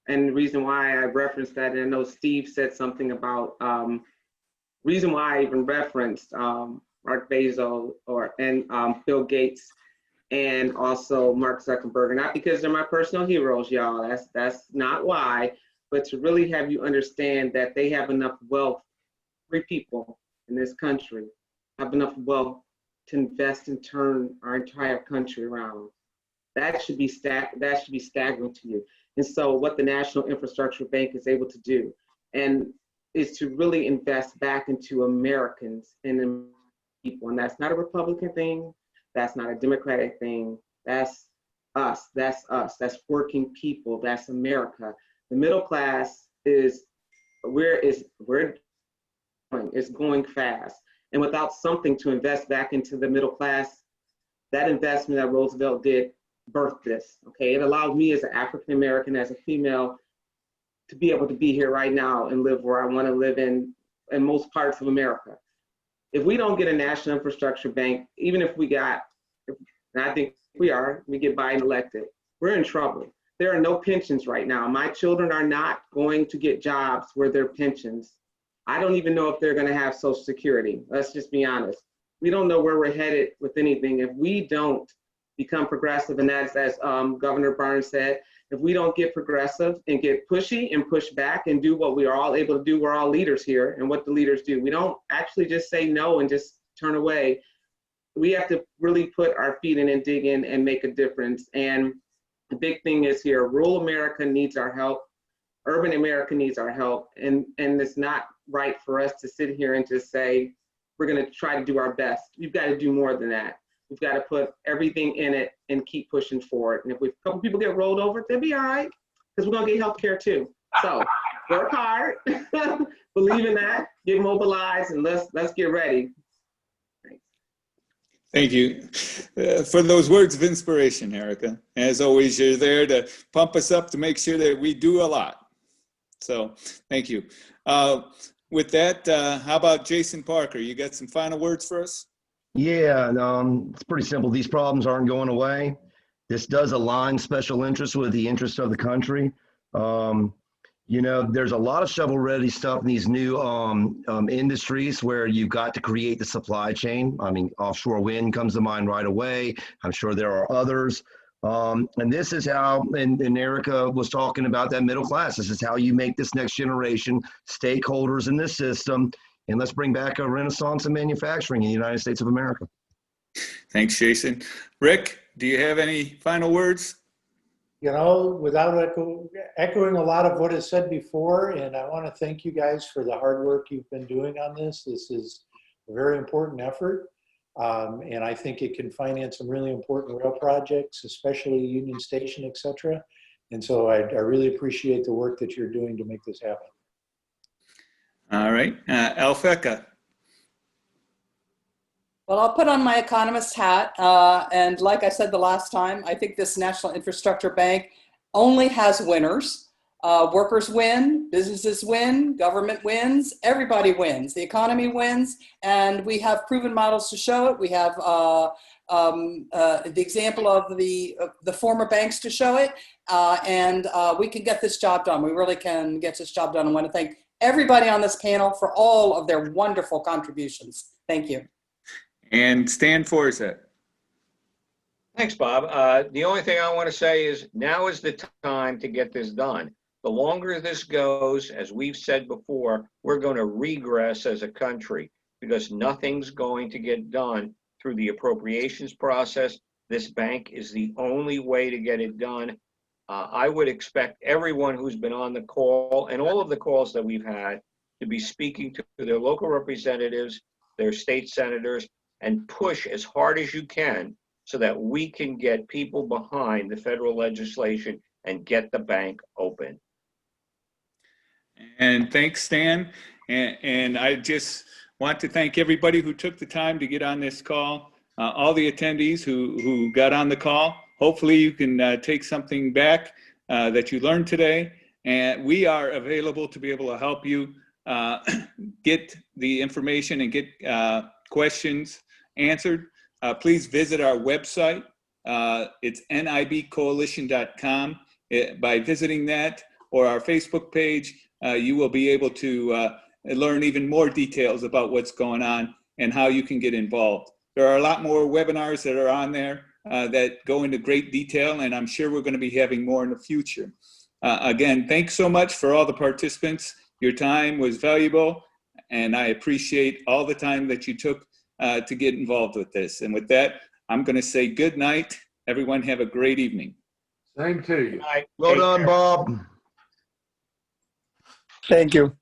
And the reason why I referenced that, and I know Steve said something about reason why I even referenced Mark Bezos and Bill Gates and also Mark Zuckerberg, not because they're my personal heroes, y'all. That's not why. But to really have you understand that they have enough wealth, free people in this country have enough wealth to invest and turn our entire country around. That should be staggering to you. And so what the National Infrastructure Bank is able to do is to really invest back into Americans and people. And that's not a Republican thing. That's not a Democratic thing. That's us. That's us. That's working people. That's America. The middle class is going fast, and without something to invest back into the middle class, that investment that Roosevelt did birthed this. Okay, it allowed me as an African American, as a female, to be able to be here right now and live where I want to live in most parts of America. If we don't get a national infrastructure bank, even if we got, and I think we get Biden elected, we're in trouble. There are no pensions right now. My children are not going to get jobs where there are pensions. I don't even know if they're going to have Social Security. Let's just be honest. We don't know where we're headed with anything. If we don't become progressive, and that's as Governor Burns said, if we don't get progressive and get pushy and push back and do what we are all able to do, we're all leaders here, and what the leaders do. We don't actually just say no and just turn away. We have to really put our feet in and dig in and make a difference. And the big thing is here, rural America needs our help. Urban America needs our help. And it's not right for us to sit here and just say, we're going to try to do our best. You've got to do more than that. We've got to put everything in it and keep pushing forward. And if a couple people get rolled over, they'll be all right, because we're going to get health care too. So work hard, believe in that, get mobilized, and let's get ready. Thank you for those words of inspiration, Erica. As always, you're there to pump us up to make sure that we do a lot. So thank you. With that, how about Jason Parker? You got some final words for us? Yeah, it's pretty simple. These problems aren't going away. This does align special interests with the interests of the country. You know, there's a lot of shovel-ready stuff in these new industries where you've got to create the supply chain. I mean, offshore wind comes to mind right away. I'm sure there are others. And this is how, and Erica was talking about that middle class. This is how you make this next generation stakeholders in this system. And let's bring back a renaissance in manufacturing in the United States of America. Thanks, Jason. Rick, do you have any final words? You know, without echoing a lot of what is said before, and I want to thank you guys for the hard work you've been doing on this. This is a very important effort, and I think it can finance some really important rail projects, especially Union Station, et cetera. And so I really appreciate the work that you're doing to make this happen. All right, Alfecca. Well, I'll put on my economist hat. And like I said the last time, I think this National Infrastructure Bank only has winners. Workers win, businesses win, government wins, everybody wins. The economy wins, and we have proven models to show it. We have the example of the former banks to show it, and we can get this job done. We really can get this job done. I want to thank everybody on this panel for all of their wonderful contributions. Thank you. And Stan Forsett. Thanks, Bob. The only thing I want to say is now is the time to get this done. The longer this goes, as we've said before, we're going to regress as a country. because nothing's going to get done through the appropriations process. This bank is the only way to get it done. I would expect everyone who's been on the call and all of the calls that we've had to be speaking to their local representatives, their state senators, and push as hard as you can so that we can get people behind the federal legislation and get the bank open. And thanks, Stan. And I just want to thank everybody who took the time to get on this call, all the attendees who got on the call. Hopefully you can take something back that you learned today. And we are available to be able to help you get the information and get questions answered. Please visit our website. It's nibcoalition.com. By visiting that or our Facebook page, you will be able to learn even more details about what's going on and how you can get involved. There are a lot more webinars that are on there that go into great detail, and I'm sure we're going to be having more in the future. Again, thanks so much for all the participants. Your time was valuable, and I appreciate all the time that you took to get involved with this. And with that, I'm going to say good night. Everyone have a great evening. Same to you. Good night. Well Take done, care. Bob. Thank you.